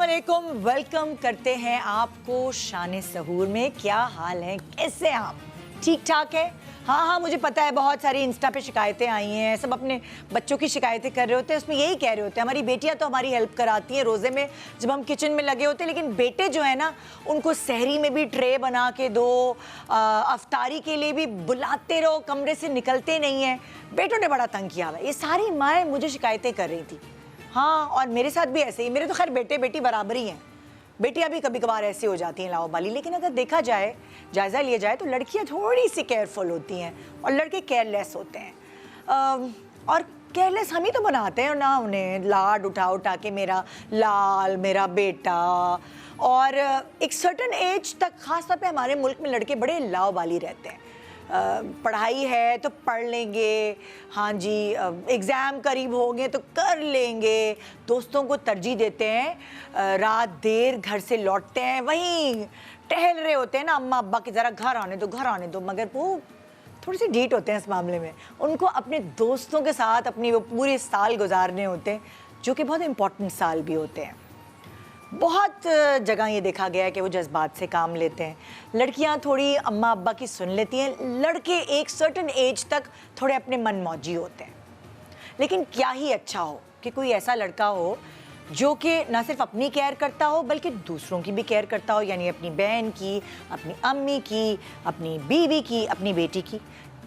अस्सलामुअलैकुम, वेलकम करते हैं आपको शान सहूर में। क्या हाल है, कैसे हैं आप? ठीक ठाक है? हाँ, मुझे पता है बहुत सारी इंस्टा पे शिकायतें आई हैं, सब अपने बच्चों की शिकायतें कर रहे होते हैं। उसमें यही कह रहे होते हैं हमारी बेटियां तो हमारी हेल्प कराती हैं रोज़े में जब हम किचन में लगे होते हैं, लेकिन बेटे जो है ना उनको सहरी में भी ट्रे बना के दो, अफ्तारी के लिए भी बुलाते रहो, कमरे से निकलते नहीं हैं। बेटों ने बड़ा तंग किया हुआ है। ये सारी माएँ मुझे शिकायतें कर रही थी। हाँ, और मेरे साथ भी ऐसे ही। मेरे तो खैर बेटे बेटी बराबर ही हैं, बेटियां भी कभी कभार ऐसी हो जाती हैं लाओबाली। लेकिन अगर देखा जाए, जायज़ा लिया जाए तो लड़कियां थोड़ी सी केयरफुल होती हैं और लड़के केयरलेस होते हैं। और केयरलेस हम ही तो बनाते हैं ना उन्हें, लाड उठा उठा के मेरा लाल, मेरा बेटा। और एक सर्टन एज तक ख़ास तौर पे हमारे मुल्क में लड़के बड़े लाओबाली रहते हैं। पढ़ाई है तो पढ़ लेंगे, हाँ जी, एग्ज़ाम करीब होंगे तो कर लेंगे, दोस्तों को तरजीह देते हैं, रात देर घर से लौटते हैं, वहीं टहल रहे होते हैं ना, अम्मा अब्बा के ज़रा घर आने दो, मगर वो थोड़ी सी ढीठ होते हैं इस मामले में। उनको अपने दोस्तों के साथ अपनी वो पूरे साल गुजारने होते हैं, जो कि बहुत इम्पोर्टेंट साल भी होते हैं। बहुत जगह ये देखा गया है कि वो जज्बात से काम लेते हैं। लड़कियां थोड़ी अम्मा अब्बा की सुन लेती हैं, लड़के एक सर्टन एज तक थोड़े अपने मन मौजी होते हैं। लेकिन क्या ही अच्छा हो कि कोई ऐसा लड़का हो जो कि ना सिर्फ अपनी केयर करता हो बल्कि दूसरों की भी केयर करता हो, यानी अपनी बहन की, अपनी अम्मी की, अपनी बीवी की, अपनी बेटी की।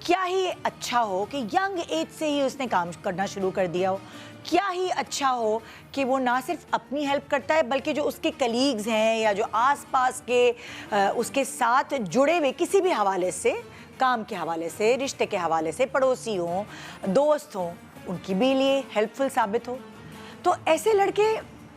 क्या ही अच्छा हो कि यंग एज से ही उसने काम करना शुरू कर दिया हो। क्या ही अच्छा हो कि वो ना सिर्फ अपनी हेल्प करता है बल्कि जो उसके कलीग्स हैं या जो आसपास के उसके साथ जुड़े हुए किसी भी हवाले से, काम के हवाले से, रिश्ते के हवाले से, पड़ोसी हों, दोस्त हों, उनकी भी लिए हेल्पफुल साबित हो। तो ऐसे लड़के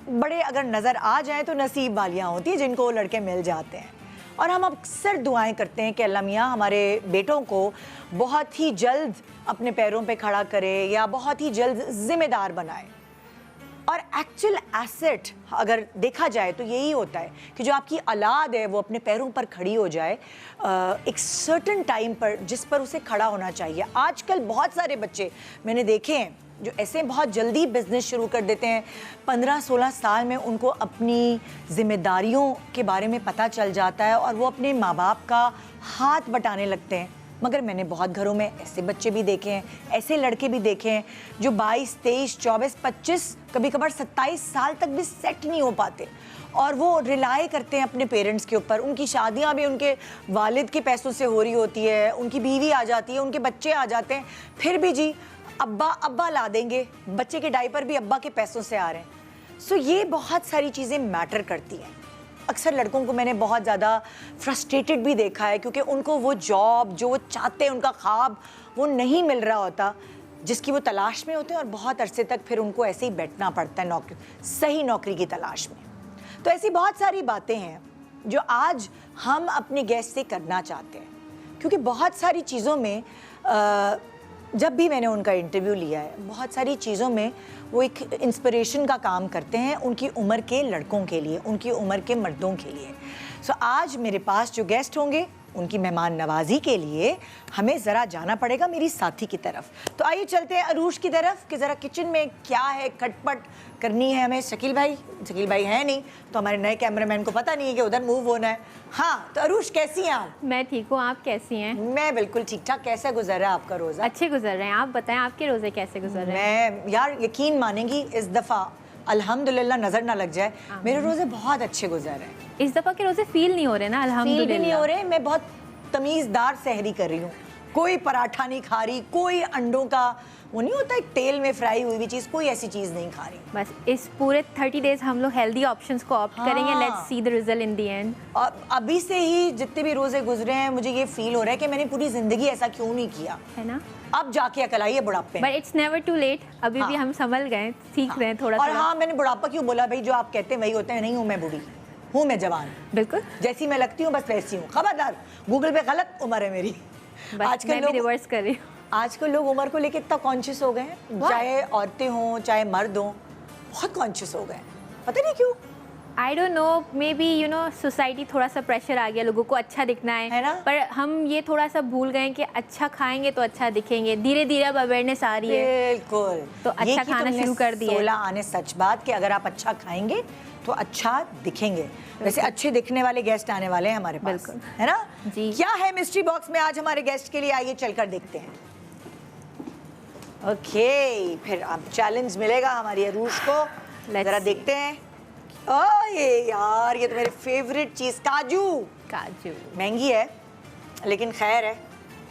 बड़े अगर नज़र आ जाएं तो नसीब वालियाँ होती हैं जिनको वो लड़के मिल जाते हैं। और हम अक्सर दुआएं करते हैं कि अल्लाह मियाँ हमारे बेटों को बहुत ही जल्द अपने पैरों पे खड़ा करे या बहुत ही जल्द जिम्मेदार बनाए। और एक्चुअल एसेट अगर देखा जाए तो यही होता है कि जो आपकी औलाद है वो अपने पैरों पर खड़ी हो जाए एक सर्टन टाइम पर, जिस पर उसे खड़ा होना चाहिए। आजकल बहुत सारे बच्चे मैंने देखे हैं जो ऐसे बहुत जल्दी बिजनेस शुरू कर देते हैं। 15-16 साल में उनको अपनी जिम्मेदारियों के बारे में पता चल जाता है और वो अपने माँ बाप का हाथ बटाने लगते हैं। मगर मैंने बहुत घरों में ऐसे बच्चे भी देखे हैं, ऐसे लड़के भी देखे हैं जो 22, 23, 24, 25, कभी कभार 27 साल तक भी सेट नहीं हो पाते और वो रिलाई करते हैं अपने पेरेंट्स के ऊपर। उनकी शादियां भी उनके वालिद के पैसों से हो रही होती है, उनकी बीवी आ जाती है, उनके बच्चे आ जाते हैं, फिर भी जी अब्बा ला देंगे, बच्चे के डायपर भी अब्बा के पैसों से आ रहे हैं। सो ये बहुत सारी चीज़ें मैटर करती हैं। अक्सर लड़कों को मैंने बहुत ज़्यादा फ्रस्ट्रेटेड भी देखा है क्योंकि उनको वो जॉब जो वो चाहते हैं, उनका ख्वाब वो नहीं मिल रहा होता जिसकी वो तलाश में होते हैं, और बहुत अरसे तक फिर उनको ऐसे ही बैठना पड़ता है सही नौकरी की तलाश में। तो ऐसी बहुत सारी बातें हैं जो आज हम अपने गेस्ट से करना चाहते हैं, क्योंकि बहुत सारी चीज़ों में जब भी मैंने उनका इंटरव्यू लिया है, बहुत सारी चीज़ों में वो एक इंस्पिरेशन का काम करते हैं उनकी उम्र के लड़कों के लिए, उनकी उम्र के मर्दों के लिए। सो आज मेरे पास जो गेस्ट होंगे उनकी मेहमान नवाजी के लिए हमें ज़रा जाना पड़ेगा मेरी साथी की तरफ। तो आइए चलते हैं अरूश की तरफ कि ज़रा किचन में क्या है, खटपट करनी है हमें। शकील भाई है नहीं तो हमारे नए कैमरामैन को पता नहीं है कि उधर मूव होना है। हाँ, तो अरूश कैसी हैं आप? मैं ठीक हूँ, आप कैसी हैं? मैं बिल्कुल ठीक ठाक। कैसा गुजर रहा है आपका रोज़ा? अच्छे गुजर रहे हैं। आप बताएं आपके रोज़े कैसे गुजर रहे हैं? मैं यार यकीन मानेंगी इस दफ़ा अल्हम्दुलिल्लाह नज़र ना लग जाए, मेरे रोज़े बहुत अच्छे गुजर रहे हैं। इस दफ़ा के रोज़े फील नहीं हो रहे ना? अल्हम्दुलिल्लाह फील भी नहीं हो रहे। मैं बहुत तमीज़दार सहरी कर रही हूँ, कोई पराठा नहीं खा रही, कोई अंडों का वो नहीं होता एक तेल में फ्राई हुई हुई चीज़, कोई ऐसी चीज़ नहीं खा रही। बस इस पूरे 30 डेज हम लोग हेल्दी ऑप्शंस को ऑप्ट करेंगे। Let's see the result in the end. और अभी से ही जितने भी रोज़े गुजरे हैं मुझे ये फील हो रहा है कि मैंने पूरी ज़िंदगी ऐसा क्यों नहीं किया, है ना? अब जाके अकल आई है बुढ़ापे। But it's never too late. अभी भी हम संभल गए, सीख रहे हैं थोड़ा। और हाँ, मैंने बुढ़ापा क्यों बोला भाई, जो आप कहते हैं वही होते हैं। नहीं हूँ मैं बूढ़ी, हूँ मैं जवान। बिल्कुल जैसी मैं लगती हूँ बस वैसी हूँ। खबरदार, गूगल पे गलत उम्र है मेरी। आजकल लोग रिवर्स कर रही हूँ। आजकल लोग उम्र को लेकर इतना कॉन्शियस हो गए हैं, चाहे औरतें हों चाहे मर्द हों, बहुत कॉन्शियस हो गए हैं, पता नहीं क्यों। I don't know, may be you know society थोड़ा सा प्रेशर आ गया, लोगों को अच्छा दिखना है ना? पर हम ये थोड़ा सा भूल गए कि अच्छा खाएंगे तो अच्छा दिखेंगे। धीरे धीरे अब अवेयरनेस आ रही है, बिल्कुल। तो अच्छा खाना शुरू कर दिया। 16 आने सच बात कि अगर आप अच्छा खाएंगे तो अच्छा दिखेंगे। वैसे अच्छे दिखने वाले गेस्ट आने वाले हैं हमारे पास, बिल्कुल। है ना? जी। क्या है मिस्ट्री बॉक्स में आज हमारे गेस्ट के लिए, आइए चलकर देखते हैं। ओके, फिर अब चैलेंज मिलेगा हमारी अरूश को। जरा देखते हैं। ओह ये यार, ये तो मेरी फेवरेट चीज, काजू। काजू महंगी है लेकिन खैर है,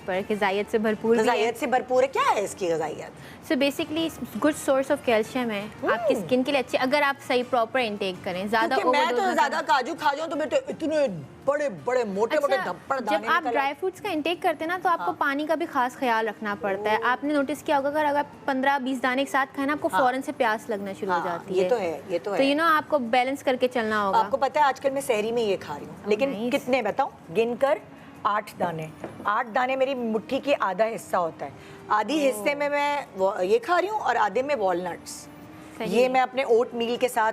पर ग़िज़ाइयत से भरपूर भी है। ग़िज़ाइयत से भरपूर है। क्या है इसकी ग़िज़ाइयत? So basically good source of calcium है, आपकी स्किन के लिए अच्छी, अगर आप सही प्रॉपर इनटेक करें। ज़्यादा क्योंकि मैं तो ज़्यादा काजू खा जाऊं तो मेरे तो इतने बड़े बड़े मोटे मोटे धब्बड़ दाने जब आप ड्राई फ्रूट्स का इंटेक करते हैं ना तो आपको पानी का भी खास ख्याल रखना पड़ता है। आपने नोटिस किया होगा अगर 15-20 दाने एक साथ खाए ना, आपको फौरन से प्यास लगना शुरू हो जाती है। ये तो है, ये तो है। तो यू नो आपको बैलेंस करके चलना होगा। आपको पता है आजकल मैं सहरी में ये खा रही हूँ, लेकिन कितने बताऊँ, गिनकर 8 दाने। 8 दाने मेरी मुट्ठी के आधा हिस्सा होता है। आधी हिस्से में मैं ये खा रही हूँ और आधे में वॉलनट्स। ये मैं अपने ओट मील के साथ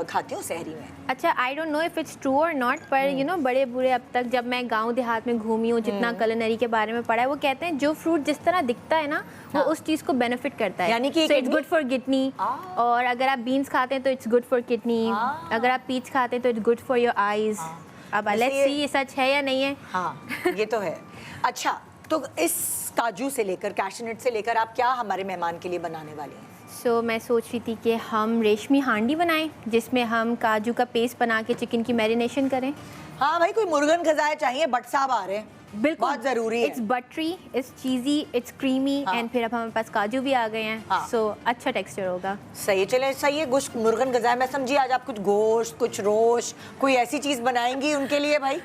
खाती हूँ सहरी में। अच्छा, I don't know if it's true और नॉट, पर यू नो बड़े बुरे अब तक जब मैं गांव देहात में घूमी हूँ, जितना कुलिनरी के बारे में पढ़ा है, वो कहते हैं जो फ्रूट जिस तरह दिखता है ना वो उस चीज़ को बेनिफिट करता है। यानी कि इट्स गुड फॉर किडनी, और अगर आप बीन्स खाते हैं तो इट्स गुड फॉर किडनी, अगर आप पीच खाते हैं तो it's good for your eyes. अब लेट्स सी ये सच है या नहीं है। हाँ, ये तो है। अच्छा, तो इस काजू से लेकर, कैशनट से लेकर आप क्या हमारे मेहमान के लिए बनाने वाले हैं? सो मैं सोच रही थी कि हम रेशमी हांडी बनाएं जिसमें हम काजू का पेस्ट बना के चिकन की मैरिनेशन करें। हाँ भाई, कोई मुर्गन गजाए चाहिए, बट साहब आ रहे हैं, बिल्कुल बहुत जरूरी है। It's buttery, it's cheesy, it's creamy, and फिर अब हमारे पास काजू भी आ गए हैं, सो अच्छा टेक्सचर होगा। सही है, चले सही है। गोश्त मुर्गन गजाए, मैं समझी आज आप कुछ गोश्त, कुछ रोस्ट, कोई ऐसी चीज़ बनाएंगी उनके लिए भाई?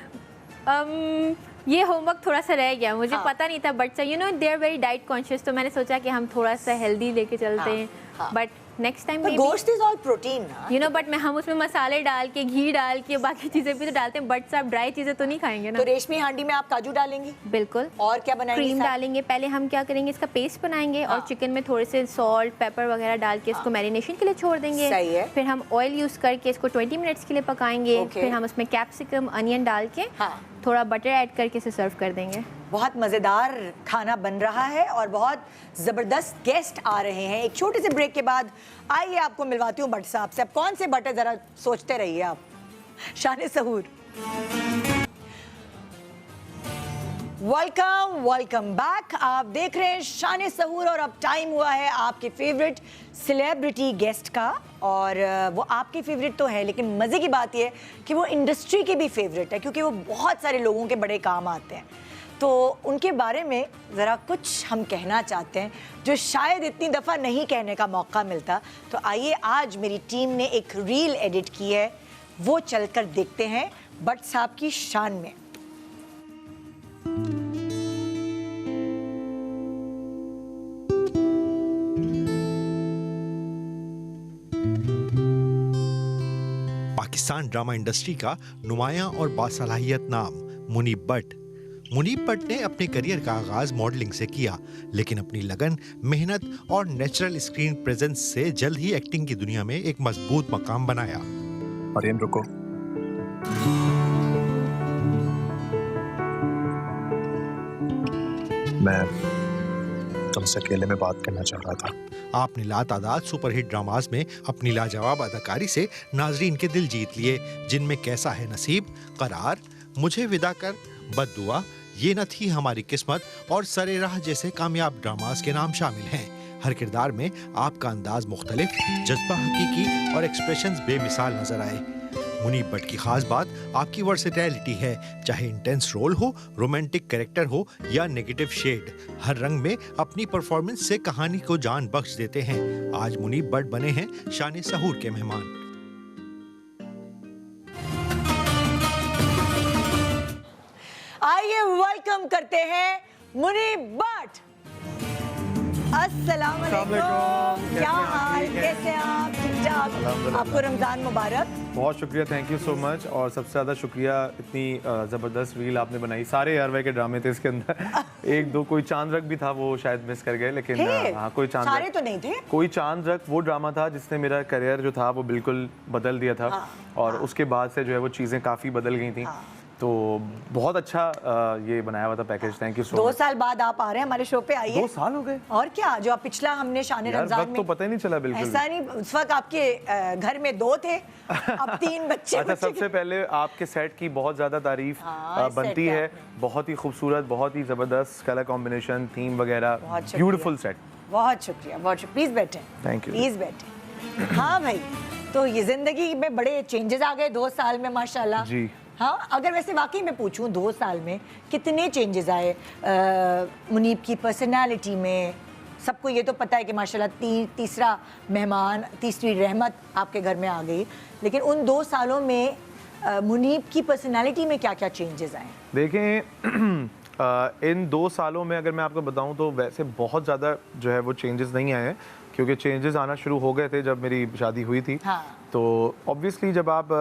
ये होमवर्क थोड़ा सा रह गया, मुझे पता नहीं था, but you know they are very diet conscious, तो मैंने सोचा कि हम थोड़ा सा हेल्दी लेके चलते हैं, बट नेक्स्ट टाइम गोश्त इज ऑल प्रोटीन ना, यू नो, बट मैं हम उसमें मसाले डाल के, घी डाल के, बाकी चीजें भी तो डालते हैं, बट आप ड्राई चीजें तो नहीं खाएंगे ना। तो रेशमी हांडी में आप काजू डालेंगी? बिल्कुल। और क्या बनाएंगे? क्रीम डालेंगे। पहले हम क्या करेंगे, इसका पेस्ट बनाएंगे और चिकन में थोड़े से सॉल्ट, पेपर वगैरह डाल के इसको मैरिनेशन के लिए छोड़ देंगे। सही है। फिर हम ऑयल यूज करके इसको 20 मिनट्स के लिए पकाएंगे। फिर हम उसमें कैप्सिकम, अनियन डाल के थोड़ा बटर ऐड करके इसे सर्व कर देंगे। बहुत मज़ेदार खाना बन रहा है और बहुत ज़बरदस्त गेस्ट आ रहे हैं। एक छोटे से ब्रेक के बाद आइए आपको मिलवाती हूँ बट साहब से। अब कौन से बट है ज़रा सोचते रहिए आप। शान सहूर, वेलकम वेलकम बैक। आप देख रहे हैं शान सहूर और अब टाइम हुआ है आपके फेवरेट सेलिब्रिटी गेस्ट का। और वो आपके फेवरेट तो है, लेकिन मज़े की बात यह है कि वो इंडस्ट्री के भी फेवरेट है, क्योंकि वो बहुत सारे लोगों के बड़े काम आते हैं। तो उनके बारे में ज़रा कुछ हम कहना चाहते हैं जो शायद इतनी दफ़ा नहीं कहने का मौका मिलता। तो आइए, आज मेरी टीम ने एक रील एडिट की है, वो चलकर देखते हैं बट साहब की शान में। पाकिस्तान ड्रामा इंडस्ट्री का नुमायां और बासलाहियत नाम मुनीब भट्ट। मुनीब भट्ट ने अपने करियर का आगाज मॉडलिंग से किया, लेकिन अपनी लगन, मेहनत और नेचुरल स्क्रीन प्रेजेंस से जल्द ही एक्टिंग की दुनिया में एक मजबूत मकाम बनाया। मरियम रुको, मैं तुमसे अकेले में बात करना चाह रहा था। आपने लातादाद सुपरहिट ड्रामाज में अपनी लाजवाब अदाकारी से नाजरीन के दिल जीत लिए, जिनमें कैसा है नसीब, करार, मुझे विदा कर, बद्दुआ, ये न थी हमारी किस्मत और सरे राह जैसे कामयाब ड्रामास के नाम शामिल हैं। हर किरदार में आपका अंदाज मुख्तलिफ, जज्बा हकीकी और एक्सप्रेशंस बेमिसाल नजर आए। मुनीब भट्ट की खास बात आपकी वर्सेटैलिटी है, चाहे इंटेंस रोल हो, रोमांटिक कैरेक्टर हो या नेगेटिव शेड, हर रंग में अपनी परफॉर्मेंस से कहानी को जान बख्श देते हैं। आज मुनीब भट्ट बने हैं शान सहूर के मेहमान। आइए वेलकम करते हैं मुनीब भट्ट। अस्सलाम वालेकुम, क्या हाल, कैसे हैं आप? ठीक ठाक? आपको रमजान मुबारक। बहुत शुक्रिया, थैंक यू सो मच। और सबसे ज़्यादा शुक्रिया इतनी ज़बरदस्त रील आपने बनाई। सारे यारवे के ड्रामे थे इसके अंदर। एक दो कोई चांद रख भी था, वो शायद मिस कर गए, लेकिन हाँ कोई चांद सारे तो नहीं थे। कोई चांद रख वो ड्रामा था जिसने मेरा करियर जो था वो बिल्कुल बदल दिया था। और उसके बाद से जो है वो चीज़ें काफ़ी बदल गई थी। तो बहुत अच्छा ये बनाया हुआ था package, thank you so much. 2 साल बाद आप आ रहे हैं हमारे शो पे, आइए। 2 साल हो गए और क्या, जो आप पिछला हमने शान रमजान वक्त में, तो पता ही नहीं चला बिल्कुल। ऐसा नहीं, उस वक्त आपके घर में 2 थे, अब 3 बच्चे। अच्छा, सबसे पहले आपके सेट की बहुत ज़्यादा तारीफ बनती है। बहुत ही खूबसूरत, बहुत ही ज़बरदस्त कलर कॉम्बिनेशन, थीम वगैरह, ब्यूटीफुल सेट। बहुत शुक्रिया, बहुत शुक्रिया। प्लीज़ बैठें, थैंक यू। प्लीज़ बैठें। हाँ भाई, तो ये ज़िंदगी में बड़े चेंजेस आ गए 2 साल में, माशाल्लाह जी। हाँ, अगर वैसे वाकई में पूछूं 2 साल में कितने चेंजेस आए मुनीब की पर्सनालिटी में। सबको ये तो पता है कि माशाल्लाह तीसरा मेहमान, तीसरी रहमत आपके घर में आ गई, लेकिन उन 2 सालों में मुनीब की पर्सनालिटी में क्या क्या चेंजेस आए? देखें इन 2 सालों में अगर मैं आपको बताऊं तो वैसे बहुत ज़्यादा जो है वो चेंजेस नहीं आए हैं, क्योंकि चेंजेस आना शुरू हो गए थे जब मेरी शादी हुई थी। हाँ। तो ऑब्वियसली जब आप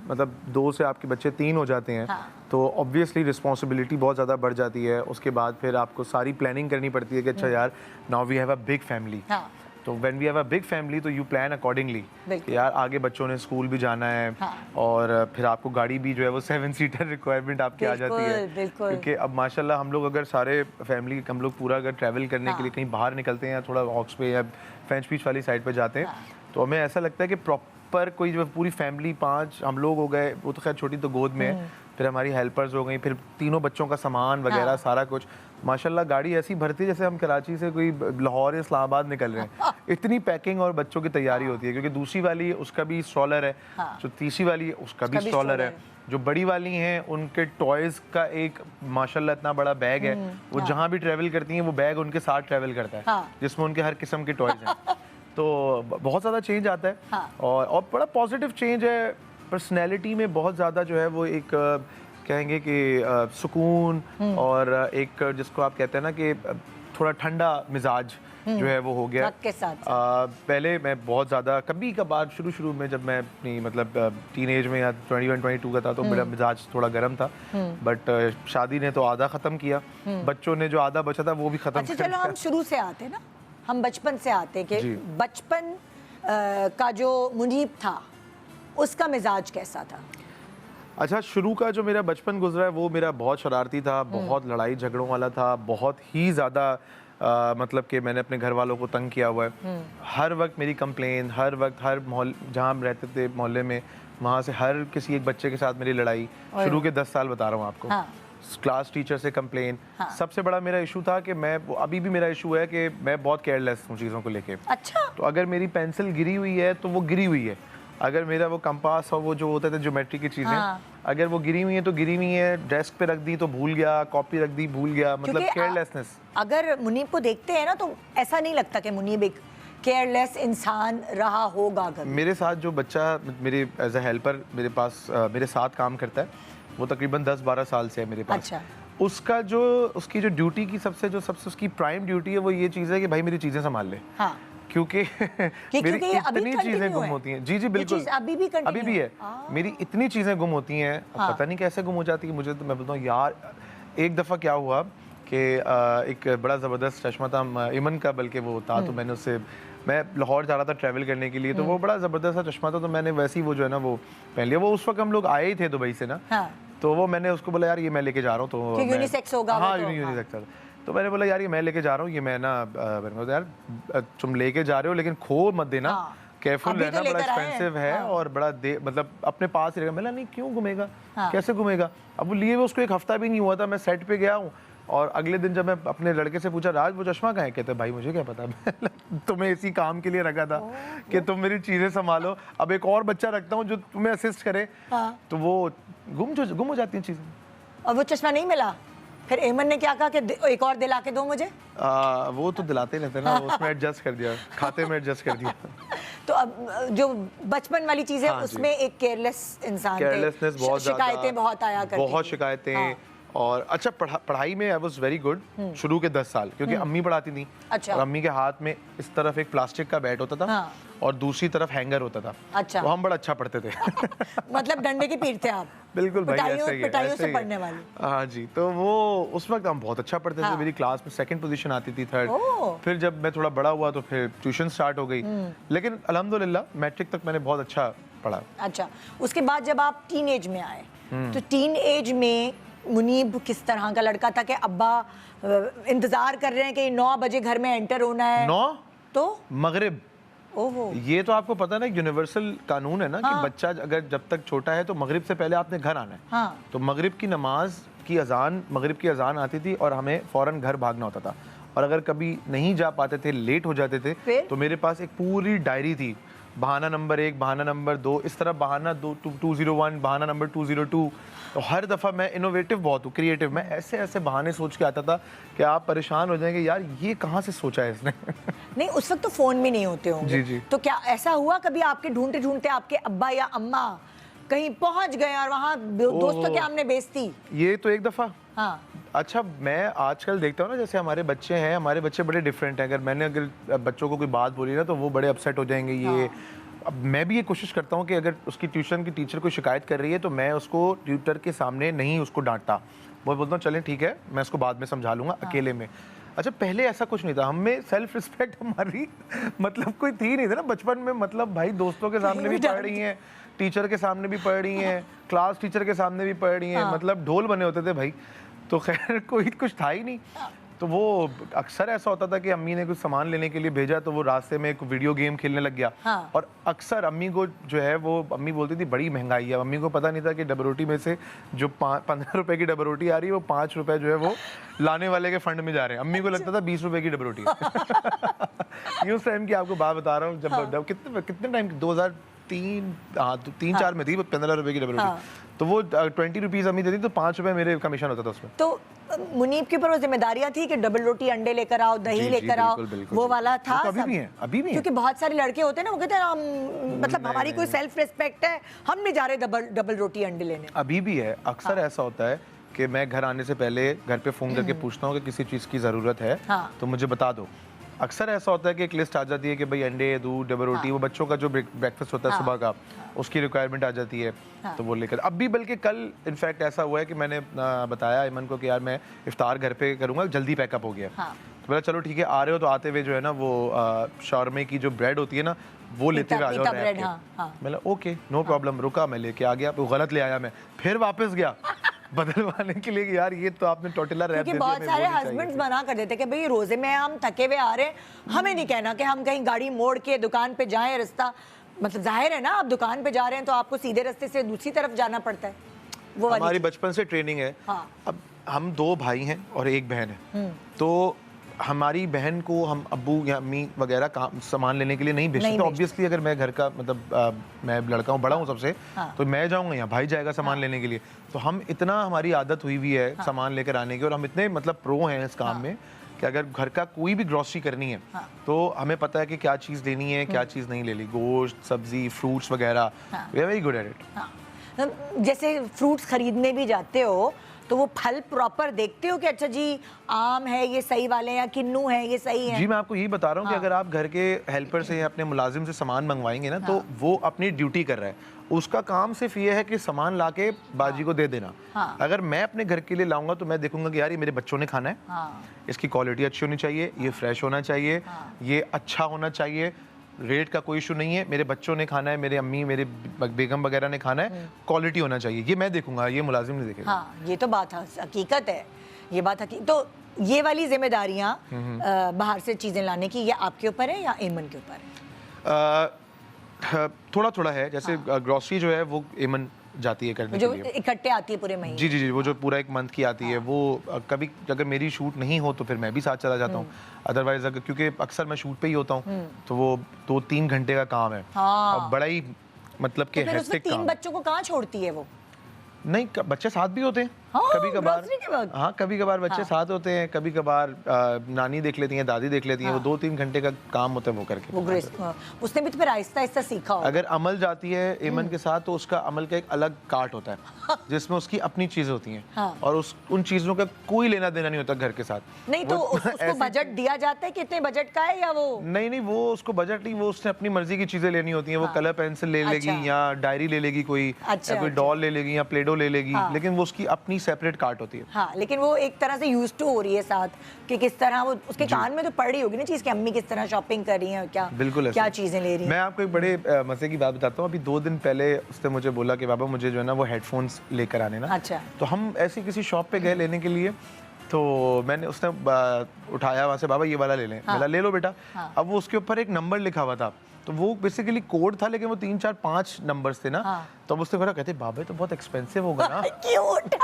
मतलब 2 से आपके बच्चे 3 हो जाते हैं, हाँ। तो ऑब्वियसली रिस्पॉन्सिबिलिटी बहुत ज़्यादा बढ़ जाती है। उसके बाद फिर आपको सारी प्लानिंग करनी पड़ती है कि अच्छा यार, now we have a big family. हाँ। तो when we have a big family तो यू प्लान अकॉर्डिंगली, यार आगे बच्चों ने स्कूल भी जाना है। हाँ। और फिर आपको गाड़ी भी जो है वो 7 सीटर रिक्वायरमेंट आपकी आ जाती है। बिल्कुल। क्योंकि अब माशाल्लाह हम लोग अगर सारे फैमिली हम लोग पूरा अगर ट्रैवल करने के लिए कहीं बाहर निकलते हैं या थोड़ा हॉक्स पे या फ्रेंच बीच वाली साइड पे जाते हैं, तो हमें ऐसा लगता है कि प्रॉपर कोई जो पूरी फैमिली 5 हम लोग हो गए, वो तो खैर छोटी तो गोद में है, फिर हमारी हेल्पर्स हो गई, फिर 3 बच्चों का सामान वगैरह सारा कुछ, माशाल्लाह गाड़ी ऐसी भरती है जैसे हम कराची से कोई लाहौर या इस्लामाबाद निकल रहे हैं। इतनी पैकिंग और बच्चों की तैयारी होती है, क्योंकि दूसरी वाली उसका भी स्ट्रॉलर है, जो तीसरी वाली उसका भी स्ट्रॉलर है, जो बड़ी वाली हैं उनके टॉयज का एक माशाल्लाह इतना बड़ा बैग है, वो जहाँ भी ट्रैवल करती हैं वो बैग उनके साथ ट्रैवल करता है, जिसमें उनके हर किस्म के टॉयज हैं। तो बहुत ज़्यादा चेंज आता है। और बड़ा पॉजिटिव चेंज है। पर्सनैलिटी में बहुत ज़्यादा जो है वो एक कहेंगे कि सुकून और एक जिसको आप कहते हैं ना कि थोड़ा ठंडा मिजाज जो है वो हो गया। के साथ पहले मैं बहुत ज़्यादा कभी कभार शुरू में जब मैं अपनी मतलब टीनेज में या 21-22 का था तो मेरा मिजाज थोड़ा गर्म था, बट शादी ने तो आधा ख़त्म किया, बच्चों ने जो आधा बचा था वो भी ख़त्म। अच्छा चलो हम शुरू से आते हैं ना, हम बचपन से आते हैं कि बचपन का जो मुनीब था उसका मिजाज कैसा था? अच्छा, शुरू का जो मेरा बचपन गुजरा है वो मेरा बहुत शरारती था, बहुत लड़ाई झगड़ों वाला था, बहुत ही ज़्यादा मतलब कि मैंने अपने घर वालों को तंग किया हुआ है। हर वक्त मेरी कंप्लेन, हर वक्त हर मोहल्ले जहाँ हम रहते थे मोहल्ले में, वहाँ से हर किसी एक बच्चे के साथ मेरी लड़ाई, शुरू के 10 साल बता रहा हूँ आपको। क्लास टीचर से कंप्लेन। सबसे बड़ा मेरा इशू था कि मैं, अभी भी मेरा इशू है कि मैं बहुत केयरलेस हूँ चीज़ों को लेके। अच्छा। तो अगर मेरी पेंसिल गिरी हुई है तो वो गिरी हुई है, अगर मेरा वो कंपास और वो जो होता था ज्योमेट्री की चीज़ें, अगर वो गिरी हुई है तो गिरी हुई है, डेस्क पे रख दी तो भूल गया, कॉपी रख दी भूल गया, मतलब केयरलेसनेस। अगर मुनीब को देखते हैं ना तो ऐसा नहीं लगता कि मुनीब एक केयरलेस इंसान रहा होगा कभी। मेरे साथ जो बच्चा मेरे एज अ हेल्पर मेरे पास मेरे साथ काम करता है, वो तकरीबन 10-12 साल से है मेरे पास। अच्छा। उसका जो उसकी जो ड्यूटी की सबसे उसकी प्राइम ड्यूटी है वो ये चीज़ है कि भाई मेरी चीज़ें संभाल ले। हाँ। क्योंकि मेरी इतनी चीज़ें गुम होती हैं। जी बिल्कुल, अभी भी है। मेरी इतनी चीज़ें गुम होती हैं, पता नहीं कैसे गुम हो जाती है मुझे। तो मैं बोलता हूँ यार, एक दफ़ा क्या हुआ कि एक बड़ा ज़बरदस्त चश्मा था इमन का, बल्कि वो था, तो मैंने उससे, मैं लाहौर जा रहा था ट्रैवल करने के लिए, तो वो बड़ा ज़बरदस्त सा चश्मा था, तो मैंने वैसे ही वो जो है ना वो पहन लिया। वो उस वक्त हम लोग आए ही थे दुबई से ना, तो वो मैंने उसको बोला यार ये मैं लेके जा रहा हूँ, तो यूनिसेक्स होगा। हाँ, यूनिसेक्स। तो मैंने बोला यार ये मैं लेके जा रहा हूँ, ये मैं ना, यार तुम लेके जा रहे हो लेकिन खो मत देना, केयरफुल रहना, बड़ा एक्सपेंसिव है और बड़ा मतलब अपने पास ही रहेगा। मैंने नहीं, क्यों घूमेगा, कैसे घूमेगा? अब वो लिए हुए उसको 1 हफ्ता भी नहीं हुआ था, मैं सेट पे गया हूँ और अगले दिन जब मैं अपने लड़के से पूछा राज वो चश्मा कहाँ है, कहते भाई मुझे क्या पता, तुम्हें इसी काम के लिए रखा था कि तुम मेरी चीज़ें संभालो, अब एक और बच्चा रखता हूँ जो तुम्हें असिस्ट करे। तो वो गुम हो जाती हैं चीज़ें। और वो चश्मा नहीं मिला, फिर एमन ने क्या कहा कि एक और दिला के दो मुझे? वो तो दिलाते रहते ना, उसमें एडजस्ट कर दिया, खाते में एडजस्ट कर दिया। तो अब जो बचपन वाली चीजें, उसमें एक केयरलेस इंसान थे, केयरलेसनेस बहुत ज़्यादा, शिकायतें बहुत आया करती, बहुत शिकायतें। और अच्छा पढ़ाई में आई वाज वेरी गुड शुरू के 10 साल, क्योंकि अम्मी पढ़ाती थी। अच्छा। और अम्मी के हाथ में इस तरफ एक प्लास्टिक का बैट होता था, हाँ। और दूसरी तरफ हैंगर होता था। अच्छा। तो हम बड़ा अच्छा पढ़ते थे। मतलब डंडे की पीठ थे आप। बिल्कुल भाई, ऐसे ही है, पिटाइयों ऐसे से ही है। पढ़ने वाले। हाँ जी, तो वो उस वक्त हम बहुत अच्छा पढ़ते थे। हाँ। मेरी क्लास में 2nd पोजीशन आती थी, 3rd। ओह। फिर जब मैं थोड़ा बड़ा हुआ तो फिर ट्यूशन स्टार्ट हो गई, लेकिन अल्हम्दुलिल्लाह मैट्रिक तक मैंने बहुत अच्छा पढ़ा। अच्छा, उसके बाद जब आप टीन एज में आए, तो टीन एज में मुनीब किस तरह का लड़का था कि अब्बा इंतजार कर रहे हैं कि 9 बजे घर में एंटर होना है? 9 तो मगरिब। ओहो। ये तो आपको पता ना, यूनिवर्सल कानून है ना, हाँ। कि बच्चा अगर जब तक छोटा है तो मगरिब से पहले आपने घर आना है। हाँ। तो मगरिब की नमाज की अजान, मगरिब की अजान आती थी और हमें फौरन घर भागना होता था। और अगर कभी नहीं जा पाते थे, लेट हो जाते थे, फिर? तो मेरे पास एक पूरी डायरी थी। बहाना नंबर 1, बहाना नंबर 2, इस तरह बहाना 201, बहाना नंबर 202। तो हर दफ़ा मैं इनोवेटिव बहुत हूँ, क्रिएटिव। मैं ऐसे ऐसे बहाने सोच के आता था कि आप परेशान हो जाएंगे, यार ये कहाँ से सोचा है इसने। नहीं, उस वक्त तो फोन भी नहीं होते होंगे। जी, जी। तो क्या ऐसा हुआ कभी आपके ढूंढते ढूंढते आपके अब्बा या अम्मा कहीं पहुंच गए और वहाँ दोस्तों के सामने बेइज्जती? ये तो एक दफ़ा। हाँ। अच्छा, मैं आजकल देखता हूँ ना, जैसे हमारे बच्चे हैं, हमारे बच्चे बड़े डिफरेंट हैं। अगर बच्चों को कोई बात बोली ना, तो वो बड़े अपसेट हो जाएंगे। ये अब मैं भी ये कोशिश करता हूँ कि अगर उसकी ट्यूशन की टीचर कोई शिकायत कर रही है, तो मैं उसको ट्यूटर के सामने नहीं उसको डांटता। वो बोलता हूँ चलें ठीक है, मैं उसको बाद में समझा लूँगा अकेले में। अच्छा, पहले ऐसा कुछ नहीं था। हमें सेल्फ रिस्पेक्ट हमारी मतलब कोई थी नहीं था ना बचपन में। मतलब भाई दोस्तों के सामने भी पढ़ रही हैं, टीचर के सामने भी पढ़ रही हैं, क्लास टीचर के सामने भी पढ़ रही हैं। मतलब ढोल बने होते थे भाई। तो खैर कोई कुछ था ही नहीं। तो वो अक्सर ऐसा होता था कि अम्मी ने कुछ सामान लेने के लिए भेजा, तो वो रास्ते में एक वीडियो गेम खेलने लग गया। हाँ। और अक्सर अम्मी को जो है, वो अम्मी बोलती थी बड़ी महंगाई है। अम्मी को पता नहीं था कि डबल रोटी में से जो 15 रुपए की डबल रोटी आ रही है, वो 5 रुपए जो है वो लाने वाले के फंड में जा रहे हैं। अम्मी को लगता था 20 रुपए की डबल रोटी है। ये उस टाइम की आपको बात बता रहा हूँ, जब कितने टाइम 2003, हाँ 3-4 में थी, 15 रुपए की डबल रोटी। तो वो 20 रुपीज़ अम्मी देती, तो 5 रुपए मेरे कमीशन होता था उसमें। तो मुनीब के ऊपर वो जिम्मेदारियां थी कि डबल रोटी, अंडे लेकर आओ, दही लेकर आओ, वो वाला था। अभी भी है, अभी भी है। क्योंकि बहुत सारे लड़के होते हैं ना, वो कहते हैं हम मतलब हमारी कोई सेल्फ रिस्पेक्ट है, हम नहीं जा रहे डबल रोटी अंडे लेने। अभी भी है। अक्सर ऐसा होता है कि मैं घर आने से पहले घर पे फ़ोन करके पूछता हूँ कि किसी चीज़ की ज़रूरत है तो मुझे बता दो। अक्सर ऐसा होता है कि एक लिस्ट आ जाती है कि भाई अंडे, दूध, डबल रोटी, वो बच्चों का जो ब्रेकफास्ट होता है सुबह का, उसकी रिक्वायरमेंट आ जाती है। तो वो लेकर अब भी, बल्कि कल इनफैक्ट ऐसा हुआ है कि मैंने बताया ईमन को कि यार मैं इफ्तार घर पे करूँगा, जल्दी पैकअप हो गया। तो बोला चलो ठीक है, आ रहे हो तो आते हुए जो है ना वो शॉर्मे की जो ब्रेड होती है ना, वो लेते हुए आ जाओ रैप के। मैंने ओके नो प्रॉब्लम, रुका, मैं लेके आ गया। वो गलत ले आया, मैं फिर वापस गया बदलवाने के लिए कि यार ये तो आपने टोटिला रैप दे दिया। बहुत सारे हस्बैंड्स मना कर देते कि भाई रोजे में हम थके हुए आ रहे हैं, हमें नहीं कहना कि हम कहीं गाड़ी मोड़ के दुकान पे जाएं। रास्ता मतलब जाहिर है ना, आप दुकान पे जा रहे हैं तो आपको सीधे रास्ते से दूसरी तरफ जाना पड़ता है। वो हमारी बचपन से ट्रेनिंग है। अब हम 2 भाई हैं और 1 बहन है, तो हमारी बहन को हम अब्बू या अम्मी वगैरह काम सामान लेने के लिए नहीं भेजते। तो ऑब्वियसली अगर मैं घर का मतलब मैं लड़का हूँ, बड़ा हूँ सबसे, तो मैं जाऊँगा या भाई जाएगा सामान लेने के लिए। तो हम इतना, हमारी आदत हुई हुई है सामान लेकर आने की, और हम इतने मतलब प्रो हैं इस काम में कि अगर घर का कोई भी ग्रोसरी करनी है तो हमें पता है कि क्या चीज़ लेनी है, क्या चीज़ नहीं लेनी। गोश्त, सब्जी, फ्रूट्स वगैरह, we are very good at it. जैसे फ्रूट्स खरीदने भी जाते हो तो वो फल प्रॉपर देखते हो कि अच्छा जी आम है ये सही वाले हैं या किन्नू है ये सही है? जी मैं आपको यही बता रहा हूँ कि अगर आप घर के हेल्पर से या अपने मुलाजिम से सामान मंगवाएंगे ना, तो वो अपनी ड्यूटी कर रहा है। उसका काम सिर्फ ये है कि सामान लाके बाजी को दे देना। अगर मैं अपने घर के लिए लाऊंगा तो मैं देखूंगा कि यार ये मेरे बच्चों ने खाना है, इसकी क्वालिटी अच्छी होनी चाहिए, ये फ्रेश होना चाहिए, ये अच्छा होना चाहिए, रेट का कोई इशू नहीं है, मेरे बच्चों ने खाना है, मेरे अम्मी, मेरे बेगम वगैरह ने खाना है, क्वालिटी होना चाहिए, ये मैं देखूंगा, ये मुलाजिम नहीं देखेगा। हाँ, ये तो बात हकीकत है, ये बात तो ये वाली जिम्मेदारियां बाहर से चीजें लाने की, ये आपके ऊपर है या एमन के ऊपर है? थोड़ा थोड़ा है। जैसे ग्रोसरी जो है वो एमन जाती है करने जो के लिए, इकट्ठे आती है पूरे महीने। जी जी जी, वो जो पूरा एक मंथ की आती है, वो कभी अगर मेरी शूट नहीं हो तो फिर मैं भी साथ चला जाता हूँ। अदरवाइज अगर, क्योंकि अक्सर मैं शूट पे ही होता हूँ, तो वो 2-3 घंटे का काम है और बड़ा ही मतलब कि तो फिर उसमें हेक्टिक काम। 3 बच्चों को कहाँ छोड़ती है वो? नहीं, बच्चे साथ भी होते हैं। कभी कभार grocery के वक्त? हाँ, कभी कभार बच्चे साथ होते हैं, कभी कभार नानी देख लेती हैं, दादी देख लेती हैं, वो 2-3 घंटे का काम होता है वो करके। वो उसने भी तो फिर आहिस्ता आहिस्ता सीखा होगा। अगर अमल जाती है एमन के साथ तो उसका अमल का एक अलग कार्ट होता है जिसमें उसकी अपनी चीजें होती हैं हाँ। और उन चीजों का कोई लेना देना नहीं होता घर के साथ। नहीं तो उसको बजट दिया जाता है, कितने बजट का है या वो? नहीं, वो उसको बजट नहीं, वो उसने अपनी मर्जी की चीजें लेनी होती हैं। वो कलर पेंसिल ले लेगी या डायरी ले लेगी कोई, या कोई डॉल ले लेगी या प्लेडो ले लेगी, लेकिन वो उसकी अपनी सेपरेट कार्ट होती है। हाँ, लेकिन वो एक तरह से यूज टू हो रही है साथ कि किस तरह वो उसके कान में तो पड़ रही होगी ना चीज कि अम्मी किस तरह शॉपिंग कर रही हैं, क्या बिल्कुल क्या चीजें ले रही हैं। मैं आपको एक बड़े मजे की बात बताता हूँ। अभी 2 दिन पहले उसने मुझे बोला कि बाबा मुझे जो है ना वो हेडफोन्स लेकर आने ना। अच्छा। तो हम ऐसी किसी शॉप पे गए लेने के लिए, तो मैंने उसने उठाया वहाँ से, बाबा ये वाला ले लें। हाँ। बोला ले लो बेटा। अब वो उसके ऊपर एक नंबर लिखा हुआ था, तो वो बेसिकली कोड था, लेकिन वो 3, 4, 5 नंबर्स थे ना। हाँ। तो अब उसने बोला, कहते बाबा तो बहुत एक्सपेंसिव होगा ना। क्यूट।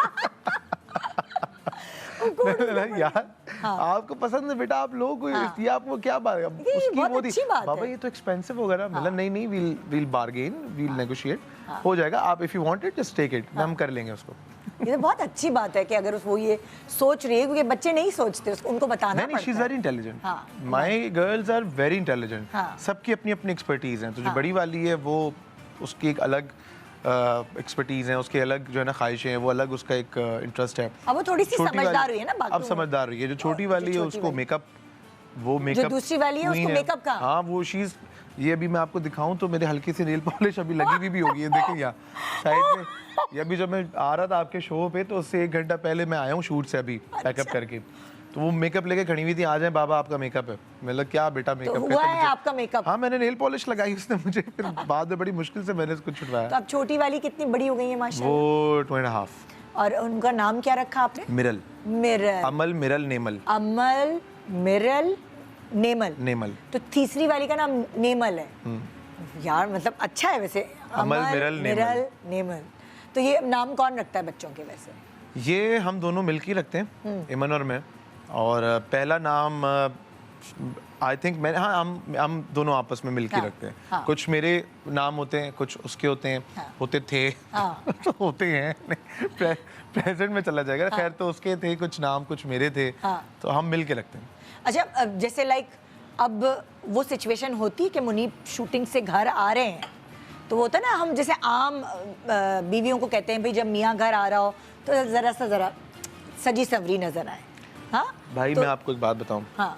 यार आपको पसंद है बेटा, आप लोग ये आपको क्या बात है उसकी वो थी, बाबा ये तो एक्सपेंसिव होगा ना। मतलब नहीं, वील बार्गेन, वील नेगोशिएट, हो जाएगा। आप if you want it just take it, हम कर लेंगे उसको। ये तो बहुत अच्छी बात है कि अगर वो ये सोच रही है, क्योंकि बच्चे नहीं सोचते, उनको बताना पड़ता है। She is very intelligent. My girls are very intelligent. सबकी अपनी अपनी एक्सपर्टीज है। तो जो बड़ी वाली है वो उसकी एक अलग एक्सपर्टीज है, उसके अलग जो है ना ख्वाहिशें हैं, वो अलग उसका एक इंटरेस्ट है। अब वो थोड़ी सी समझदार हुई है ना, अब समझदार हुई है। जो छोटी वाली है उसको मेकअप, वो मेकअप, जो दूसरी वाली है उसको मेकअप का। हाँ, वो शीज, ये अभी मैं आपको दिखाऊं तो मेरे हल्की सी नेल पॉलिश अभी लगी भी होगी, देखिए यहाँ साइड में। ये अभी जब मैं आ रहा था आपके शो पे तो उससे 1 घंटा पहले मैं आया हूँ शूट से अभी पैकअप करके, तो वो मेकअप लेके खड़ी हुई थी, आ जाए बाबा आपका मेकअप है। मतलब क्या बेटा मेकअप तो हुआ है आपका मेकअप? हाँ, मैंने नेल पॉलिश लगाई उसने मुझे, फिर बाद में बड़ी मुश्किल से मैंने इसको छुटवाया। तो अब छोटी वाली कितनी बड़ी हो गई है माशाल्लाह? वो 2.5। और उनका नाम क्या रखा आपने? मिरल। मिरल। अमल, मिरल, नेमल। अमल, मिरल, नेमल। नेमल। तो तीसरी वाली का नाम नेमल है। यार मतलब अच्छा है वैसे। अमल, मिरल, नेमल। तो ये नाम कौन रखता है बच्चों के वैसे? ये हम दोनों मिलकर रखते हैं, इमन और मैं। और पहला नाम आई थिंक मैं, हाँ, हम दोनों आपस में मिलकर रखते हैं। हाँ। कुछ मेरे नाम होते हैं, कुछ उसके होते हैं। होते थे। होते हैं, प्रेजेंट में चला जाएगा। खैर, तो उसके थे कुछ नाम, कुछ मेरे थे। तो हम मिल के रखते हैं। अच्छा, जैसे लाइक अब वो सिचुएशन होती है कि मुनीब शूटिंग से घर आ रहे हैं, तो वो होता है ना, हम जैसे आम बीवियों को कहते हैं भाई जब मियाँ घर आ रहा हो तो जरा सजी सवरी नजर आए। हाँ भाई, तो, मैं आपको एक बात बताऊं। हाँ।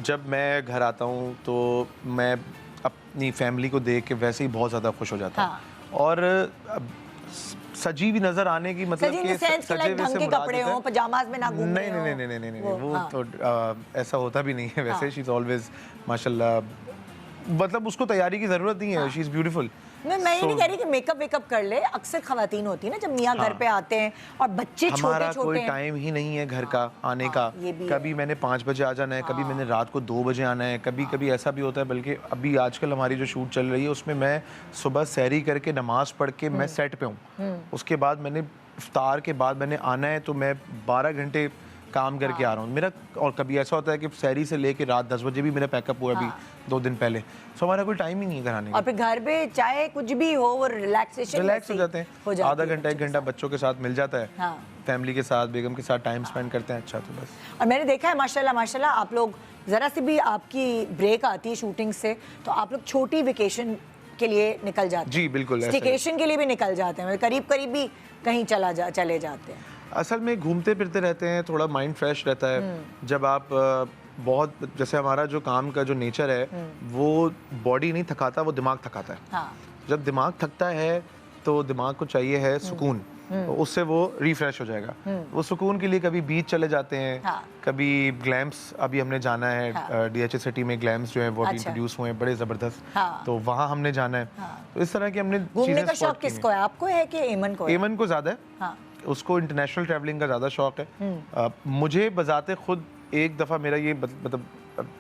जब मैं घर आता हूं तो मैं अपनी फैमिली को देख के वैसे ही बहुत ज़्यादा खुश हो जाता हूं। हाँ। और सजी भी नजर आने की मतलब कि सजे ढंग के कपड़े हो, पजामाज में ना घूम रहे हो। नहीं, वो तो ऐसा होता भी नहीं है वैसे। शी इज ऑलवेज माशाल्लाह, मतलब उसको तैयारी की जरूरत नहीं है। She is beautiful. मैं ये नहीं कह रही कि मेकअप वेकअप कर ले। अक्सर खवातीन होती है ना जब मियाँ घर पे आते हैं और बच्चे छोटे हमारा छोटे कोई टाइम ही नहीं है घर का आने का। कभी मैंने 5 बजे आ जाना है, कभी मैंने रात को 2 बजे आना है, कभी ऐसा भी होता है। बल्कि अभी आजकल हमारी जो शूट चल रही है उसमें मैं सुबह सहरी करके नमाज पढ़ के मैं सेट पे हूँ। उसके बाद मैंने इफ्तार के बाद मैंने आना है, तो मैं 12 घंटे काम करके आ रहा हूँ मेरा। और कभी ऐसा होता है कि सहरी से लेके रात 10 बजे भी मेरा पैकअप हुआ अभी 2 दिन पहले। सो हमारा कोई टाइम ही नहीं है घर आने का। और फिर घर पे चाहे कुछ भी हो, वो रिलैक्स हो जाते हैं। आधा घंटा 1 घंटा बच्चों के साथ मिल जाता है। हाँ। फैमिली के साथ, बेगम के साथ टाइम स्पेंड करते हैं। अच्छा, तो बस। और मैंने देखा है माशाल्लाह आप लोग जरा सी भी आपकी ब्रेक आती है शूटिंग से तो आप लोग छोटी वेकेशन के लिए निकल जाते हैं। जी बिल्कुल, स्टेकेशन के लिए भी निकल जाते हैं, करीब भी कहीं चले जाते हैं। असल में घूमते फिरते रहते हैं, थोड़ा माइंड फ्रेश रहता है। जब आप बहुत, जैसे हमारा जो काम का जो नेचर है वो बॉडी नहीं थकाता, वो दिमाग थकाता है। हाँ। जब दिमाग थकता है तो दिमाग को चाहिए है सुकून, तो उससे वो रिफ्रेश हो जाएगा। वो सुकून के लिए कभी बीच चले जाते हैं। हाँ। कभी ग्लैम्स, अभी हमने जाना है। हाँ। DHA सिटी में ग्लैम्स जो है वो अभी इंट्रोड्यूस हुए हैं, बड़े ज़बरदस्त। हाँ। तो वहाँ हमने जाना है। हाँ। तो इस तरह की हमने घूमने का शौक किसको है? आपको है कि एमन को? एमन को ज़्यादा है। हाँ। उसको इंटरनेशनल ट्रैवलिंग का ज़्यादा शौक है। मुझे बजाते खुद एक दफ़ा मेरा ये मतलब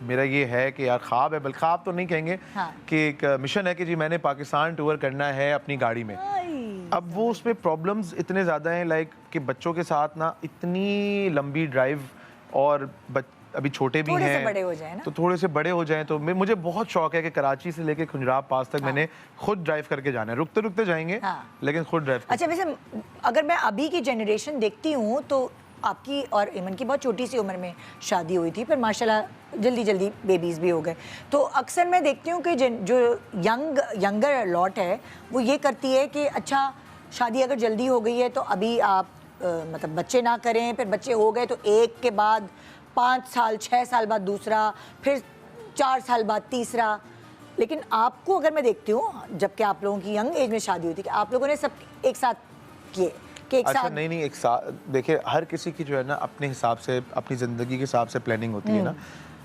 मेरा ये है कि यार ख्वाब है, बल्कि ख्वाब तो नहीं कहेंगे। हाँ। कि एक मिशन है कि जी मैंने पाकिस्तान टूर करना है अपनी गाड़ी में। अब वो उसमें प्रॉब्लम्स इतने ज़्यादा हैं, लाइक कि बच्चों के साथ ना इतनी लंबी ड्राइव और अभी छोटे भी थोड़े से हैं, बड़े हो जाएं ना। तो थोड़े से बड़े हो जाएं। तो मुझे बहुत शौक है कि कराची से लेके खुंजराब पास तक मैंने खुद ड्राइव करके जाना है। रुकते रुकते जाएंगे, लेकिन खुद ड्राइव। अच्छा, वैसे अगर मैं अभी की जनरेशन देखती हूँ तो आपकी और इमन की बहुत छोटी सी उम्र में शादी हुई थी, पर माशाल्लाह जल्दी जल्दी बेबीज़ भी हो गए। तो अक्सर मैं देखती हूँ कि जो यंगर लॉट है वो ये करती है कि अच्छा शादी अगर जल्दी हो गई है तो अभी आप मतलब बच्चे ना करें, फिर बच्चे हो गए तो एक के बाद 5 साल 6 साल बाद दूसरा, फिर 4 साल बाद तीसरा। लेकिन आपको अगर मैं देखती हूँ, जबकि आप लोगों की यंग एज में शादी हुई थी, कि आप लोगों ने सब एक साथ किए कि एक अच्छा, साथ। नहीं एक साथ देखिए, हर किसी की जो है ना अपने हिसाब से, अपनी ज़िंदगी के हिसाब से प्लानिंग होती है ना।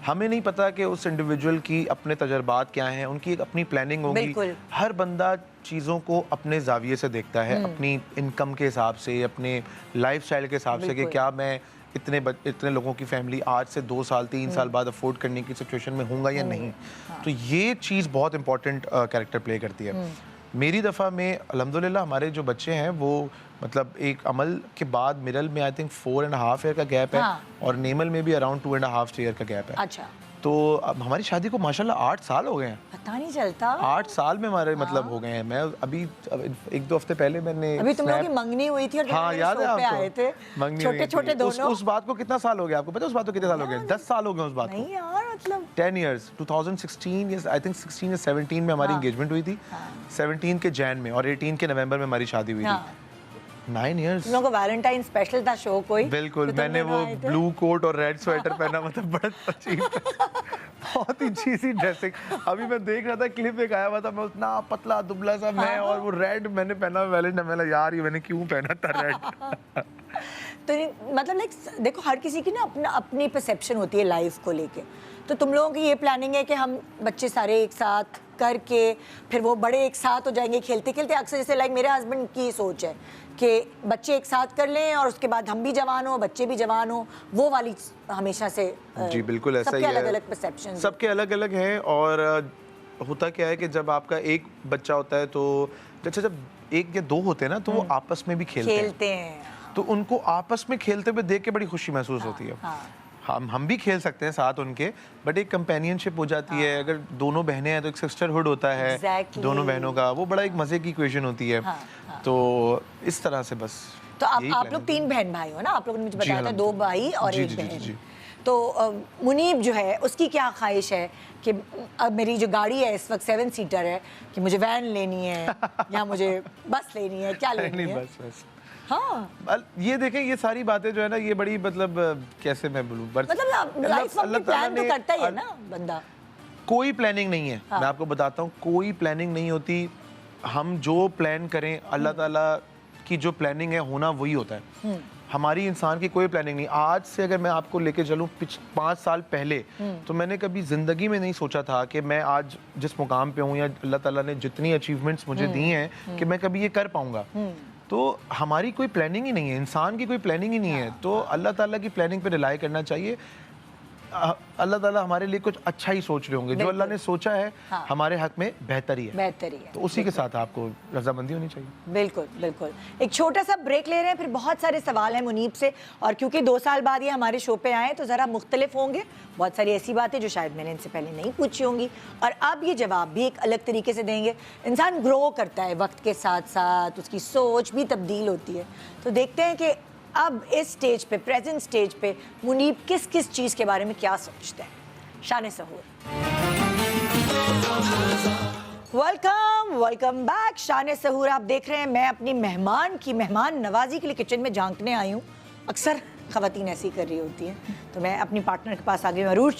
हमें नहीं पता कि उस इंडिविजुअल की अपने तजर्बात क्या हैं, उनकी एक अपनी प्लानिंग होगी। बिल्कुल। हर बंदा चीज़ों को अपने जाविये से देखता है, अपनी इनकम के हिसाब से, अपने लाइफस्टाइल के हिसाब से कि क्या मैं इतने लोगों की फैमिली आज से 2 साल 3 साल बाद अफोर्ड करने की सिचुएशन में होऊंगा या नहीं। तो ये चीज़ बहुत इंपॉर्टेंट कैरेक्टर प्ले करती है। मेरी दफ़ा में अल्हम्दुलिल्लाह हमारे जो बच्चे हैं वो मतलब एक अमल के बाद मिरल में आई थिंक 4.5 ईयर का गैप है, और नेमल में भी अराउंड 2.5 ईयर का गैप है। अच्छा, तो अब हमारी शादी को माशाल्लाह 8 साल हो गए हैं। पता नहीं चलता। 8 साल में हमारे मतलब हो गए हैं। मैं अभी 1-2 हफ्ते पहले मैंने अभी तुम लोगों की मंगनी हुई थी और तुम हाँ मेरे याद है शो पे आपको? आए थे, मंगनी छोटे हुई छोटे थी। दोनों। उस बात को कितना साल हो गया आपको पता है? उस बात को कितने साल हो गए? 10 साल हो गए उस बात को। नहीं यार, मतलब 10 years 2016 आई थिंक 16 या 17 में हमारी एंगेजमेंट हुई थी। 17 के जैन में और 18 के नवंबर में हमारी शादी हुई थी। 9 years। तुम लोगों को वैलेंटाइन स्पेशल था शो कोई? बिल्कुल, तो तुम मैंने दोनों वो आए थे? ब्लू कोट और रेड स्वेटर पहना, मतलब बड़ा अजीब बहुत ही चीज़ी ड्रेसिंग। अभी मैं देख रहा था क्लिप एक आया हुआ था, मैं उतना पतला दुबला सा मैं, और वो रेड मैंने पहना वैलेंटाइन। मैंने यार ये मैंने क्यों पहना था रेड। तो मतलब लाइक देखो, हर किसी की ना अपनी परसेप्शन होती है लाइफ को लेके। तो तुम लोगों की ये प्लानिंग है कि हम बच्चे सारे एक साथ करके फिर वो बड़े एक साथ हो जाएंगे खेलते खेलते। अक्सर जैसे लाइक मेरे हस्बैंड की सोच है कि बच्चे एक साथ कर लें और उसके बाद हम भी जवान हो, बच्चे भी जवान हो, वो वाली हमेशा से। जी बिल्कुल ऐसा ही है। सबके अलग अलग परसेप्शन, सबके अलग अलग हैं। और होता क्या है कि जब आपका एक बच्चा होता है तो अच्छा, जब 1 या 2 होते हैं ना तो वो आपस में भी खेलते हैं। तो उनको आपस में खेलते हुए देख के बड़ी खुशी महसूस होती है। हम भी खेल सकते हैं साथ उनके, बट एक कंपेनियनशिप हो जाती है। अगर दोनों बहनें हैं तो एक सिस्टरहुड होता है दोनों बहनों का, वो बड़ा एक मजे की इक्वेशन होती है। तो इस तरह से बस। तो आप लोग 3 बहन भाई हो ना? आप लोगों ने मुझे बताया था 2 भाई और 1 बहन। तो मुनीब जो है उसकी क्या ख्वाहिश है कि अब मेरी जो गाड़ी है इस वक्त 7 सीटर है, कि मुझे वैन लेनी है या मुझे बस लेनी है, क्या लेनी है? बस हाँ, ये देखें, ये सारी बातें जो है ना, ये बड़ी मतलब कैसे मैं बोलूं, मतलब लाइफ में प्लान तो करता ही है ना बंदा। कोई प्लानिंग नहीं है। मैं आपको बताता हूँ, कोई प्लानिंग नहीं होती। हम जो प्लान करें, अल्लाह ताला की जो प्लानिंग है होना वही होता है। हमारी इंसान की कोई प्लानिंग नहीं। आज से अगर मैं आपको लेके चलूँ 5 साल पहले, तो मैंने कभी ज़िंदगी में नहीं सोचा था कि मैं आज जिस मुकाम पे हूँ या अल्लाह ताला ने जितनी अचीवमेंट्स मुझे दी हैं कि मैं कभी ये कर पाऊँगा। तो हमारी कोई प्लानिंग ही नहीं है, इंसान की कोई प्लानिंग ही नहीं है। तो अल्लाह ताला की प्लानिंग पे रिलाई करना चाहिए। अल्लाह ताला हमारे लिए कुछ अच्छा ही सोच रहे होंगे। जो अल्लाह ने सोचा है हमारे हक में बेहतर ही है। तो उसी के साथ आपको रजामंदी होनी चाहिए। बिल्कुल बिल्कुल। एक छोटा सा ब्रेक ले रहे हैं, फिर बहुत सारे सवाल हैं मुनीब से, और क्योंकि 2 साल बाद ये हमारे शो पे आए तो ज़रा मुख्तलिफ होंगे। बहुत सारी ऐसी बातें जो शायद मैंने इनसे पहले नहीं पूछी होंगी, और अब ये जवाब भी एक अलग तरीके से देंगे। इंसान ग्रो करता है वक्त के साथ साथ, उसकी सोच भी तब्दील होती है। तो देखते हैं कि अब इस स्टेज पे, प्रेजेंट स्टेज पे, मुनीब किस किस चीज़ के बारे में क्या सोचते हैं। शान सहूर, वेलकम बैक। शान सहूर आप देख रहे हैं। मैं अपनी मेहमान नवाजी के लिए किचन में झांकने आई हूँ। अक्सर ख़वातीन ऐसी कर रही होती हैं, तो मैं अपनी पार्टनर के पास आ गई। अरूज,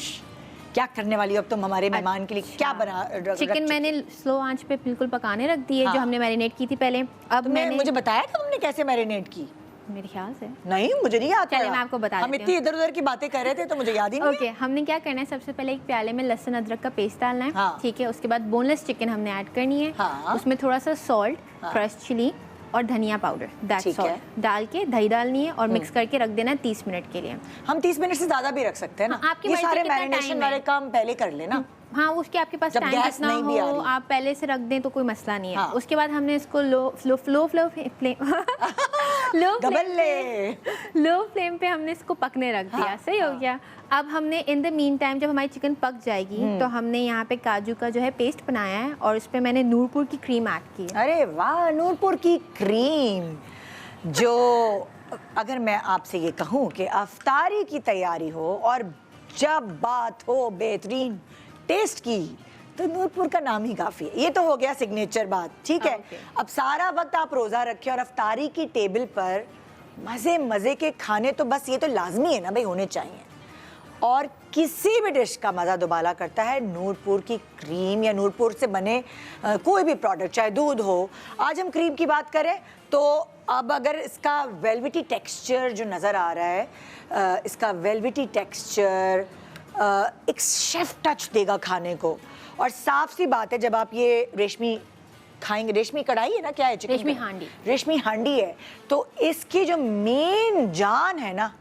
क्या करने वाली हो अब तुम हमारे मेहमान के लिए? क्या बना? चिकन मैंने स्लो आंच पे बिल्कुल पकाने रख दी है, जो हमने मैरिनेट की थी पहले। अब मैंने मुझे बताया था तुमने कैसे मैरिनेट की? मेरे ख्याल से नहीं, मुझे नहीं याद। चलिए मैं आपको बता देती हूँ। हम इतनी इधर उधर की बातें कर रहे थे तो मुझे याद ही नहीं। ओके, हमने क्या करना है, सबसे पहले एक प्याले में लहसुन अदरक का पेस्ट डालना है। ठीक है, उसके बाद बोनलेस चिकन हमने ऐड करनी है। उसमें थोड़ा सा सॉल्ट, फ्रेश चिली और धनिया पाउडर, दैट्स ऑल, डाल के दही डालनी है और मिक्स करके रख देना है 30 मिनट के लिए। हम 30 मिनट से ज़्यादा भी रख सकते हैं ना? आपकी ये सारे मैरिनेशन वाले काम पहले कर लेना। हाँ, उसके आपके पास जब टाइम गैस जितना नहीं भी आ हो रही। आप पहले से रख दें तो कोई मसला नहीं है। हाँ। उसके बाद हमने इसको लो फ्लेम पे हमने इसको पकने रख दिया। हाँ, सही हो गया। अब हमने इन द मीन टाइम जब हमारी चिकन पक जाएगी तो हमने यहाँ पे काजू का जो है पेस्ट बनाया है और उस पे मैंने नूरपुर की क्रीम ऐड की है। अरे वाह, नूरपुर की क्रीम। जो अगर मैं आपसे ये कहूँ कि अफ्तारी की तैयारी हो और जब बात हो बेहतरीन टेस्ट की तो नूरपुर का नाम ही काफ़ी है। ये तो हो गया सिग्नेचर बात, ठीक है। Okay. अब सारा वक्त आप रोज़ा रखे और अफ्तारी की टेबल पर मज़े मज़े के खाने तो बस ये तो लाजमी है ना भाई, होने चाहिए। और किसी भी डिश का मज़ा दुबाला करता है नूरपुर की क्रीम या नूरपुर से बने कोई भी प्रोडक्ट, चाहे दूध हो। आज हम क्रीम की बात करें तो अब अगर इसका वेलवेटी टेक्सचर जो नज़र आ रहा है, इसका वेलवेटी टेक्सचर एक शेफ टच देगा खाने को। और साफ सी बात है, जब आप ये रेशमी खाएंगे, रेशमी कढ़ाई है ना, क्या है चिकन? रेशमी हांडी। रेशमी हांडी है, तो इसकी जो मेन जान है ना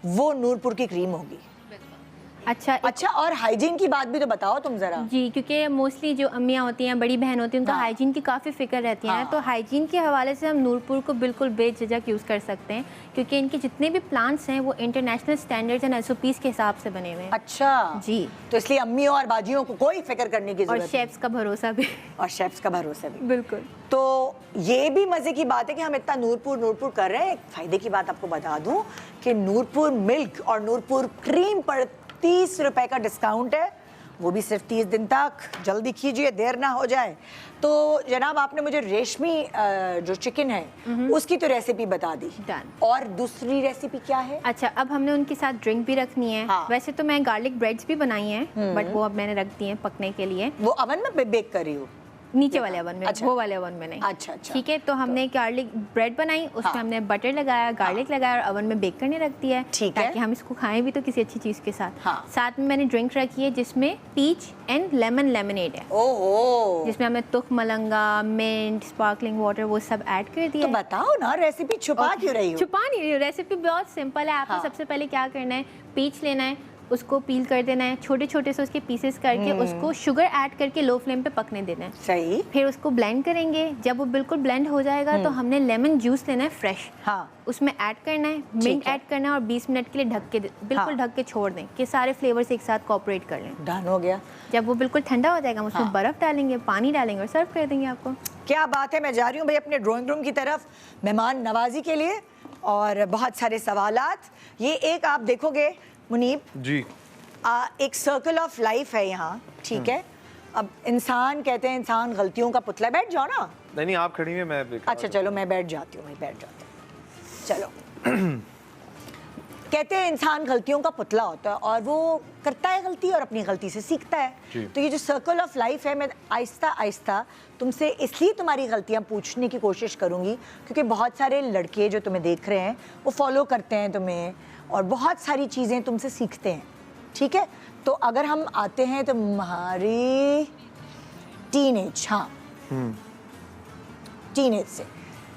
वो नूरपुर की क्रीम होगी। अच्छा, और हाइजीन की बात भी तो बताओ तुम जरा। जी, क्योंकि मोस्टली जो अम्मियाँ होती हैं, बड़ी बहन होती हैं, उनका हाइजीन की काफ़ी फिक्र रहती है। तो हाइजीन के हवाले से हम नूरपुर को बिल्कुल बेझिझक यूज़ कर सकते हैं, क्योंकि इनके जितने भी प्लांट्स हैं वो इंटरनेशनल स्टैंडर्ड्स एंड SOPs के हिसाब से बने हुए हैं। अच्छा जी, तो इसलिए अम्मियों और बाजियों को कोई फिक्र करने की और जरूरत शेफ्स का भरोसा भी। और शेफ्स का भरोसा भी। बिल्कुल। तो ये भी मजे की बात है कि हम इतना नूरपुर कर रहे हैं। एक फायदे की बात आपको बता दूं कि नूरपुर मिल्क और नूरपुर क्रीम पर 30 रुपए का डिस्काउंट है, वो भी सिर्फ 30 दिन तक। जल्दी कीजिए, देर ना हो जाए। तो जनाब, आपने मुझे रेशमी जो चिकन है उसकी तो रेसिपी बता दी। Done. और दूसरी रेसिपी क्या है? अच्छा, अब हमने उनके साथ ड्रिंक भी रखनी है। हाँ। वैसे तो मैं गार्लिक ब्रेड्स भी बनाई हैं, बट वो अब मैंने रख दी हैं पकने के लिए। वो अवन में बेक कर रही हूँ? नीचे वाले ओवन में। अच्छा। वो वाले ओवन में नहीं। अच्छा। ठीक है, तो हमने गार्लिक ब्रेड बनाई, उसमें हाँ। हमने बटर लगाया, गार्लिक लगाया और ओवन में बेक करने रख दिया है, ठीक है। ताकि हम इसको खाएं भी तो किसी अच्छी चीज़ के साथ। हाँ। साथ में मैंने ड्रिंक रखी है जिसमें पीच एंड लेमन लेमनेड है, ओहो, जिसमें हमने तुख मलंगा, मिंट, स्पार्कलिंग वाटर वो सब ऐड कर दिया तो है। बताओ ना, रेसिपी छुपा क्यों रही हो? छुपा नहीं रही हूँ, रेसिपी बहुत सिंपल है। आपको हाँ। सबसे पहले क्या करना है, पीच लेना है, उसको पील कर देना है, छोटे छोटे से उसके पीसेस करके उसको शुगर ऐड करके लो फ्लेम पे पकने देना है। सही। फिर उसको ब्लेंड करेंगे। जब वो बिल्कुल ब्लेंड हो जाएगा तो हमने लेमन जूस लेना है फ्रेश, हाँ। उसमें ऐड करना है, मिंट है। ऐड करना है और 20 मिनट के लिए ढक के बिल्कुल हाँ। ढक के छोड़ दें कि सारे फ्लेवर्स एक साथ कोऑपरेट कर लें। डन हो गया। जब वो बिल्कुल ठंडा हो जाएगा हम उसमें हाँ। बर्फ़ डालेंगे, पानी डालेंगे और सर्व कर देंगे आपको। क्या बात है। मैं जा रही हूँ भाई अपने ड्राइंग रूम की तरफ मेहमान नवाजी के लिए, और बहुत सारे सवालात। ये एक आप देखोगे मुनीब जी, एक सर्कल ऑफ लाइफ है यहाँ, ठीक है। अब इंसान कहते हैं इंसान गलतियों का पुतला। बैठ जाओ ना। नहीं आप खड़ी हैं, मैं अच्छा चलो, मैं बैठ जाती हूँ, चलो। कहते हैं इंसान गलतियों का पुतला होता है और वो करता है गलती और अपनी गलती से सीखता है। तो ये जो सर्कल ऑफ लाइफ है, मैं आहिस्ता आहिस्ता तुमसे इसलिए तुम्हारी गलतियां पूछने की कोशिश करूंगी क्योंकि बहुत सारे लड़के जो तुम्हें देख रहे हैं वो फॉलो करते हैं तुम्हें और बहुत सारी चीज़ें तुमसे सीखते हैं, ठीक है। तो अगर हम आते हैं तुम्हारी टीनेज, हाँ, टीनेज से,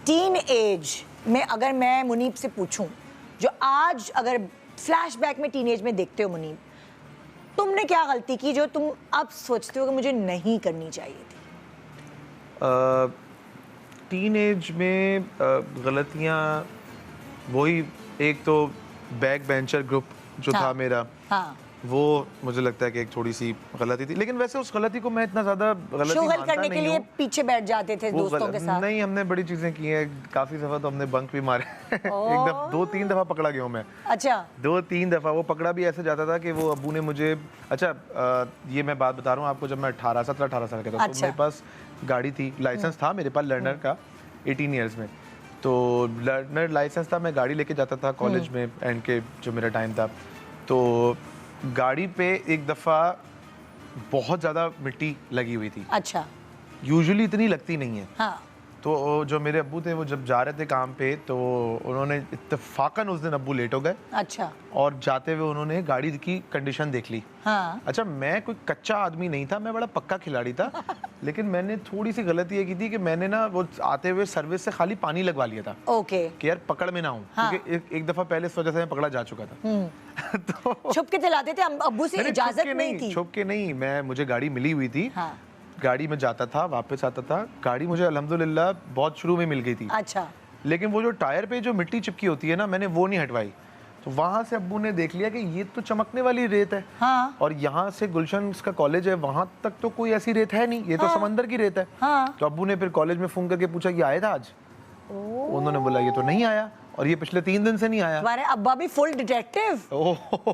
टीन एज में अगर मैं मुनीब से पूछूं, जो आज अगर फ्लैशबैक में टीनेज में देखते हो मुनीब, तुमने क्या गलती की जो तुम अब सोचते हो कि मुझे नहीं करनी चाहिए थी? टीनेज में गलतियाँ वही, एक तो बैक बेंचर ग्रुप जो हाँ, था मेरा, हाँ, वो मुझे लगता है कि एक थोड़ी सी गलती थी, लेकिन वैसे उस गलती को मैं इतना ज्यादा गलती शुगल मानता करने के नहीं लिए हूँ। पीछे बैठ जाते थे वो दोस्तों के साथ। नहीं, हमने बड़ी चीजें की हैं, काफी दफा तो हमने बंक भी मारे एक दफा 2-3 दफा पकड़ा गया हूँ मैं। अच्छा। 2-3 दफा वो पकड़ा भी ऐसे जाता था कि वो अब्बू ने मुझे, अच्छा ये मैं बात बता रहा हूँ आपको, जब मैं 17-18 साल का था, तो अच्छा। मेरे पास गाड़ी थी, लाइसेंस था मेरे पास लर्नर का 18 ईयर्स में। तो लर्नर लाइसेंस था, मैं गाड़ी लेके जाता था कॉलेज में, एंड के जो मेरा टाइम था, तो गाड़ी पे एक दफ़ा बहुत ज़्यादा मिट्टी लगी हुई थी। अच्छा। यूजुअली इतनी लगती नहीं है। हाँ। तो जो मेरे अब्बू थे वो जब जा रहे थे काम पे तो उन्होंने इत्तेफाकन उस दिन अब्बू लेट हो गए। अच्छा। और जाते हुए उन्होंने गाड़ी की कंडीशन देख ली। हाँ। अच्छा, मैं कोई कच्चा आदमी नहीं था, मैं बड़ा पक्का खिलाड़ी था। लेकिन मैंने थोड़ी सी गलती ये की थी कि मैंने ना वो आते हुए सर्विस से खाली पानी लगवा लिया था। ओके। कि यार पकड़ में ना हूँ। हाँ। क्योंकि एक दफा पहले इस वजह से मैं पकड़ा जा चुका था। तो छुप के चलाते थे, अब्बू से इजाजत नहीं थी? छुप के नहीं, मुझे गाड़ी मिली हुई थी। हाँ। गाड़ी में जाता था, वापस आता था। गाड़ी मुझे अल्हम्दुलिल्लाह बहुत शुरू में मिल गई थी। अच्छा। लेकिन वो जो टायर पे जो मिट्टी चिपकी होती है ना, मैंने वो नहीं हटवाई। तो वहां से अब्बू ने देख लिया कि ये तो चमकने वाली रेत है। हाँ। और यहाँ से गुलशन का कॉलेज है, वहां तक तो कोई ऐसी रेत है नहीं, ये तो समंदर की रेत है। हाँ। तो अब्बू ने फिर कॉलेज में फोन करके पूछा, ये आया था आज? उन्होंने बोला ये तो नहीं आया, और ये पिछले 3 दिन से नहीं आया। तुम्हारे अब्बा भी फुल डिटेक्टिव।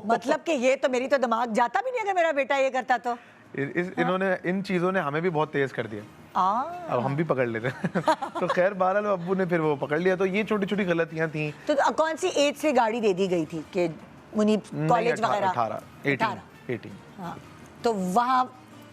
मतलब कि ये तो मेरी तो दिमाग जाता भी नहीं अगर मेरा बेटा ये करता तो। इन्होंने इन चीजों ने हमें भी बहुत तेज कर दिया। अब हम भी पकड़ लेते तो खैर बहरहाल अब्बू ने फिर वो पकड़ लिया। तो ये छोटी छोटी गलतियां थी। तो कौन सी एज से गाड़ी दे दी गई थी कि मुनीब कॉलेज वगैरह? 18। हाँ। तो वहाँ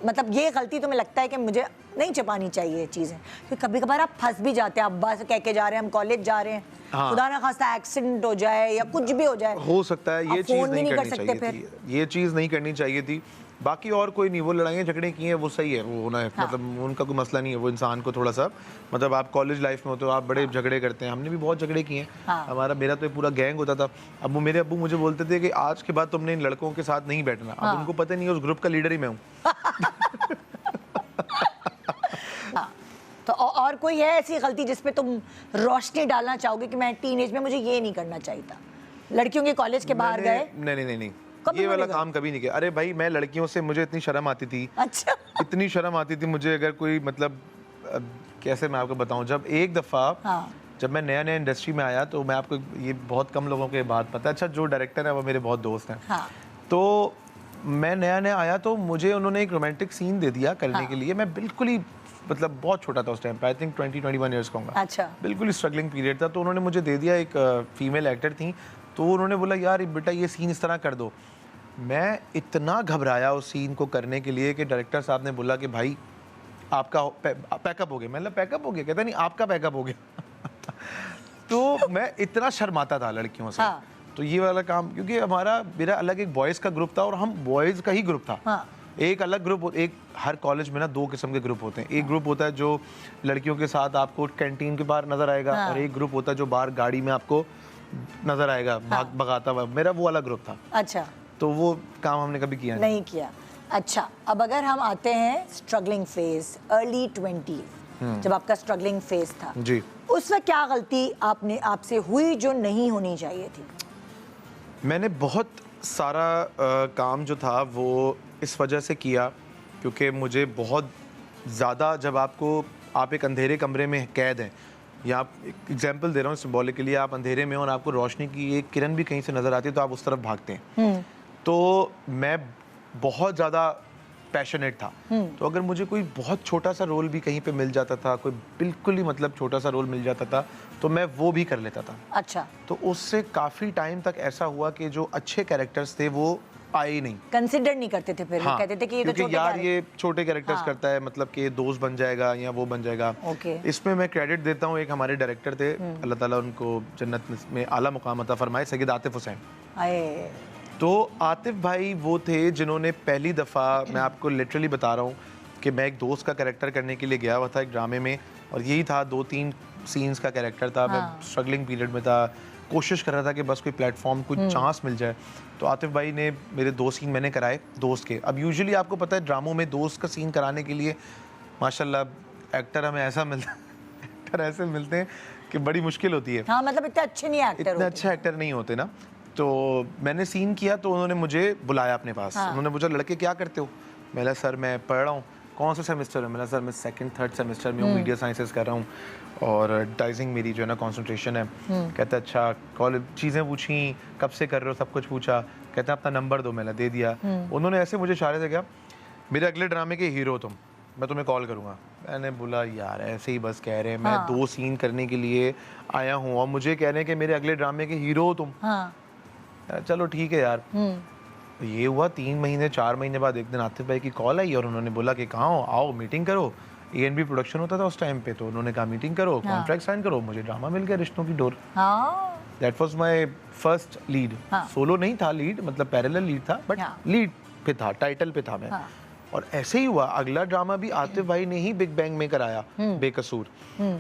मतलब ये गलती तुम्हें लगता है कि मुझे नहीं छुपानी चाहिए चीजें, तो कभी कभार आप फंस भी जाते हैं, अब्बा से कह के जा रहे हैं हम कॉलेज जा रहे हैं, हाँ। खुदा ना खास्ता एक्सीडेंट हो जाए या कुछ भी हो जाए, हो सकता है। ये चीज नहीं करनी सकते चाहिए थी, ये चीज नहीं करनी चाहिए थी। बाकी और कोई नहीं, वो लड़ाइयाँ झगड़े की हैं वो सही है, वो होना है। हाँ। मतलब उनका कोई मसला नहीं है। वो इंसान को थोड़ा सा मतलब आप कॉलेज लाइफ में होते हो, आप बड़े झगड़े करते हैं। हमने भी बहुत झगड़े किए हैं। हाँ। मेरा तो पूरा गैंग होता था। अब वो मेरे अब्बू मुझे बोलते थे कि आज के बाद तुमने इन लड़कों के साथ नहीं बैठना। अब उनको पता नहीं है उस ग्रुप का लीडर ही मैं हूँ। तो और कोई है ऐसी गलती जिस पे तुम रोशनी डालना चाहोगे कि मैं टीनेज में मुझे ये नहीं करना चाहिए था? लड़कियों के कॉलेज के बाहर गए? नहीं, ये वाला काम कभी नहीं किया। अरे भाई, मैं लड़कियों से मुझे इतनी शर्म आती थी। अच्छा। इतनी शर्म आती थी मुझे, अगर कोई मतलब कैसे मैं आपको बताऊं, जब एक दफ़ा जब मैं नया इंडस्ट्री में आया तो मैं आपको, ये बहुत कम लोगों के बात पता है। अच्छा, जो डायरेक्टर है वो मेरे बहुत दोस्त हैं। तो मैं नया आया तो मुझे उन्होंने एक रोमांटिक सीन दे दिया करने के लिए। मैं बिल्कुल ही मतलब बहुत छोटा था उस टाइम पे, आई थिंक 20-21 ईयर्स का होगा। अच्छा। बिल्कुल ही स्ट्रगलिंग पीरियड था। तो उन्होंने मुझे दे दिया, एक फीमेल एक्टर थी, तो उन्होंने बोला यार बेटा ये सीन इस तरह कर दो। मैं इतना घबराया उस सीन को करने के लिए कि डायरेक्टर साहब ने बोला कि भाई आपका पैकअप हो गया। मतलब पैकअप हो गया? कहता नहीं आपका पैकअप हो गया। तो मैं इतना शर्माता था लड़कियों से। तो ये वाला काम, क्योंकि मेरा अलग एक बॉयज़ का ग्रुप था और हम बॉयज़ का ही ग्रुप था। एक अलग ग्रुप, एक हर कॉलेज में ना 2 किस्म के ग्रुप होते हैं। एक ग्रुप होता है जो लड़कियों के साथ आपको कैंटीन के बाहर नजर आएगा, और एक ग्रुप होता है जो बाहर गाड़ी में आपको नजर आएगा भगाता हुआ। मेरा वो वाला ग्रुप था। अच्छा। तो वो काम हमने कभी किया नहीं किया। अच्छा, अब अगर हम आते हैं स्ट्रगलिंग फेज, अर्ली 20s, जब आपका स्ट्रगलिंग फेज था जी, उस वक्त क्या गलती आपसे हुई जो नहीं होनी चाहिए थी? मैंने बहुत सारा काम जो था वो इस वजह से किया क्योंकि मुझे बहुत ज़्यादा, जब आप एक अंधेरे कमरे में कैद हैं, या आप एग्जांपल दे रहा हूँ सिंबॉलिकली, आप अंधेरे में और आपको रोशनी की एक किरण भी कहीं से नज़र आती है तो आप उस तरफ भागते हैं। तो मैं बहुत ज़्यादा पैशनेट था। तो अगर मुझे कोई बहुत छोटा सा रोल भी कहीं पे मिल जाता था, कोई बिल्कुल ही मतलब छोटा सा रोल मिल जाता था, तो मैं वो भी कर लेता था। अच्छा। तो उससे काफ़ी टाइम तक ऐसा हुआ कि जो अच्छे कैरेक्टर्स थे वो आए ही नहीं, कंसिडर नहीं करते थे फिर। कहते थे कि ये तो छोटे यार ये छोटे कैरेक्टर्स करता है, मतलब कि दोस्त बन जाएगा या वो बन जाएगा। इसमें मैं क्रेडिट देता हूँ, एक हमारे डायरेक्टर थे, अल्लाह ताला उनको जन्नत में आला मुकाम अता फरमाए, सैयद आतिफ हुसैन। तो आतिफ भाई वो थे जिन्होंने पहली दफ़ा, मैं आपको लिटरली बता रहा हूँ कि मैं एक दोस्त का कैरेक्टर करने के लिए गया हुआ था एक ड्रामे में, और यही था 2-3 सीन्स का कैरेक्टर था। मैं स्ट्रगलिंग पीरियड में था, कोशिश कर रहा था कि बस कोई प्लेटफॉर्म, कोई चांस मिल जाए। तो आतिफ भाई ने मेरे 2 सीन मैंने कराए दोस्त के। अब यूजुअली आपको पता है ड्रामों में दोस्त का सीन कराने के लिए माशाल्लाह एक्टर हमें ऐसा मिलता एक्टर ऐसे मिलते हैं कि बड़ी मुश्किल होती है। हाँ, मतलब इतने अच्छे नहीं एक्टर, इतने अच्छे एक्टर नहीं होते ना। तो मैंने सीन किया तो उन्होंने मुझे बुलाया अपने पास। उन्होंने पूछा लड़के क्या करते हो? मैंने सर मैं पढ़ रहा हूँ। कौन सा सेमेस्टर है? मैंने सर मैं 2nd-3rd सेमेस्टर में हूँ, मीडिया साइंसेस कर रहा हूँ और एडवर्टाइजिंग मेरी जो है ना कंसंट्रेशन है। कहता अच्छा, कॉलेज चीज़ें पूछी, कब से कर रहे हो, सब कुछ पूछा। कहता अपना नंबर दो, मैंने दे दिया। उन्होंने ऐसे मुझे इशारे से कहा मेरे अगले ड्रामे के हीरो तुम, मैं तुम्हें कॉल करूँगा। मैंने बोला यार ऐसे ही बस कह रहे हैं, मैं 2 सीन करने के लिए आया हूँ और मुझे कह रहे हैं कि मेरे अगले ड्रामे के हीरो हो तुम। चलो ठीक है यार। ये हुआ 3 महीने 4 महीने बाद एक दिन आतिफ भाई की कॉल आई और उन्होंने बोला कि कहाँ हो, आओ मीटिंग करो, ANB प्रोडक्शन होता था उस टाइम पे, तो उन्होंने कहा मीटिंग करो, कॉन्ट्रैक्ट साइन करो, मुझे ड्रामा मिल गया रिश्तों की door. That was my first lead. Solo नहीं था लीड, मतलब पैरेलल लीड था, बट लीड पे था, टाइटल पे था मैं। और ऐसे ही हुआ, अगला ड्रामा भी आतिफ भाई ने ही बिग बैंग में कराया, बेकसूर।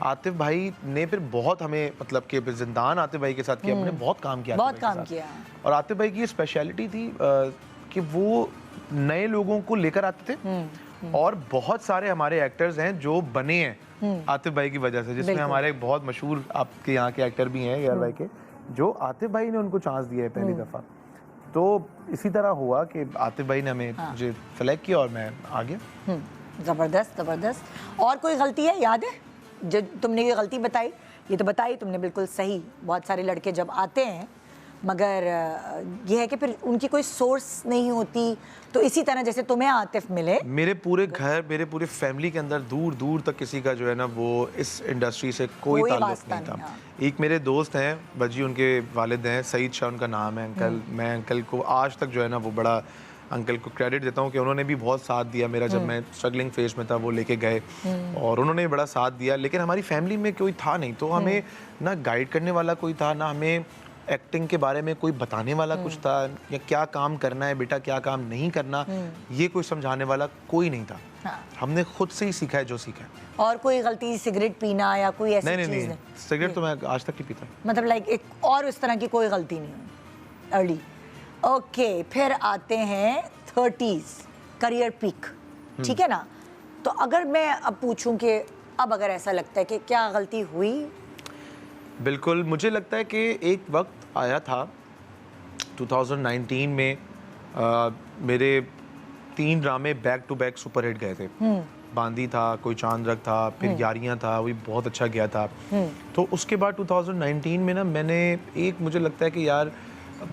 आतिफ भाई ने फिर बहुत हमें, मतलब कि जिंदान आतिफ भाई के साथ किया, हमने बहुत काम किया, बहुत काम किया। और आतिफ भाई की स्पेशलिटी थी कि वो नए लोगों को लेकर आते थे, और बहुत सारे हमारे एक्टर्स हैं जो बने हैं आतिफ भाई की वजह से, जिसमें हमारे बहुत मशहूर आपके यहाँ के एक्टर भी हैं यार भाई के, जो आतिफ भाई ने उनको चांस दिया है पहली दफा। तो इसी तरह हुआ कि आतिफ भाई ने हमें मुझे सेलेक्ट किया और मैं आ गया। जबरदस्त जबरदस्त। और कोई गलती है याद है जो तुमने ये गलती बताई? ये तो बताई तुमने बिल्कुल सही, बहुत सारे लड़के जब आते हैं मगर ये है कि फिर उनकी कोई सोर्स नहीं होती, तो इसी तरह जैसे तुम्हें आतिफ मिले, मेरे पूरे घर, मेरे पूरे फैमिली के अंदर दूर दूर तक किसी का जो है ना वो इस इंडस्ट्री से कोई ताल्लुक नहीं था। एक मेरे दोस्त हैं बजी, उनके वालिद हैं, सईद शाह उनका नाम है अंकल। मैं अंकल को आज तक जो है ना वो बड़ा अंकल को क्रेडिट देता हूँ कि उन्होंने भी बहुत साथ दिया मेरा, जब मैं स्ट्रगलिंग फेज में था वो लेके गए और उन्होंने बड़ा साथ दिया। लेकिन हमारी फैमिली में कोई था नहीं, तो हमें ना गाइड करने वाला कोई था, ना हमें एक्टिंग के बारे में कोई बताने वाला कुछ था, या क्या काम करना है बेटा, क्या काम नहीं करना, ये कोई समझाने वाला कोई नहीं था। हमने खुद से ही सीखा है जो सीखा है। और कोई गलती, सिगरेट पीना या कोई ऐसी चीज? नहीं, सिगरेट तो मैं आज तक नहीं पीता। मतलब लाइक एक और इस तरह की कोई गलती नहीं हुई अर्ली। ओके, फिर आते हैं 30s, करियर पीक, ठीक है ना? तो अगर मैं अब पूछूं कि अब अगर ऐसा लगता है कि क्या गलती हुई? बिल्कुल, मुझे लगता है कि एक वक्त आया था 2019 में, मेरे 3 ड्रामे बैक टू बैक सुपरहिट गए थे। बांदी था, कोई चांद रख था, फिर यारियां था, वो भी बहुत अच्छा गया था। तो उसके बाद 2019 में ना मैंने एक, मुझे लगता है कि यार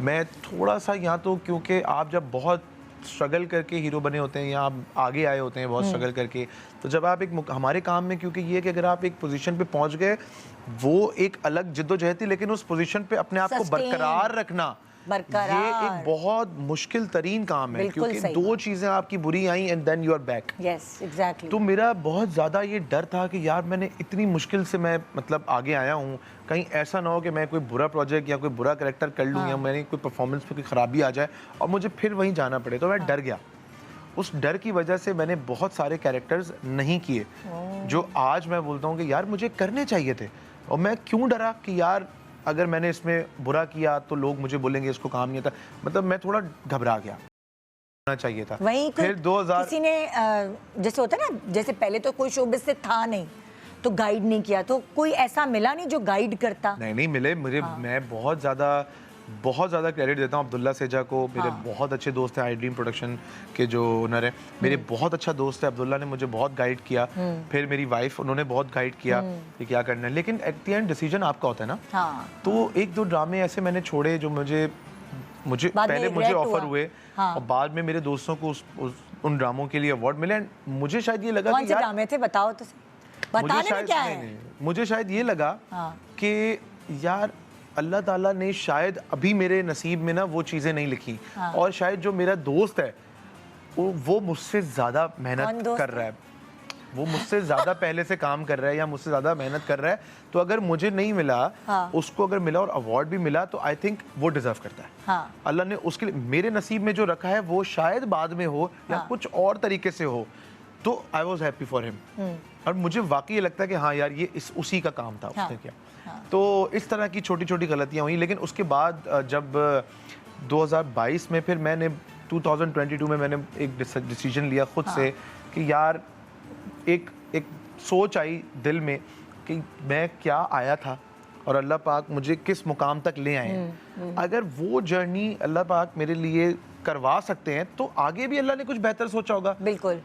मैं थोड़ा सा, यहाँ तो क्योंकि आप जब बहुत स्ट्रगल करके हीरो बने होते हैं या आप आगे आए होते हैं बहुत स्ट्रगल करके, तो जब आप एक, हमारे काम में क्योंकि ये है कि अगर आप एक पोजीशन पे पहुंच गए, वो एक अलग जिद्दोजहद थी, लेकिन उस पोजीशन पे अपने आप को बरकरार रखना, ये एक बहुत मुश्किल तरीन काम है, क्योंकि 2 चीजें आपकी बुरी आई and then you are back. Yes, exactly. तो मेरा बहुत ज्यादा ये डर था कि यार मैंने इतनी मुश्किल से मैं मतलब आगे आया हूँ, कहीं ऐसा ना हो कि मैं कोई बुरा प्रोजेक्ट या कोई बुरा कैरेक्टर कर लूँ, या मैंने कोई परफॉर्मेंस पे कोई खराबी आ जाए और मुझे फिर वहीं जाना पड़े। तो मैं डर गया। उस डर की वजह से मैंने बहुत सारे कैरेक्टर्स नहीं किए जो आज मैं बोलता हूँ कि यार मुझे करने चाहिए थे। और मैं क्यों डरा कि यार अगर मैंने इसमें बुरा किया तो लोग मुझे बोलेंगे इसको काम नहीं आता, मतलब मैं थोड़ा घबरा गया। होना चाहिए था। वहीं फिर 2000 किसी ने जैसे होता है ना, जैसे पहले तो कोई शोबिस से था नहीं तो गाइड नहीं किया, तो कोई ऐसा मिला नहीं जो गाइड करता? नहीं मिले मुझे। मैं बहुत ज़्यादा क्रेडिट देता हूँ अब्दुल्ला सेजा को। मेरे बहुत अच्छे दोस्त हैं, आई ड्रीम प्रोडक्शन के जो ओनर हैं, मेरे बहुत अच्छा दोस्त है अब्दुल्ला ने मुझे बहुत गाइड किया। फिर मेरी वाइफ, उन्होंने बहुत गाइड किया कि क्या करना है, लेकिन एट द एंड डिसीजन आपका होता है ना। तो 1-2 ड्रामे ऐसे मैंने छोड़े जो मुझे पहले मुझे ऑफर हुए और बाद में मेरे दोस्तों को उन ड्रामों के लिए अवार्ड मिले। मुझे शायद ये लगा कि यार ड्रामे थे, बताओ तो सही, बताने में क्या है? मुझे शायद ये लगा कि यार अल्लाह ताला ने शायद अभी मेरे नसीब में ना वो चीज़ें नहीं लिखी, और शायद जो मेरा दोस्त है वो मुझसे ज़्यादा मेहनत कर रहा है, वो मुझसे ज़्यादा पहले से काम कर रहा है या मुझसे ज़्यादा मेहनत कर रहा है। तो अगर मुझे नहीं मिला, उसको अगर मिला और अवार्ड भी मिला, तो आई थिंक वो डिजर्व करता है। अल्लाह ने उसके लिए मेरे नसीब में जो रखा है वो शायद बाद में हो या कुछ और तरीके से हो, तो I was happy for him. और मुझे वाकई लगता है कि हाँ यार ये उसी का काम था, उसने किया। तो इस तरह की छोटी छोटी गलतियाँ हुई। लेकिन उसके बाद जब 2022 में फिर मैंने 2022 में मैंने एक डिसीजन लिया खुद से कि यार एक सोच आई दिल में कि मैं क्या आया था और अल्लाह पाक मुझे किस मुकाम तक ले आए हैं। अगर वो जर्नी अल्लाह पाक मेरे लिए करवा सकते हैं तो आगे भी अल्लाह ने कुछ बेहतर सोचा होगा। बिल्कुल।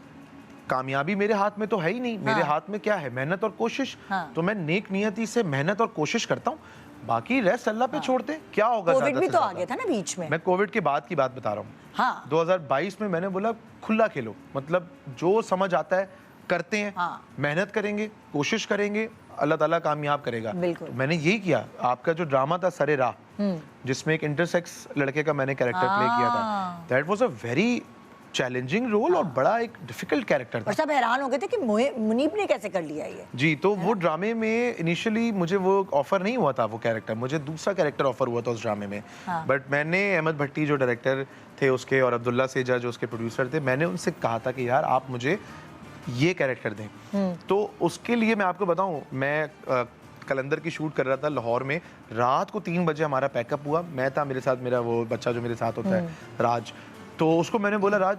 कामयाबी मेरे हाथ में तो है ही नहीं। मेरे हाथ में क्या है? मेहनत और कोशिश। तो मैं नेक नियति से मेहनत और कोशिश करता हूँ, बाकी रेस्ट अल्लाह पे छोड़ते। क्या होगा? कोविड भी तो आ गया था ना बीच में। मैं कोविड के बाद की बात बता रहा हूँ। 2022 में मैंने बोला खुला खेलो, मतलब जो समझ आता है करते हैं, मेहनत करेंगे, कोशिश करेंगे, अल्लाह ताला कामयाब करेगा। तो मैंने यही किया। आपका जो ड्रामा था सरे राह, जिसमें एक इंटरसेक्स लड़के का मैंने कैरेक्टर प्ले किया था, that was a very challenging role और बड़ा एक डिफिकल्ट कैरेक्टर था। और सब हैरान हो गए थे कि मुनीब ने कैसे कर लिया ये। जी, तो वो ड्रामे में इनिशियली मुझे वो ऑफर नहीं हुआ था, वो कैरेक्टर मुझे दूसरा कैरेक्टर ऑफर हुआ था उस ड्रामे में। बट मैंने अहमद भट्टी जो डायरेक्टर थे उसके और अब्दुल्ला सेजा जो उसके प्रोड्यूसर थे, मैंने उनसे कहा था कि यार आप मुझे ये कैरेक्टर दें। तो उसके लिए मैं आपको बताऊं, मैं कलंदर की शूट कर रहा था लाहौर में, रात को 3 बजे हमारा पैकअप हुआ। मैं था, मेरे साथ मेरा वो बच्चा जो मेरे साथ होता है राज, तो उसको मैंने बोला राज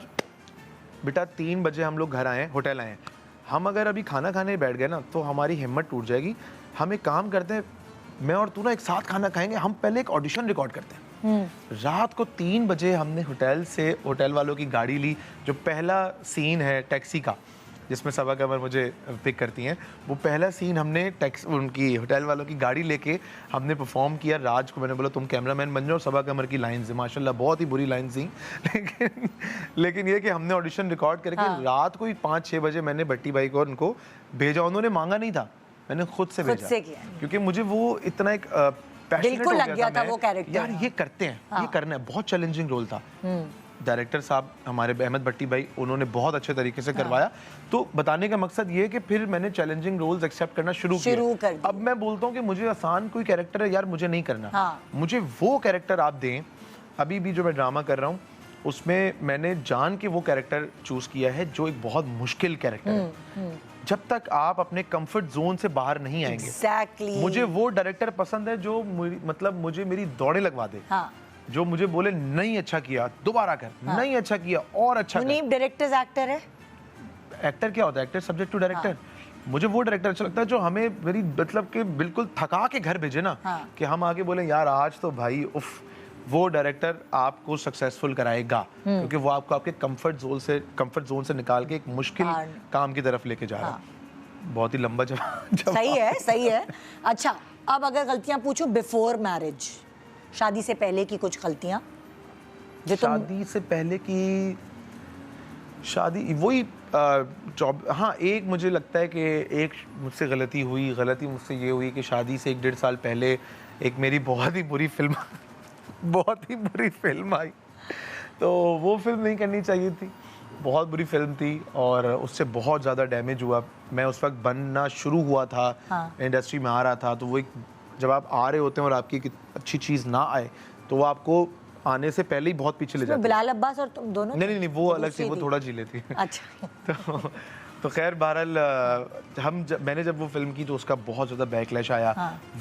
बेटा 3 बजे हम लोग घर आए, होटल आए, हम अगर अभी खाना खाने बैठ गए ना तो हमारी हिम्मत टूट जाएगी। हम एक काम करते हैं, मैं और तू ना एक साथ खाना खाएंगे, हम पहले एक ऑडिशन रिकॉर्ड करते हैं। रात को 3 बजे हमने होटल वालों की गाड़ी ली। जो पहला सीन है टैक्सी का जिसमें सबा कमर मुझे पिक करती हैं, वो पहला सीन हमने उनकी होटल वालों की गाड़ी लेके हमने परफॉर्म किया। राज को मैंने बोला तुम कैमरामैन बन जाओ, सबा कमर की लाइंस है माशाल्लाह, बहुत ही बुरी लाइंस थी लेकिन ये कि हमने ऑडिशन रिकॉर्ड करके रात को ही 5-6 बजे मैंने भट्टी भाई को उनको भेजा। उन्होंने मांगा नहीं था, मैंने खुद से भेजा क्योंकि मुझे वो इतना एक दिल को लग गया था वो कैरेक्टर। यार ये करते हैं, ये करना है। बहुत चैलेंजिंग रोल था। डायरेक्टर साहब हमारे अहमद भट्टी भाई, उन्होंने बहुत अच्छे तरीके से करवाया। तो बताने का मकसद ये है कि फिर मैंने चैलेंजिंग रोल्स एक्सेप्ट करना शुरू किया। अब मैं बोलता हूँ कि मुझे आसान कोई कैरेक्टर है यार मुझे नहीं करना। मुझे वो कैरेक्टर आप दें। अभी भी जो मैं ड्रामा कर रहा हूँ उसमें मैंने जान के वो कैरेक्टर चूज किया है जो एक बहुत मुश्किल कैरेक्टर है। जब तक आप अपने कंफर्ट जोन से बाहर नहीं आएंगे, मुझे वो डायरेक्टर पसंद है जो मतलब मुझे मेरी दौड़ें लगवा दे। जो मुझे बोले नहीं अच्छा किया दोबारा कर, नहीं अच्छा किया और अच्छा कर। मुनीब डायरेक्टर एक्टर है। एक्टर क्या होता है? Actor subject to director. मुझे वो डायरेक्टर अच्छा लगता है जो हमें मेरी मतलब कि बिल्कुल थका के घर भेजे ना, कि हम आगे बोले यार आज तो भाई उफ। वो डायरेक्टर आपको सक्सेसफुल कराएगा क्योंकि वो आपको आपके कंफर्ट जोन से निकाल के एक मुश्किल काम की तरफ लेके जा रहा है। बहुत ही लंबा जवाब। सही है। अच्छा, अब अगर गलतियां पूछूं बिफोर मैरिज, शादी से पहले की कुछ गलतियां जो शादी से पहले की शादी वही हाँ, एक मुझे लगता है कि एक मुझसे गलती मुझसे ये हुई कि शादी से 1-1.5 साल पहले एक मेरी बहुत ही बुरी फिल्म आई। तो वो फिल्म नहीं करनी चाहिए थी, बहुत बुरी फिल्म थी और उससे बहुत ज़्यादा डैमेज हुआ। मैं उस वक्त बनना शुरू हुआ था, इंडस्ट्री में आ रहा था। तो वो एक जब आप आ रहे होते हैं और आपकी अच्छी चीज़ ना आए तो वो आपको आने से पहले ही बहुत पीछे ले जाते हैं। बिलाल अब्बास और तुम दोनों? नहीं, वो अलग थी, वो थोड़ा जी लेती। अच्छा। तो खैर बहरहाल मैंने जब वो फिल्म की तो उसका बहुत ज़्यादा बैकलैश आया।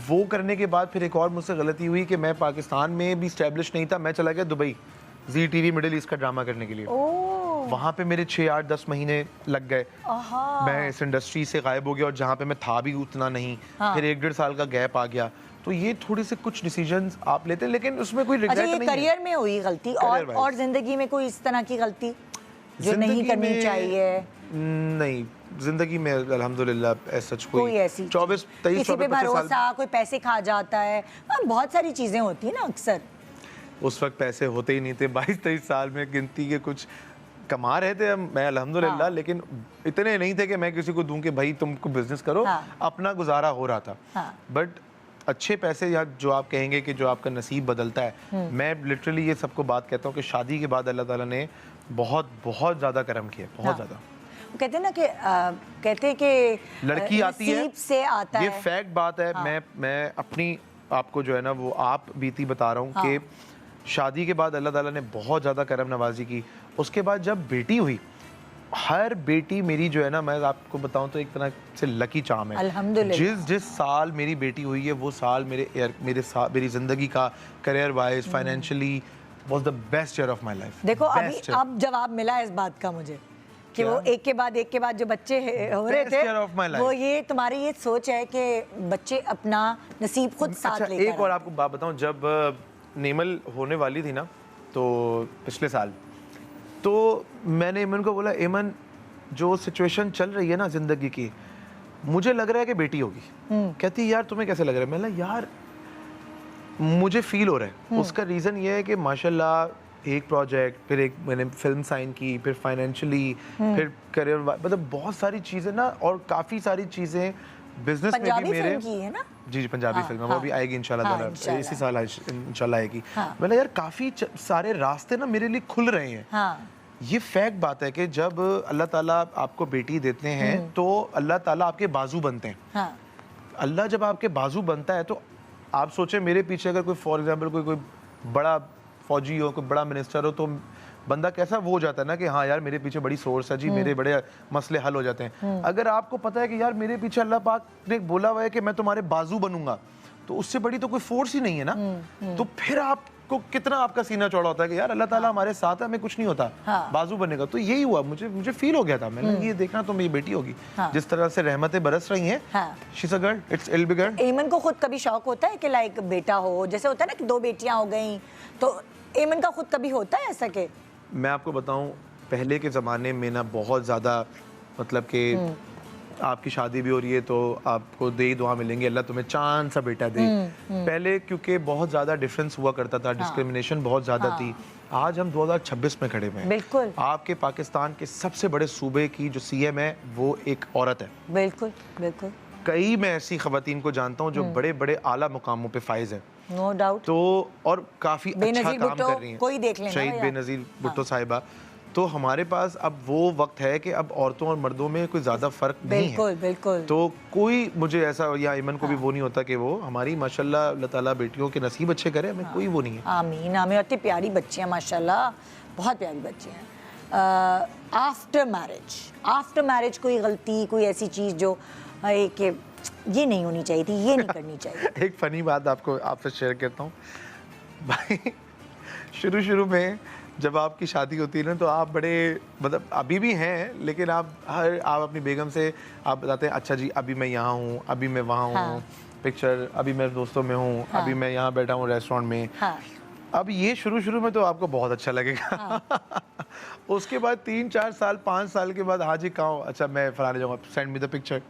वो करने के बाद फिर एक और मुझसे गलती हुई कि मैं पाकिस्तान में भी स्टैब्लिश नहीं था। मैं चला गया दुबई जी टीवी मिडिल ईस्ट का ड्रामा करने के लिए। वहाँ पे मेरे 6-8-10 महीने लग गए। मैं इस इंडस्ट्री से गायब हो गया और जहाँ पे मैं था भी उतना नहीं। फिर 1-1.5 साल का गैप आ गया। तो ये थोड़ी से कुछ डिसीजंस आप लेते हैं लेकिन उसमें कोई रिग्रेट नहीं है। करियर में हुई गलती और जिंदगी में कोई इस तरह की गलती जो नहीं करनी चाहिए? नहीं, जिंदगी में अल्हम्दुलिल्लाह सच कोई ऐसी 24-23 किसी पे भरोसा, कोई पैसे खा जाता है, बहुत सारी चीजें होती है ना अक्सर। उस वक्त पैसे होते ही नहीं थे। 22-23 साल में गिनती के कुछ कमा रहे थे मैं अल्हम्दुलिल्लाह, लेकिन इतने नहीं थे कि मैं किसी को दूं कि भाई तुमको बिजनेस करो। अपना गुजारा हो रहा था। बट अच्छे पैसे या जो आप कहेंगे कि जो आपका नसीब बदलता है, मैं लिटरली ये सबको बात कहता हूँ कि शादी के बाद अल्लाह ताला ने बहुत बहुत ज़्यादा करम किया, बहुत ज़्यादा। कहते हैं ना कि कहते हैं कि लड़की आती है से आता ये है। फैक्ट बात है। मैं अपनी आपको जो है ना वो आप बीती बता रहा हूँ कि शादी के बाद अल्लाह ताला ने बहुत ज़्यादा करम नवाजी की। उसके बाद जब बेटी हुई, हर बेटी मेरी जो है ना, मैं आपको बताऊं तो एक तरह से लकी चार्म है। अल्हम्दुलिल्लाह। जिस साल मेरी बेटी हुई है वो साल मेरी जिंदगी का career wise financially was the best year of my life. देखो अभी अब जवाब मिला इस बात का मुझे कि वो एक के बाद जो बच्चे हो रहे थे, वो ये तुम्हारी ये सोच है कि बच्चे अपना नसीब खुद साथ लेकर। एक और आपको बात बताऊं, जब नेमल होने वाली थी ना, तो पिछले साल, तो मैंने एमन को बोला, एमन जो सिचुएशन चल रही है ना जिंदगी की, मुझे लग रहा है कि बेटी होगी। कहती यार तुम्हें कैसे लग रहा है? मैंने यार मुझे फील हो रहा है। उसका रीज़न ये है कि माशाल्लाह एक प्रोजेक्ट, फिर एक मैंने फिल्म साइन की, फिर फाइनेंशियली, फिर करियर, मतलब बहुत सारी चीज़ें ना, और काफ़ी सारी चीज़ें बिजनेस में भी मेरे की है ना। जी पंजाबी फिल्म वो भी आएगी इंशाल्लाह, इसी साल इंशाल्लाह आएगी। मैंने यार काफ़ी सारे रास्ते ना मेरे लिए खुल रहे हैं। ये फैक्ट बात है कि जब अल्लाह ताला आपको बेटी देते हैं तो अल्लाह ताला आपके बाजू बनते हैं। हाँ। अल्लाह जब आपके बाजू बनता है तो आप सोचें मेरे पीछे अगर कोई फॉर एग्जांपल कोई बड़ा फौजी हो, कोई बड़ा मिनिस्टर हो, तो बंदा कैसा वो हो जाता है ना कि हाँ यार मेरे पीछे बड़ी सोर्स है जी, मेरे बड़े मसले हल हो जाते हैं। अगर आपको पता है कि यार मेरे पीछे अल्लाह पाक ने बोला हुआ है कि मैं तुम्हारे बाजू बनूंगा, तो उससे बड़ी तो कोई फोर्स ही नहीं है ना। तो फिर आपको कितना आपका सीना चौड़ा होता है कि यार अल्लाह ताला हमारे साथ है, हमें कुछ नहीं होता। बाजू बनने का तो यही हुआ, मुझे फील हो गया था, मैंने ये देखना तो मेरी बेटी होगी। जिस तरह से रहमतें बरस रही हैं, she is a girl, it's ill be girl. Aiman को खुद कभी शौक होता है कि लाइक बेटा हो, जैसे होता है ना कि 2 बेटियां हो गई, तो एमन का खुद कभी होता है ऐसा कि मैं आपको बताऊं, पहले के ज़माने में ना बहुत ज़्यादा मतलब कि आपकी शादी भी हो रही है तो आपको दे ही दुआ मिलेंगे, अल्लाह तुम्हें चांद सा बेटा दे। पहले क्योंकि बहुत ज़्यादा डिफरेंस हुआ करता था, डिस्क्रिमिनेशन बहुत ज़्यादा थी। आज हम 2026 में खड़े हुए हैं। बिल्कुल। आपके पाकिस्तान के सबसे बड़े सूबे की जो सीएम है वो एक औरत है। बिल्कुल बिल्कुल। कई मैं ऐसी खवातीन को जानता हूँ जो बड़े बड़े आला मुकामों पे फाइज हैं। No doubt. तो और काफ़ी अच्छा काम कर रही हैं। कोई देख लेना शहीद बेनज़ीर भुट्टो साहिबा। तो हमारे पास अब वो वक्त है कि अब औरतों और मर्दों में कोई ज़्यादा फ़र्क नहीं है। बिल्कुल बिल्कुल। तो कोई मुझे ऐसा या ईमन को भी वो नहीं होता कि वो हमारी माशाल्लाह अल्लाह ताला बेटियों के नसीब अच्छे करे, हमें कोई वो नहीं है। आमीन आमीन। इतनी प्यारी बच्चियाँ माशाल्लाह, बहुत प्यारी बच्चियाँ। आफ्टर मैरिज कोई गलती, कोई ऐसी चीज़ जो कि ये नहीं होनी चाहिए थी, ये नहीं करनी चाहिए। एक फ़नी बात आपसे शेयर करता हूँ भाई। शुरू में जब आपकी शादी होती है ना तो आप बड़े मतलब अभी भी हैं, लेकिन आप अपनी बेगम से आप बताते हैं अच्छा जी अभी मैं यहाँ हूँ, अभी मैं वहाँ हूँ, पिक्चर अभी मैं दोस्तों में हूँ, अभी मैं यहाँ बैठा हूँ रेस्टोरेंट में। अब ये शुरू में तो आपको बहुत अच्छा लगेगा। उसके बाद 3-4 साल 5 साल के बाद हाँ जी कहाँ, अच्छा मैं फलाने जाऊँगा, सेंड मी द पिक्चर।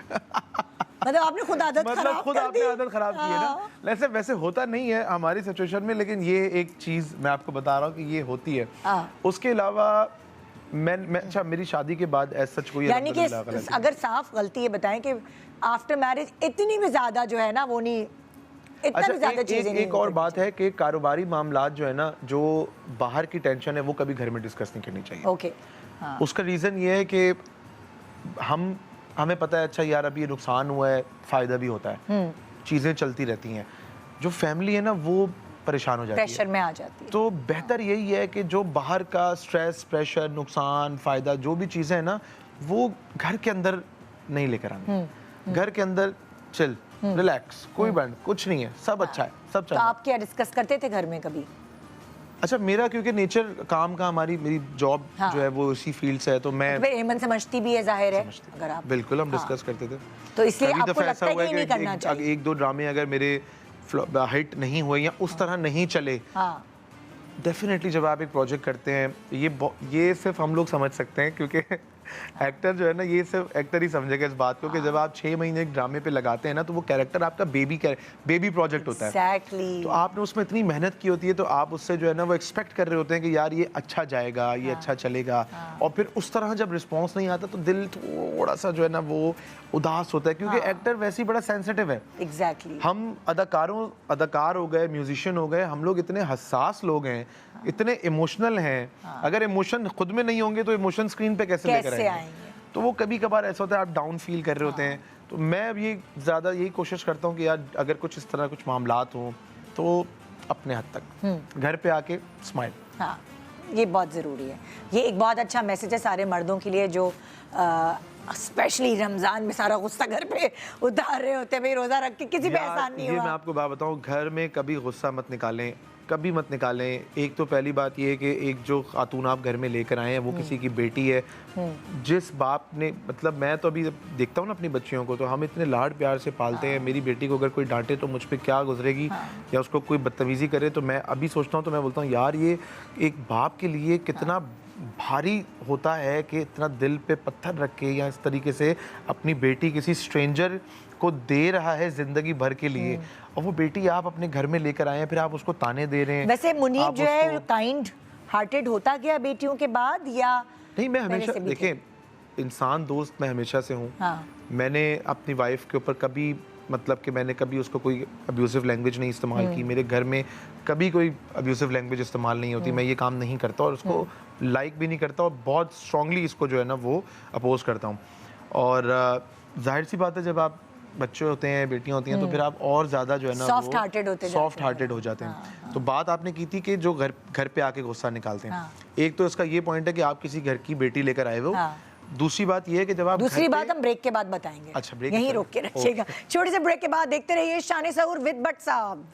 मतलब आपने खुद आदत खराब की है ना। वैसे होता नहीं है हमारी सिचुएशन में, लेकिन ये एक चीज मैं आपको बता रहा हूँ कि ये होती है। उसके अलावा मैं अच्छा मेरी शादी के बाद ऐसा सच कोई यानी कि अगर साफ गलती ये बताएं कि आफ्टर मैरिज इतनी भी ज्यादा जो है ना वो नहीं, इतना भी ज्यादा चीजें नहीं। एक और बात है कि कारोबारी मामलात जो है ना, जो बाहर की टेंशन है वो कभी घर में डिस्कस नहीं करनी चाहिए। ओके। उसका रीजन ये है कि हमें पता है अच्छा यार अभी ये नुकसान हुआ है, फ़ायदा भी होता है, चीज़ें चलती रहती हैं। जो फैमिली है ना वो परेशान हो जाती है, प्रेशर में आ जाती है। तो बेहतर यही है कि जो बाहर का स्ट्रेस, प्रेशर, नुकसान, फ़ायदा जो भी चीज़ें हैं ना वो घर के अंदर नहीं लेकर आनी। घर के अंदर चिल, रिलैक्स, कोई बैंड कुछ नहीं है, सब अच्छा है, सब चल। तो आप क्या डिस्कस करते थे घर में कभी? अच्छा मेरा क्योंकि नेचर काम का मेरी जॉब जो है वो उसी फील्ड से है, तो मैं एमन समझती भी है, जाहिर है अगर आप बिल्कुल हम डिस्कस करते थे। तो इसलिए आपको लगता है कि नहीं करना चाहिए। 1-2 ड्रामे अगर मेरे हिट नहीं हुए या उस तरह नहीं चले, डेफिनेटली जब आप एक प्रोजेक्ट करते हैं, ये सिर्फ हम लोग समझ सकते हैं क्योंकि एक्टर जो है ना ये सिर्फ एक्टर ही समझेगा इस बात को कि जब आप 6 महीने एक ड्रामे पे लगाते हैं ना तो वो कैरेक्टर आपका बेबी प्रोजेक्ट होता है। Exactly. तो आपने उसमें इतनी मेहनत की होती है तो आप उससे जो है ना वो एक्सपेक्ट कर रहे होते हैं कि यार ये अच्छा जाएगा, ये अच्छा चलेगा, और फिर उस तरह जब रिस्पॉन्स नहीं आता तो दिल थोड़ा सा जो है ना वो उदास होता है क्योंकि एक्टर वैसे ही बड़ा सेंसिटिव है। Exactly. हम अदाकार हो गए, म्यूजिशियन हो गए, हम लोग इतने हसास लोग हैं, इतने इमोशनल हैं। अगर इमोशन खुद में नहीं होंगे तो इमोशन स्क्रीन पे कैसे लेकर आएंगे? तो वो कभी कभार ऐसा होता है आप डाउन फील कर रहे होते हैं। तो मैं अब ये ज़्यादा यही कोशिश करता हूँ कि यार अगर कुछ इस तरह कुछ मामलात हों तो अपने हद तक घर पे आके स्माइल। हाँ, ये बहुत ज़रूरी है। ये एक बहुत अच्छा मैसेज है सारे मर्दों के लिए जो स्पेशली रमज़ान में सारा गुस्सा घर पे उतार रहे होते हैं, भाई रोज़ा रख के किसी पे एहसान नहीं हुआ। ये मैं आपको बात बताऊँ, घर में कभी गुस्सा मत निकालें, कभी मत निकालें। एक तो पहली बात ये है कि एक जो खातून आप घर में लेकर आए हैं वो किसी की बेटी है। जिस बाप ने मतलब मैं तो अभी देखता हूँ ना अपनी बच्चियों को, तो हम इतने लाड प्यार से पालते हैं। मेरी बेटी को अगर कोई डांटे तो मुझ पर क्या गुजरेगी, या उसको कोई बदतमीज़ी करे तो मैं अभी सोचता हूँ तो मैं बोलता हूँ यार ये एक बाप के लिए कितना भारी होता है कि इतना दिल पे पत्थर रख के या इस तरीके से अपनी बेटी किसी स्ट्रेंजर को दे रहा है जिंदगी भर के लिए, और वो बेटी आप अपने घर में लेकर आए हैं, फिर आप उसको ताने दे रहे हैं। वैसे मुनीब जो है काइंड हार्टेड होता गया बेटियों के बाद या नहीं? मैं हमेशा देखिए इंसान दोस्त मैं हमेशा से हूँ। मैंने अपनी वाइफ के ऊपर कभी मतलब कि मैंने कभी उसको कोई अब्यूसिव लैंग्वेज नहीं इस्तेमाल की, मेरे घर में कभी कोई अब्यूसिव लैंग्वेज इस्तेमाल नहीं होती, मैं ये काम नहीं करता और उसको लाइक भी नहीं करता और बहुत स्ट्रांगली इसको जो है ना वो अपोज करता हूँ। और जाहिर सी बात है जब आप बच्चे होते हैं, बेटियां होती हैं, तो फिर आप और ज़्यादा जो है ना सॉफ्ट हार्टेड हो जाते हैं। तो बात आपने की थी कि जो घर पे आके गुस्सा निकालते हैं, एक तो इसका ये पॉइंट है कि आप किसी घर की बेटी लेकर आए हो। दूसरी बात ये है कि जब आप दूसरी बात हम ब्रेक के बाद बताएंगे। अच्छा, ब्रेक यहीं रोक के रखिएगा। छोटे से ब्रेक के बाद देखते रहिए शान सहूर विद भट्ट साहब।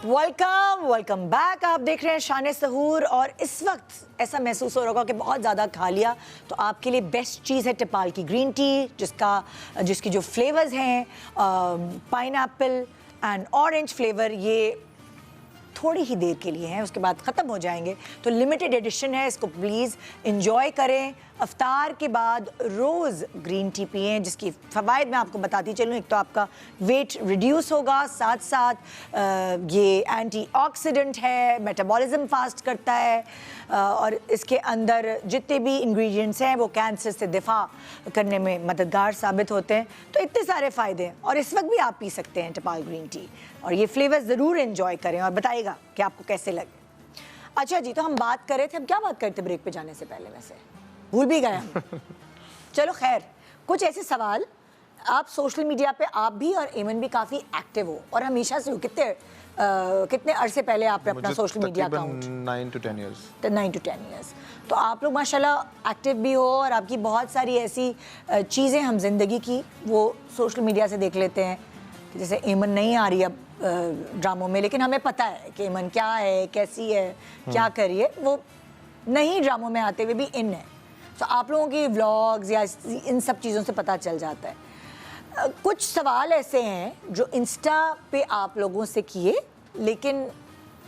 Welcome back. आप देख रहे हैं शान सहूर और इस वक्त ऐसा महसूस हो रहा होगा कि बहुत ज़्यादा खा लिया, तो आपके लिए बेस्ट चीज़ है टिपाल की ग्रीन टी, जिसकी जो फ्लेवर्स हैं पाइनएप्पल एंड ऑरेंज फ्लेवर, ये थोड़ी ही देर के लिए हैं, उसके बाद ख़त्म हो जाएंगे। तो लिमिटेड एडिशन है, इसको प्लीज़ इंजॉय करें। अफ्तार के बाद रोज़ ग्रीन टी पिएं, जिसकी फ़वाइद मैं आपको बताती चलूँ। एक तो आपका वेट रिड्यूस होगा, साथ साथ ये एंटीऑक्सीडेंट है, मेटाबॉलिज्म फास्ट करता है और इसके अंदर जितने भी इंग्रेडिएंट्स हैं वो कैंसर से दिफा करने में मददगार साबित होते हैं। तो इतने सारे फ़ायदे हैं और इस वक्त भी आप पी सकते हैं टिपाल ग्रीन टी, और ये फ्लेवर ज़रूर एंजॉय करें और बताइएगा कि आपको कैसे लगे। अच्छा जी, तो हम बात कर रहे थे, हम क्या बात करते ब्रेक पे जाने से पहले, वैसे भूल भी गए हम। चलो खैर, कुछ ऐसे सवाल। आप सोशल मीडिया पे आप भी और एमन भी काफ़ी एक्टिव हो और हमेशा से हो। कितने अरसे पहले आपने अपना social media account? 9 to 10 years। 9 to 10 years। तो आप लोग माशाल्लाह एक्टिव भी हो और आपकी बहुत सारी ऐसी चीज़ें हम जिंदगी की वो सोशल मीडिया से देख लेते हैं। जैसे एमन नहीं आ रही अब ड्रामों में, लेकिन हमें पता है कि एमन क्या है, कैसी है, क्या करिए, वो नहीं ड्रामों में आते हुए भी इन है। तो आप लोगों की व्लॉग्स या इन सब चीज़ों से पता चल जाता है। कुछ सवाल ऐसे हैं जो इंस्टा पे आप लोगों से किए लेकिन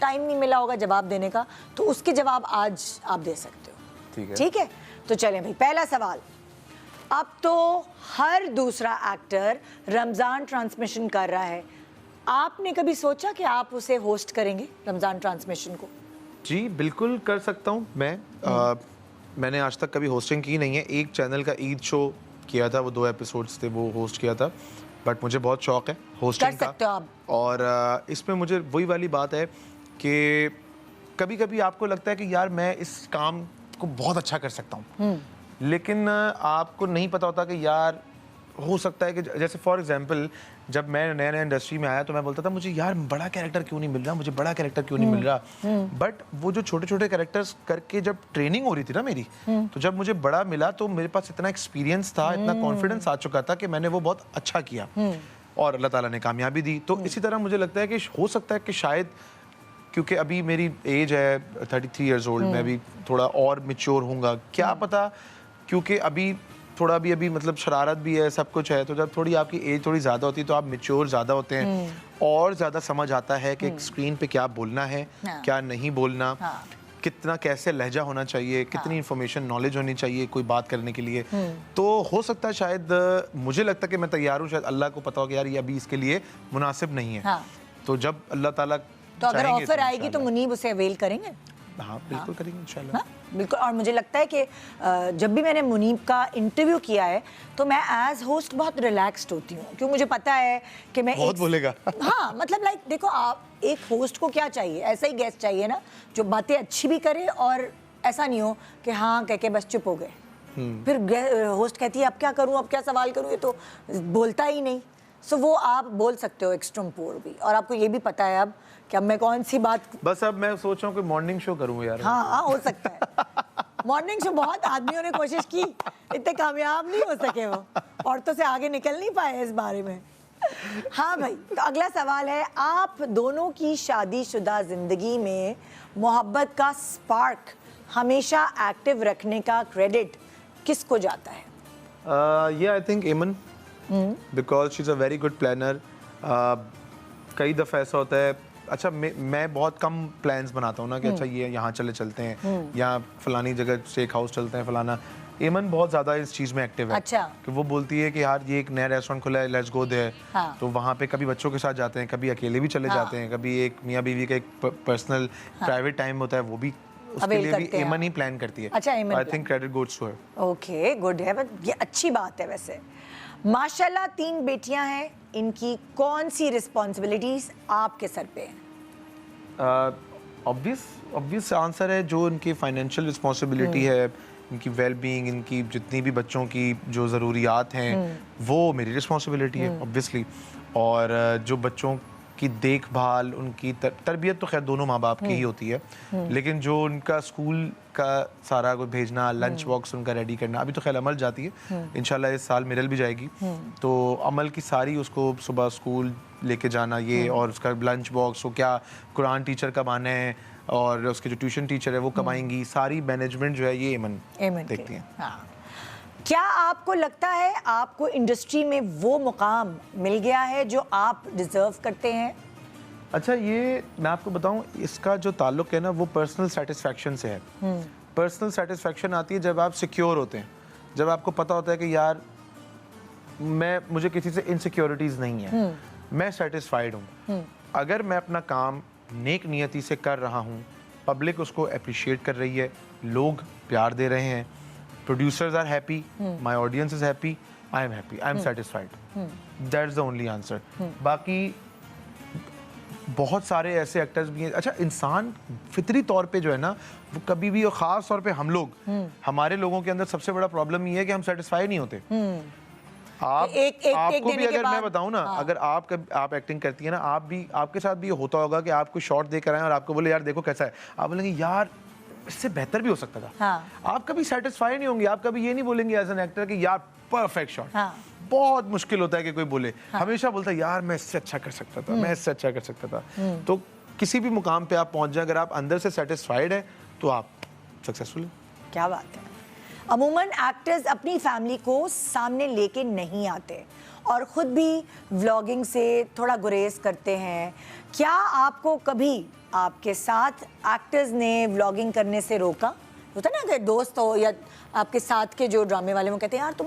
टाइम नहीं मिला होगा जवाब देने का, तो उसके जवाब आज आप दे सकते हो। ठीक है, तो चलें भाई, पहला सवाल। अब तो हर दूसरा एक्टर रमज़ान ट्रांसमिशन कर रहा है, आपने कभी सोचा कि आप उसे होस्ट करेंगे रमज़ान ट्रांसमिशन को? जी बिल्कुल कर सकता हूँ मैं। मैंने आज तक कभी होस्टिंग की नहीं है। एक चैनल का ईद शो किया था, वो 2 एपिसोड्स थे, वो होस्ट किया था, बट मुझे बहुत शौक है होस्टिंग का। सकते हो आप। और इसमें मुझे वही वाली बात है कि कभी कभी आपको लगता है कि यार मैं इस काम को बहुत अच्छा कर सकता हूँ, लेकिन आपको नहीं पता होता कि यार हो सकता है कि जैसे फॉर एग्जांपल जब मैं नया नया इंडस्ट्री में आया तो मैं बोलता था मुझे यार बड़ा कैरेक्टर क्यों नहीं मिल रहा, मुझे बड़ा कैरेक्टर क्यों नहीं मिल रहा। बट वो जो छोटे छोटे कैरेक्टर्स करके जब ट्रेनिंग हो रही थी ना मेरी, तो जब मुझे बड़ा मिला तो मेरे पास इतना एक्सपीरियंस था, इतना कॉन्फिडेंस आ चुका था कि मैंने वो बहुत अच्छा किया और अल्लाह ताला ने कामयाबी दी। तो इसी तरह मुझे लगता है कि हो सकता है कि शायद, क्योंकि अभी मेरी एज है 33 ईयर्स ओल्ड, मैं अभी थोड़ा और मैच्योर हूँगा, क्या पता, क्योंकि अभी थोड़ा भी मतलब शरारत भी है, सब कुछ है, तो जब थोड़ी आपकी एज थोड़ी ज़्यादा होती है तो आप मैच्योर ज़्यादा होते हैं और ज़्यादा समझ आता है कि स्क्रीन पे क्या बोलना है, क्या नहीं बोलना, कितना कैसे लहजा होना चाहिए, कितनी इन्फॉर्मेशन नॉलेज होनी चाहिए कोई बात करने के लिए। तो हो सकता है शायद, मुझे लगता है कि मैं तैयार हूँ, शायद अल्लाह को पता हो कि यार ये अभी इसके लिए मुनासिब नहीं है। तो जब अल्लाह ताला तो अगर ऑफर आएगी तो मुनीब उसे अवेल करेंगे? हाँ बिल्कुल करेंगे इंशाल्लाह। बिल्कुल। और मुझे लगता है कि जब भी मैंने मुनीब का इंटरव्यू किया है तो मैं एज होस्ट बहुत रिलैक्स्ड होती हूँ, क्योंकि मुझे पता है कि मैं बहुत बोलेगा। हाँ, मतलब लाइक देखो, आप एक होस्ट को क्या चाहिए, ऐसा ही गेस्ट चाहिए ना जो बातें अच्छी भी करे और ऐसा नहीं हो कि हाँ कह के बस चुप हो गए। फिर होस्ट कहती है अब क्या करूँ, अब क्या सवाल करूँ, ये तो बोलता ही नहीं। सो वो आप बोल सकते हो एक्सट्रम्पोर भी, और आपको ये भी पता है अब कि अब मैं कौन सी बात। बस अब मैं सोच रहा हूँ कि मॉर्निंग शो करूँ यार। हाँ हो सकता है। मॉर्निंग शो बहुत आदमियों ने कोशिश की, इतने कामयाब नहीं हो सके, वो औरतों से आगे निकल नहीं पाए इस बारे में। हाँ भाई, तो अगला सवाल है, आप दोनों की शादीशुदा जिंदगी में मोहब्बत का स्पार्क हमेशा एक्टिव रखने का क्रेडिट किसको जाता है? I think Aiman, because she is a very good planner. कई दफ़ा ऐसा होता है, अच्छा मैं बहुत कम प्लान्स बनाता हूँ ना कि अच्छा ये यहाँ चलते हैं या फलानी जगह स्टेक हाउस चलते हैं फलाना। एमन बहुत ज़्यादा इस चीज़ में एक्टिव है। अच्छा। कि वो बोलती है कि यार ये एक नया रेस्टोरेंट खुला है, लेट्स गो देयर। हाँ। तो वहाँ पे कभी बच्चों के साथ जाते हैं, कभी अकेले भी चले जाते हैं, कभी एक मियाँ बीवी का एक पर्सनल प्राइवेट टाइम होता है, वो भी उसके लिए भी एमन ही प्लान करती है। अच्छा, Aiman. I think credit goes to her. Okay, good है, बट ये अच्छी बात है। वैसे माशाल्लाह 3 बेटियां हैं, इनकी कौन सी रिस्पॉन्सिबिलिटीज आपके सर पे है? ऑब्वियस आंसर है जो इनकी फाइनेंशियल रिस्पॉन्सिबिलिटी है, इनकी वेल बीइंग, इनकी जितनी भी बच्चों की जो ज़रूरियात हैं वो मेरी रिस्पॉन्सिबिलिटी है ऑब्वियसली। और जो बच्चों की देखभाल, उनकी तरबियत तो खैर दोनों माँ बाप की ही होती है, लेकिन जो उनका स्कूल का सारा कुछ भेजना, लंच बॉक्स उनका रेडी करना, अभी तो खैर अमल जाती है, इंशाल्लाह इस साल मिरल भी जाएगी, तो अमल की सारी उसको सुबह स्कूल लेके जाना ये, और उसका लंच बॉक्स, वो क्या कुरान टीचर कब आना है, और उसके जो ट्यूशन टीचर है वो कब आएंगी, सारी मैनेजमेंट जो है ये एमन देखती है। हाँ। क्या आपको लगता है आपको इंडस्ट्री में वो मुकाम मिल गया है जो आप डिजर्व करते हैं? अच्छा, ये मैं आपको बताऊं, इसका जो ताल्लुक है ना वो पर्सनल सेटिस्फैक्शन से है। पर्सनल सेटिस्फैक्शन आती है जब आप सिक्योर होते हैं, जब आपको पता होता है कि यार मुझे किसी से इनसिक्योरिटीज़ नहीं है, मैं सेटिस्फाइड हूँ। अगर मैं अपना काम नेक नियति से कर रहा हूँ, पब्लिक उसको अप्रिशिएट कर रही है, लोग प्यार दे रहे हैं, producers are happy, my audience is happy, I am happy, I am satisfied, that is the only answer. बाकी बहुत सारे ऐसे एक्टर्स भी हैं। अच्छा, इंसान फितरी तौर पे जो है ना वो कभी भी, और ख़ास तौर पे हम लोग, हमारे लोगों के अंदर सबसे बड़ा प्रॉब्लम ये है कि हम सेटिस्फाई नहीं होते। आपको भी अगर मैं बताऊं ना, अगर आप एक्टिंग करती है ना, आपके साथ भी ये होता होगा कि आप कोई शॉट देकर आए और आपको बोले यार देखो कैसा है, आप बोलेंगे यार इससे बेहतर भी हो सकता था। आप कभी सेटिस्फाई नहीं होंगे, आप कभी ये नहीं बोलेंगे एज एन एक्टर कि यार परफेक्ट शॉट। बहुत मुश्किल होता है कि कोई बोले, हमेशा बोलता है यार मैं इससे अच्छा कर सकता था, मैं इससे अच्छा कर सकता था। तो किसी भी मुकाम पे आप पहुंच जाए, अगर आप अंदर से सेटिस्फाइड है तो आप सक्सेसफुल हैं। क्या बात है। अमूमन एक्टर्स अपनी फैमिली को सामने लेके नहीं आते और ख़ुद भी व्लॉगिंग से थोड़ा गुरेज करते हैं। क्या आपको कभी आपके साथ एक्टर्स ने व्लॉगिंग करने से रोका? होता है ना कि दोस्त हो या आपके साथ के जो ड्रामे वाले वो कहते हैं यार तुम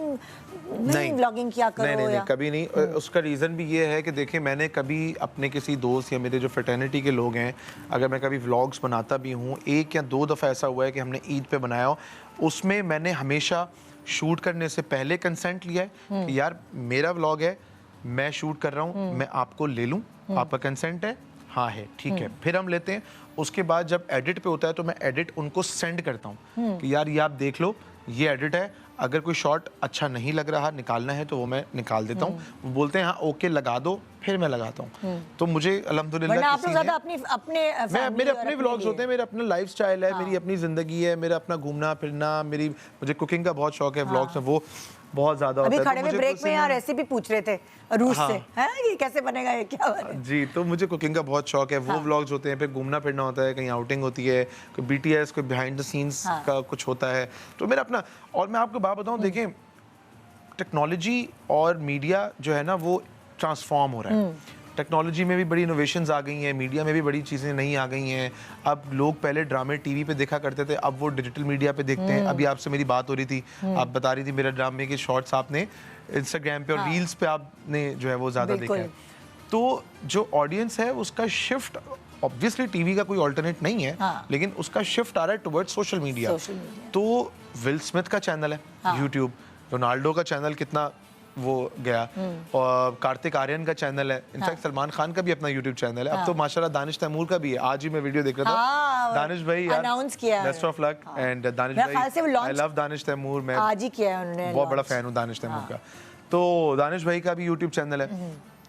नहीं व्लॉगिंग किया करो। नहीं, कभी नहीं। उसका रीज़न भी ये है कि देखिए, मैंने कभी अपने किसी दोस्त या मेरे जो फ्रेटर्निटी के लोग हैं, अगर मैं कभी व्लॉग्स बनाता भी हूँ, 1 या 2 दफ़ा ऐसा हुआ है कि हमने ईद पे बनाया हो, उसमें मैंने हमेशा शूट करने से पहले कंसेंट लिया है कि यार मेरा व्लॉग है, मैं शूट कर रहा हूँ, मैं आपको ले लूँ, आपका कंसेंट है? हाँ है, ठीक है, फिर हम लेते हैं। उसके बाद जब एडिट पे होता है तो मैं एडिट उनको सेंड करता हूँ कि यार ये आप देख लो, ये एडिट है, अगर कोई शॉट अच्छा नहीं लग रहा निकालना है तो वो मैं निकाल देता हूँ। वो बोलते हैं हाँ ओके लगा दो, फिर मैं लगाता हूँ। तो मुझे अल्हम्दुलिल्लाह मेरे अपने व्लॉग्स होते हैं, मेरा अपना लाइफस्टाइल है, मेरी अपनी ज़िंदगी है, मेरा अपना घूमना फिरना, मुझे कुकिंग का बहुत शौक है, व्लॉग्स में वो बहुत ज्यादा होता है। अभी खड़े में ब्रेक में यार रेसिपी पूछ रहे थे रूस से, हैं ये कैसे बनेगा, ये क्या बनेगा? जी, तो मुझे कुकिंग का बहुत शौक है। वो व्लॉग्स होते हैं, फिर घूमना फिरना होता है, कहीं आउटिंग होती है, कोई BTS, कोई बिहाइंड द सीन्स का कुछ होता है, तो मेरा अपना। और मैं आपको बात बताऊं, देखें टेक्नोलॉजी और मीडिया जो है ना वो ट्रांसफॉर्म हो रहा है। टेक्नोलॉजी में भी बड़ी इनोवेशंस आ गई हैं, मीडिया में भी बड़ी चीज़ें नई आ गई हैं। अब लोग पहले ड्रामे टीवी पे देखा करते थे, अब वो डिजिटल मीडिया पे देखते हैं। अभी आपसे मेरी बात हो रही थी, आप बता रही थी मेरा ड्रामे के शॉर्ट्स आपने इंस्टाग्राम पे और रील्स पे आपने जो है वो ज़्यादा देखा है। तो जो ऑडियंस है उसका शिफ्ट, ऑब्वियसली टीवी का कोई ऑल्टरनेट नहीं है, लेकिन उसका शिफ्ट आ रहा है टुवर्ड्स सोशल मीडिया। तो विल स्मिथ का चैनल है यूट्यूब, रोनाल्डो का चैनल कितना वो गया, और कार्तिक आर्यन का चैनल है, इनफैक्ट सलमान खान का भी अपना यूट्यूब चैनल है। अब तो माशाल्लाह दानिश तैमूर का भी है। आज ही मैं वीडियो देख रहा था, दानिश भाई अनाउंस किया, best of luck and Danish भाई, आई लव दानिश तैमूर, मैं आज ही किया है उन्होंने, बहुत बड़ा फैन हूँ दानिश तैमूर का। तो दानिश भाई का भी यूट्यूब चैनल है।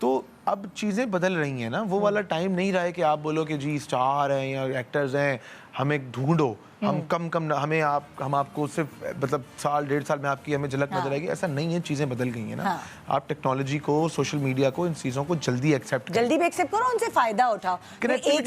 तो अब चीज़ें बदल रही हैं ना, वो वाला टाइम नहीं रहा है कि आप बोलो कि जी स्टार हैं या एक्टर्स हैं, हमें ढूंढो, हम कम हमें हम आपको सिर्फ मतलब साल 1.5 साल में आपकी हमें झलक नजर आएगी, ऐसा नहीं है। चीज़ें बदल गई हैं ना। आप टेक्नोलॉजी को, सोशल मीडिया को, इन चीज़ों को जल्दी भी एक्सेप्ट करो, उनसे फ़ायदा उठाओ। एक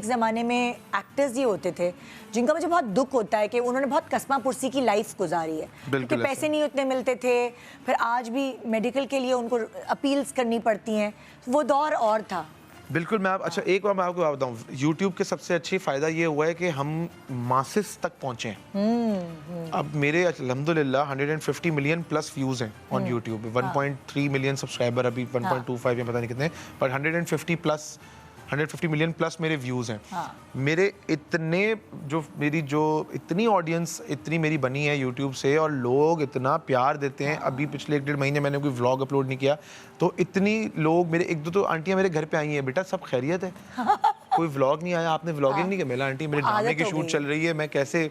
ज़माने में एक्टर्स ये होते थे जिनका मुझे बहुत दुख होता है कि उन्होंने बहुत कस्मा पुरसी की लाइफ गुजारी है, क्योंकि पैसे नहीं उतने मिलते थे, फिर आज भी मेडिकल के लिए उनको अपील्स करनी पड़ती हैं, वो दौर और था। बिल्कुल। अच्छा एक बार मैं आपको बताऊं, YouTube के सबसे अच्छी फ़ायदा ये हुआ है कि हम मासेस तक पहुँचे हैं। अब मेरे अल्हम्दुलिल्लाह 150 मिलियन प्लस व्यूज़ हैं ऑन YouTube, 1.3 मिलियन सब्सक्राइबर, अभी 1.25 या पता नहीं कितने, पर 150 प्लस 150 मिलियन प्लस मेरे व्यूज़ हैं। मेरे इतने मेरी इतनी ऑडियंस इतनी मेरी बनी है यूट्यूब से, और लोग इतना प्यार देते हैं। अभी पिछले 1-1.5 महीने मैंने कोई व्लॉग अपलोड नहीं किया, तो इतनी लोग मेरे 1-2 तो आंटियाँ मेरे घर पे आई हैं, बेटा सब खैरियत है, कोई व्लॉग नहीं आया, आपने व्लॉगिंग नहीं किया? मेरा आंटी मेरे ड्रामे की शूट चल रही है, मैं कैसे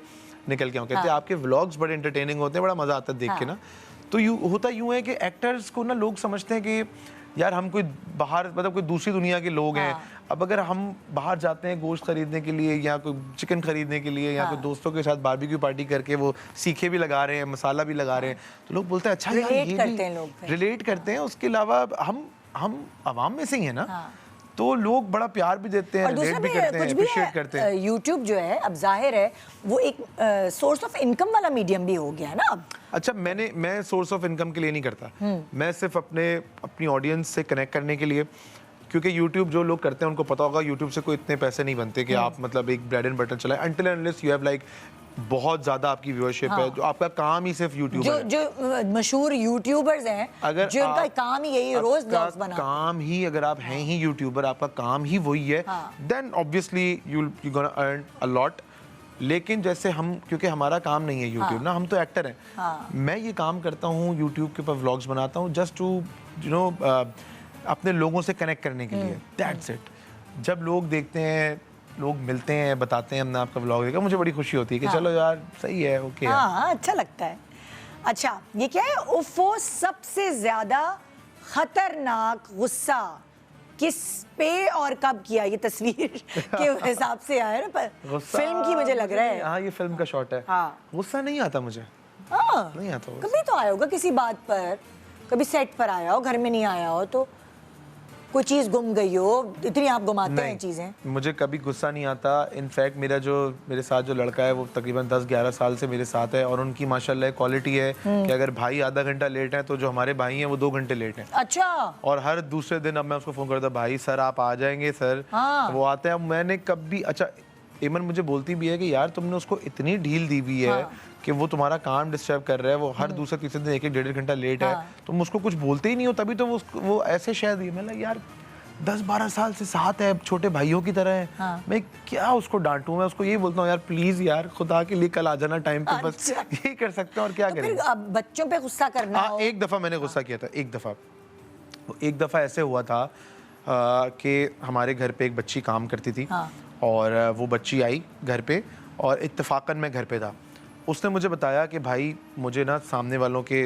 निकल के आऊँ? कहते हैं आपके व्लॉग्स बड़े एंटरटेनिंग होते हैं, बड़ा मजा आता है देख के ना। तो होता यूँ है कि एक्टर्स को ना लोग समझते हैं कि यार हम कोई बाहर मतलब कोई दूसरी दुनिया के लोग हैं। अब अगर हम बाहर जाते हैं गोश्त खरीदने के लिए या कोई चिकन खरीदने के लिए या कोई दोस्तों के साथ बारबेक्यू पार्टी करके वो सीखे भी लगा रहे हैं, मसाला भी लगा रहे हैं, तो लोग बोलते हैं अच्छा यार ये भी रिलेट करते हैं। उसके अलावा हम आवाम में से ही है ना, तो लोग बड़ा प्यार भी देते हैं, रिलेट भी करते हैं, अप्रिशिएट करते हैं। यूट्यूब जो है अब जाहिर है वो एक सोर्स ऑफ इनकम वाला मीडियम भी हो गया है ना अब। अच्छा, मैं सोर्स ऑफ इनकम के लिए नहीं करता, मैं सिर्फ अपनी ऑडियंस से कनेक्ट करने के लिए, क्योंकि यूट्यूब जो लोग करते हैं उनको पता होगा यूट्यूब से कोई इतने पैसे नहीं बनते कि आप मतलब एक ब्रेड एंड बटर चलाएं, until and unless you have like बहुत ज्यादा आपकी व्यूअरशिप है, जो आपका काम ही सिर्फ यूट्यूब है। जो मशहूर यूट्यूबर्स हैं, अगर जो उनका काम ही यही रोज व्लॉग्स बनाना, काम ही अगर आप हैं ही यूट्यूबर, आपका काम ही वही है, then obviously you gonna earn a lot. लेकिन जैसे हम, क्योंकि हमारा काम नहीं है यूट्यूब ना, हम तो एक्टर हैं। मैं ये काम करता हूँ यूट्यूब के ऊपर व्लॉग्स बनाता हूँ जस्ट टू अपने लोगों से कनेक्ट करने के लिए, दैट्स इट। जब लोग देखते हैं, लोग मिलते हैं, बताते हैं हमने आपका व्लॉग देखा, मुझे बड़ी खुशी होती है कि चलो यार सही है, ओके। अच्छा लगता है। अच्छा, ये क्या है उफ़ो, सबसे ज्यादा खतरनाक गुस्सा किस पे और कब किया? ये तस्वीर के हिसाब से आया ना, पर फिल्म की मुझे लग रहा है। हाँ, ये फिल्म का शॉट है। गुस्सा नहीं आता मुझे, नहीं आता। कभी तो आया होगा किसी बात पर, कभी सेट पर आया हो, घर में नहीं आया हो, तो कोई चीज गुम गई हो, इतनी आप गुमाते हैं चीजें। मुझे कभी गुस्सा नहीं आता। इनफैक्ट मेरे साथ जो लड़का है वो तकरीबन 10-11 साल से मेरे साथ है, और उनकी माशाल्लाह क्वालिटी है कि अगर भाई आधा घंटा लेट है तो जो हमारे भाई हैं वो 2 घंटे लेट हैं। अच्छा। और हर दूसरे दिन अब मैं उसको फोन करता, भाई सर आप आ जाएंगे सर। वो आते हैं। मैंने कभी, अच्छा एमन मुझे बोलती भी है कि यार तुमने उसको इतनी ढील दी हुई है कि वो तुम्हारा काम डिस्टर्ब कर रहा है, वो हर दूसरे तीसरे दिन 1-1 घंटा लेट है, तुम उसको कुछ बोलते ही नहीं हो, तभी तो वो ऐसे शायद ही। मतलब यार 10-12 साल से साथ है, छोटे भाइयों की तरह है। मैं क्या उसको डांटूं? मैं उसको यही बोलता हूँ यार प्लीज यार खुदा के लिए कल आ जाना टाइम पे। बस यही कर सकते हैं और क्या करें। अब बच्चों पे गुस्सा करना हो। एक दफा मैंने गुस्सा किया था, एक दफा ऐसे हुआ था कि हमारे घर पे एक बच्ची काम करती थी, और वो बच्ची आई घर पे, और इत्तेफाकन मैं घर पे था। उसने मुझे बताया कि भाई मुझे ना सामने वालों के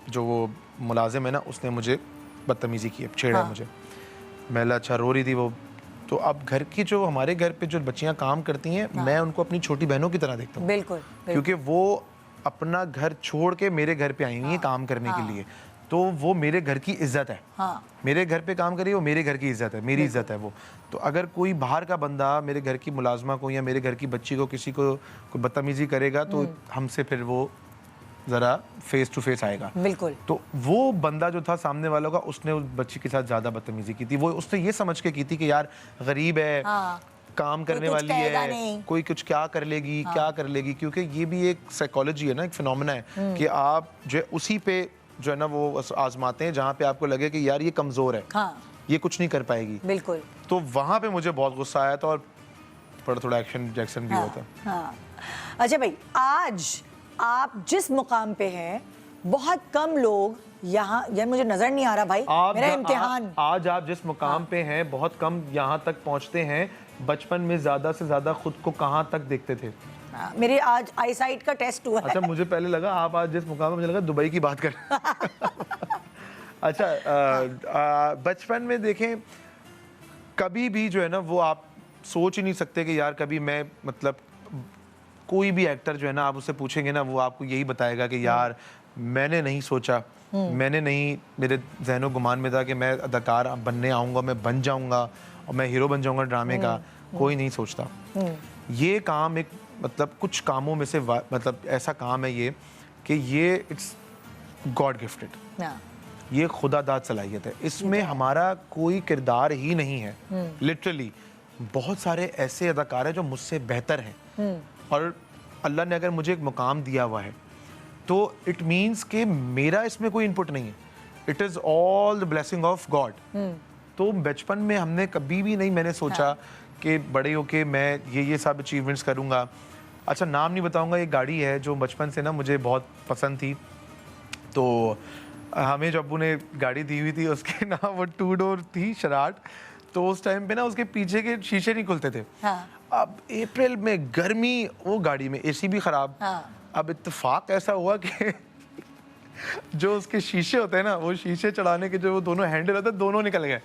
जो वो मुलाजिम है ना, उसने मुझे बदतमीजी की, छेड़ा मुझे। मैं अच्छा, रो रही थी वो। तो अब घर की जो हमारे घर पे जो बच्चियां काम करती हैं, मैं उनको अपनी छोटी बहनों की तरह देखता हूँ। बिल्कुल। क्योंकि वो अपना घर छोड़ के मेरे घर पे आई हुई है काम करने के लिए, तो वो मेरे घर की इज्जत है। मेरे घर पे काम करी, वो मेरे घर की इज्जत है, मेरी इज्जत है वो। तो अगर कोई बाहर का बंदा मेरे घर की मुलाजमा को या मेरे घर की बच्ची को किसी को कोई बदतमीजी करेगा, तो हमसे फिर वो जरा फेस टू फेस आएगा। बिल्कुल। तो वो बंदा जो था सामने वालों का, उसने उस बच्ची के साथ ज्यादा बदतमीजी की थी। वो उसने ये समझ के की थी कि यार गरीब है, काम करने वाली है, कोई कुछ क्या कर लेगी, क्या कर लेगी। क्योंकि ये भी एक साइकोलॉजी है ना, एक फिनोमेना है कि आप जो उसी पे जो है ना वो आजमाते हैं जहाँ पे आपको लगे कि यार ये कमजोर है, ये कुछ नहीं कर पाएगी। बिल्कुल। तो वहां पे मुझे बहुत गुस्सा आया था, और थोड़ा एक्शन भी हुआ था। अच्छा भाई, आज आप जिस मुकाम पे हैं, बहुत कम लोग यहाँ, यार मुझे नजर नहीं आ रहा भाई, मेरा इम्तिहान। आज आप जिस मुकाम पे हैं, बहुत कम यहाँ तक पहुँचते हैं। बचपन में ज्यादा से ज्यादा खुद को कहाँ तक देखते थे? मेरे आज आईसाइट का टेस्ट हुआ है। अच्छा, मुझे पहले लगा आप आज जिस मुकाम पे, मुझे लगा दुबई की बात कर। अच्छा, बचपन में देखें, कभी भी जो है ना वो आप सोच ही नहीं सकते कि यार कभी मैं, मतलब कोई भी एक्टर जो है ना, आप उससे पूछेंगे ना, वो आपको यही बताएगा कि यार मैंने नहीं सोचा, मैंने नहीं, मेरे ज़हनो गुमान में था कि मैं अदाकार बनने आऊँगा, मैं बन जाऊँगा और मैं हीरो बन जाऊँगा ड्रामे का। कोई नहीं सोचता। ये काम एक, मतलब कुछ कामों में से मतलब ऐसा काम है ये कि ये इट्स गॉड गिफ्टेड, ये खुदादाद सलाहियत है। इसमें हमारा कोई किरदार ही नहीं है। लिटरली बहुत सारे ऐसे अदाकार हैं जो मुझसे बेहतर हैं, और अल्लाह ने अगर मुझे एक मुकाम दिया हुआ है तो इट मीन्स कि मेरा इसमें कोई इनपुट नहीं है। It is all the blessing of God. तो बचपन में हमने कभी भी नहीं मैंने सोचा कि बड़े होके मैं ये सब अचीवमेंट्स करूँगा। अच्छा, नाम नहीं बताऊँगा, ये गाड़ी है जो बचपन से ना मुझे बहुत पसंद थी। तो हमें जो अब्बू ने गाड़ी दी हुई थी उसके ना वो 2 डोर थी शराट, तो उस टाइम पे ना उसके पीछे के शीशे नहीं खुलते थे। अब अप्रैल में गर्मी, वो गाड़ी में एसी भी खराब। अब इत्तेफाक ऐसा हुआ कि जो उसके शीशे होते हैं ना, वो शीशे चढ़ाने के जो वो दोनों हैंडल होते हैं, दोनों निकल गए।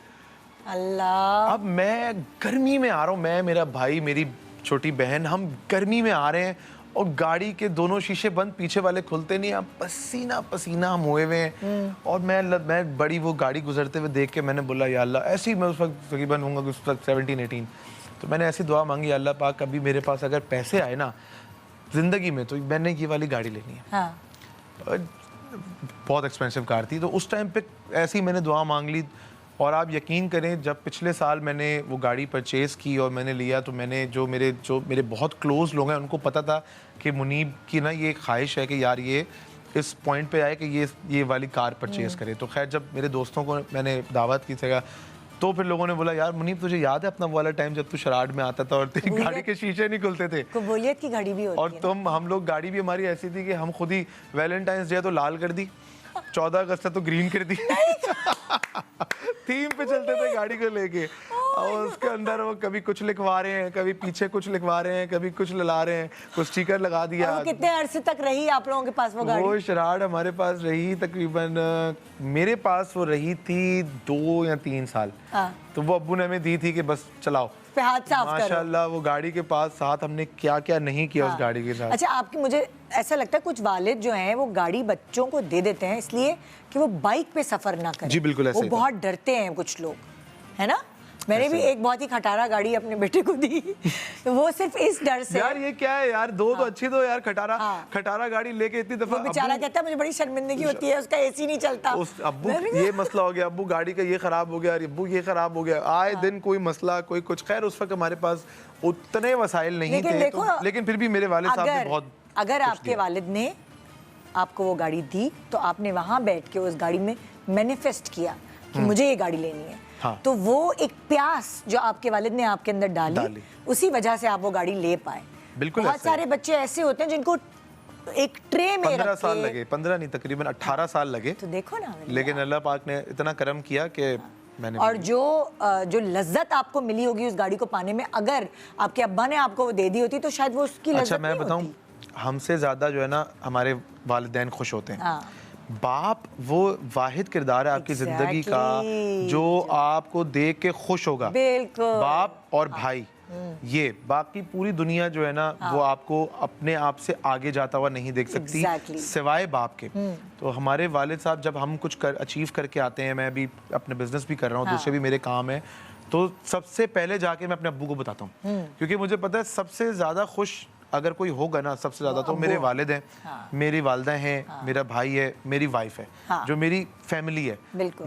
अल्लाह। अब मैं गर्मी में आ रहा हूँ, मैं, मेरा भाई, मेरी छोटी बहन, हम गर्मी में आ रहे हैं और गाड़ी के दोनों शीशे बंद, पीछे वाले खुलते नहीं। अब पसीना पसीना हम हुए हुए हैं। और मैं बड़ी वो गाड़ी गुजरते हुए देख के मैंने बोला या अल्लाह, ऐसी मैं उस वक्त तकरीबन होऊंगा उस वक्त 17-18, तो मैंने ऐसी दुआ मांगी, अल्लाह पाक कभी मेरे पास अगर पैसे आए ना जिंदगी में तो मैंने ये वाली गाड़ी लेनी है। हाँ। बहुत एक्सपेंसिव कार थी, तो उस टाइम पे ऐसी मैंने दुआ मांग ली। और आप यकीन करें, जब पिछले साल मैंने वो गाड़ी परचेज़ की और मैंने लिया, तो मैंने जो मेरे बहुत क्लोज़ लोग हैं उनको पता था कि मुनीब की ना ये ख्वाहिश है कि यार ये इस पॉइंट पे आए कि ये वाली कार परचेज़ करे। तो खैर जब मेरे दोस्तों को मैंने दावत की जगह, तो फिर लोगों ने बोला यार मुनीब तुझे याद है अपना वो वाला टाइम जब तू शराड में आता था और तेरी गाड़ी के शीशे नहीं खुलते थे। कबूलियत की गाड़ी भी होती और है हम लोग गाड़ी भी हमारी ऐसी थी कि हम खुद ही वैलेंटाइंस डे तो लाल कर दी, 14 अगस्त तो ग्रीन कर दी। थीम पे चलते थे गाड़ी को लेके। और उसके अंदर वो कभी कुछ लिखवा रहे हैं, कभी पीछे कुछ लिखवा रहे हैं, कभी कुछ लगा रहे हैं, कुछ स्टिकर लगा दिया। वो कितने अरसे तक रही आप लोगों के पास वो गाड़ी? वो शराड हमारे पास रही तकरीबन, मेरे पास वो रही थी 2 या 3 साल। तो वो अब्बू ने हमें दी थी कि बस चलाओ पे हाथ साफ करो। माशाल्लाह वो गाड़ी के पास साथ हमने क्या क्या नहीं किया। उस गाड़ी के साथ। अच्छा, आपकी, मुझे ऐसा लगता है कुछ वालिद जो हैं वो गाड़ी बच्चों को दे देते हैं इसलिए कि वो बाइक पे सफर ना करें। जी बिल्कुल ऐसे वो बहुत डरते हैं कुछ लोग, है ना? मैंने भी एक बहुत ही खटारा गाड़ी अपने बेटे को दी, तो वो सिर्फ इस डर से। यार ये क्या है यार, तो अच्छी तो यार खटारा गाड़ी लेके इतनी दफा। बेचारा कहता है मुझे बड़ी शर्मिंदगी होती है, उसका एसी नहीं चलता। अब्बू ये मसला हो गया, अब्बू गाड़ी का ये खराब हो गया, अब्बू ये खराब हो गया, आए दिन कोई मसला कोई कुछ। खैर उस वक्त हमारे पास उतने वसाइल नहीं थे, लेकिन फिर भी मेरे वालिद साहब ने बहुत। अगर आपके वालिद ने आपको वो गाड़ी दी तो आपने वहां बैठ के उस गाड़ी में मैनिफेस्ट किया कि मुझे ये गाड़ी लेनी है। हाँ। तो वो एक प्यास जो आपके वालिद ने आपके अंदर डाली, उसी वजह से आप वो गाड़ी ले पाए। बिल्कुल। बहुत सारे बच्चे ऐसे होते हैं जिनको एक ट्रे में 15 साल लगे, 15 नहीं तकरीबन 18 साल लगे। तो देखो ना, लेकिन अल्लाह पाक ने इतना करम किया कि मैंने। और जो लज्जत आपको मिली होगी उस गाड़ी को पाने में, अगर आपके अब्बा ने आपको वो दे दी होती तो शायद वो उसकी लज्जत। अच्छा मैं बताऊं, हमसे ज्यादा जो है ना हमारे वालिदैन खुश होते हैं। बाप वो वाहिद किरदार है आपकी जिंदगी का जो आपको देख के खुश होगा। बाप और भाई, ये बाकी पूरी दुनिया जो है ना वो आपको अपने आप से आगे जाता हुआ नहीं देख सकती सिवाय बाप के। तो हमारे वालिद साहब जब हम कुछ अचीव करके आते हैं, मैं अभी अपने बिजनेस भी कर रहा हूँ, दूसरे भी मेरे काम है, तो सबसे पहले जाके मैं अपने अब्बू को बताता हूँ, क्योंकि मुझे पता है सबसे ज्यादा खुश अगर कोई होगा ना सबसे ज्यादा तो मेरे वालिद हैं। मेरी वालदा हैं, मेरा भाई है, मेरी वाइफ है, जो मेरी फैमिली है।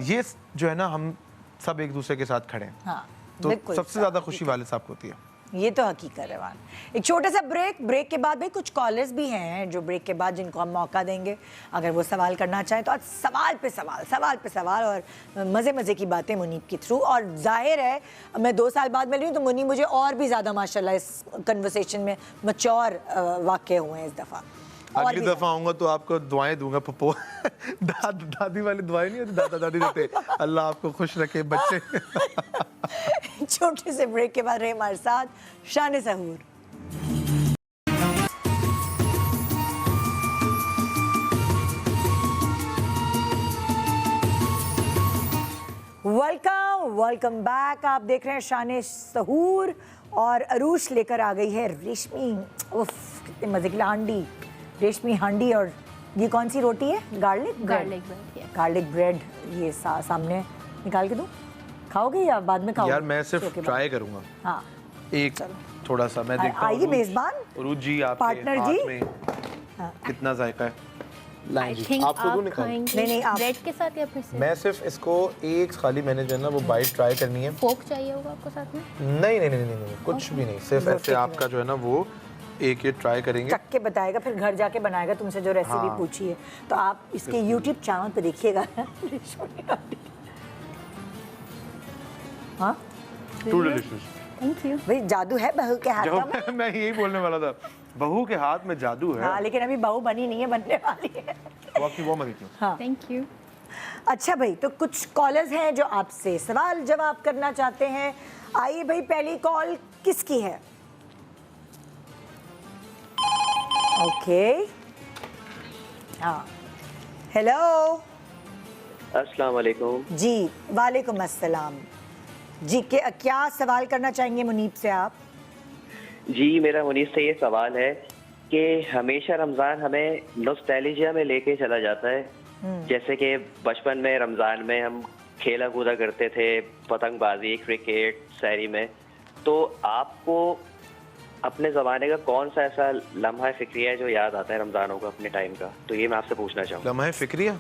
ये जो है ना हम सब एक दूसरे के साथ खड़े हैं। तो सबसे ज्यादा खुशी वालिद साहब को होती है। ये तो हकीकत है। एक छोटा सा ब्रेक के बाद भाई कुछ कॉलर्स भी हैं जो ब्रेक के बाद जिनको हम मौका देंगे अगर वो सवाल करना चाहें तो। आज सवाल पे सवाल और मज़े मज़े की बातें मुनीब के थ्रू। और जाहिर है मैं 2 साल बाद मिल रही हूँ तो मुनीब मुझे और भी ज़्यादा माशाल्लाह इस कन्वर्सेशन में मैच्योर वाक़े हुए हैं इस दफ़ा। अगली दफा आऊंगा तो आपको दुआएं दूंगा पप्पो। दादी वाली दुआएं नहीं होती, दादा दादी देते, अल्लाह आपको खुश रखे बच्चे। छोटे से ब्रेक के बाद रहे हमारे साथ शान सहूर। Welcome back. आप देख रहे हैं शान सहूर और अरूश लेकर आ गई है रेशमी, उफ कितने मजे की हांडी, रेशमी हांडी। और ये कौन सी रोटी है? Garlic bread. ये सामने निकाल के दूं, खाओगे या बाद में खाओगे? यार मैं सिर्फ ट्राई करूंगा। हाँ एक थोड़ा सा मैं देखता हूं। आइए मेजबान रूज जी, आपके पार्टनर हाथ जी में कितना जायका है। आपको तो नहीं, आप ब्रेड के साथ या फिर से? मैं सिर्फ इसको एक खाली मैंने जो है ना वो बाइट ट्राई करनी है। फोक चाहिए होगा आपको साथ में? नहीं कुछ भी नहीं, सिर्फ ऐसे आपका जो है ना वो एक ये ट्राई करेंगे। चख के बताएगा, फिर घर जाके बनाएगा तुमसे जो रेसिपी पूछी है। तो आप इसके YouTube चैनल पे देखिएगा। हाँ टू डिलीशियस। Thank you. भाई जादू है बहू के हाथ में। मैं यही बोलने वाला था, बहू के हाथ में जादू है। हाँ, लेकिन अभी बहू बनी नहीं है, बनने वाली है। वो मत क्यों? हाँ थैंक यू। अच्छा भाई, तो कुछ कॉलर्स हैं जो आपसे सवाल जवाब करना चाहते हैं। आइए भाई, पहली कॉल किसकी है? ओके, हाँ, हेलो। अस्सलाम वालेकुम। जी वालेकुम अस्सलाम। जी क्या सवाल करना चाहेंगे मुनीब से आप? जी मेरा मुनीब से ये सवाल है कि हमेशा रमज़ान हमें नॉस्टैल्जिया में लेके चला जाता है। जैसे कि बचपन में रमज़ान में हम खेला कूदा करते थे, पतंगबाजी, क्रिकेट, सैरी में। तो आपको अपने ज़माने का कौन सा ऐसा लम्हा फिक्रिया है जो याद आता है रमज़ानों का अपने टाइम का? तो ये मैं आपसे पूछना चाहूँगा। लम्हा फिक्रिया?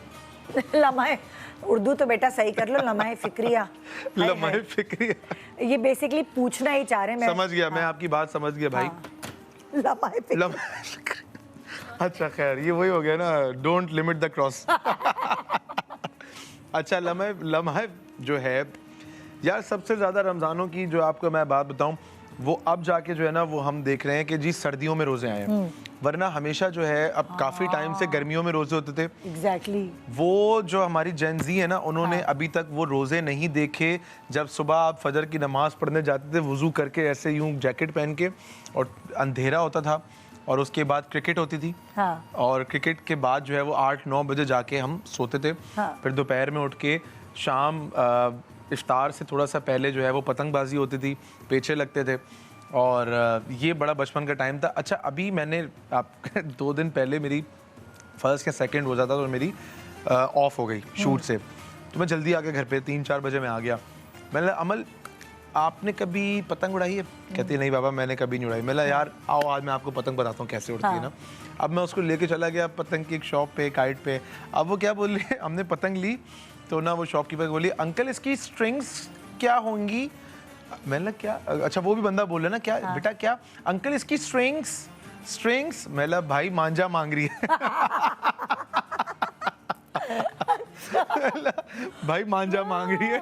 लम्हा उर्दू तो बेटा सही कर लो, लम्हा फिक्रिया। लम्हा फिक्रिया ये बेसिकली पूछना ही चाह रहे हैं। समझ गया, मैं आपकी बात समझ गया भाई। लम्हा फिक्रिया। अच्छा खैर, ये वही हो गया ना, डोंट लिमिट द क्रॉस। अच्छा, लम्हा जो है यार, सबसे ज़्यादा रमज़ानों की जो आपको मैं बात बताऊं, वो अब जाके जो है ना, वो हम देख रहे हैं कि जी सर्दियों में रोज़े आए हैं, वरना हमेशा जो है अब काफ़ी टाइम से गर्मियों में रोज़े होते थे। एग्जैक्टली। वो जो हमारी जेनजी है ना, उन्होंने अभी तक वो रोज़े नहीं देखे। जब सुबह आप फजर की नमाज़ पढ़ने जाते थे वुज़ू करके, ऐसे यूं जैकेट पहन के, और अंधेरा होता था, और उसके बाद क्रिकेट होती थी। हाँ। और क्रिकेट के बाद जो है वो 8-9 बजे जाके हम सोते थे। हाँ। फिर दोपहर में उठ के शाम इफ्तार से थोड़ा सा पहले जो है वो पतंगबाजी होती थी, पेचे लगते थे, और ये बड़ा बचपन का टाइम था। अच्छा, अभी मैंने आप 2 दिन पहले मेरी फर्स्ट या सेकंड हो जाता तो मेरी ऑफ हो गई शूट से, तो मैं जल्दी आ गया घर पे, 3-4 बजे मैं आ गया। मैंने अमल, आपने कभी पतंग उड़ाई है? कहती नहीं बाबा, मैंने कभी नहीं उड़ाई। मैंने यार आओ आज मैं आपको पतंग बताता हूँ कैसे उड़ती है ना। अब मैं उसको लेके चला गया पतंग की एक शॉप पे, काइट पे। अब वो क्या बोल रही है, हमने पतंग ली तो ना वो शॉपकीपर बोली, अंकल इसकी स्ट्रिंग्स क्या होंगी? मैंने क्या, अच्छा वो भी बंदा बोल रहा ना, क्या बेटा क्या अंकल इसकी स्ट्रिंग्स? मैंने भाई मांझा मांग रही है। भाई मांझा मांग रही है।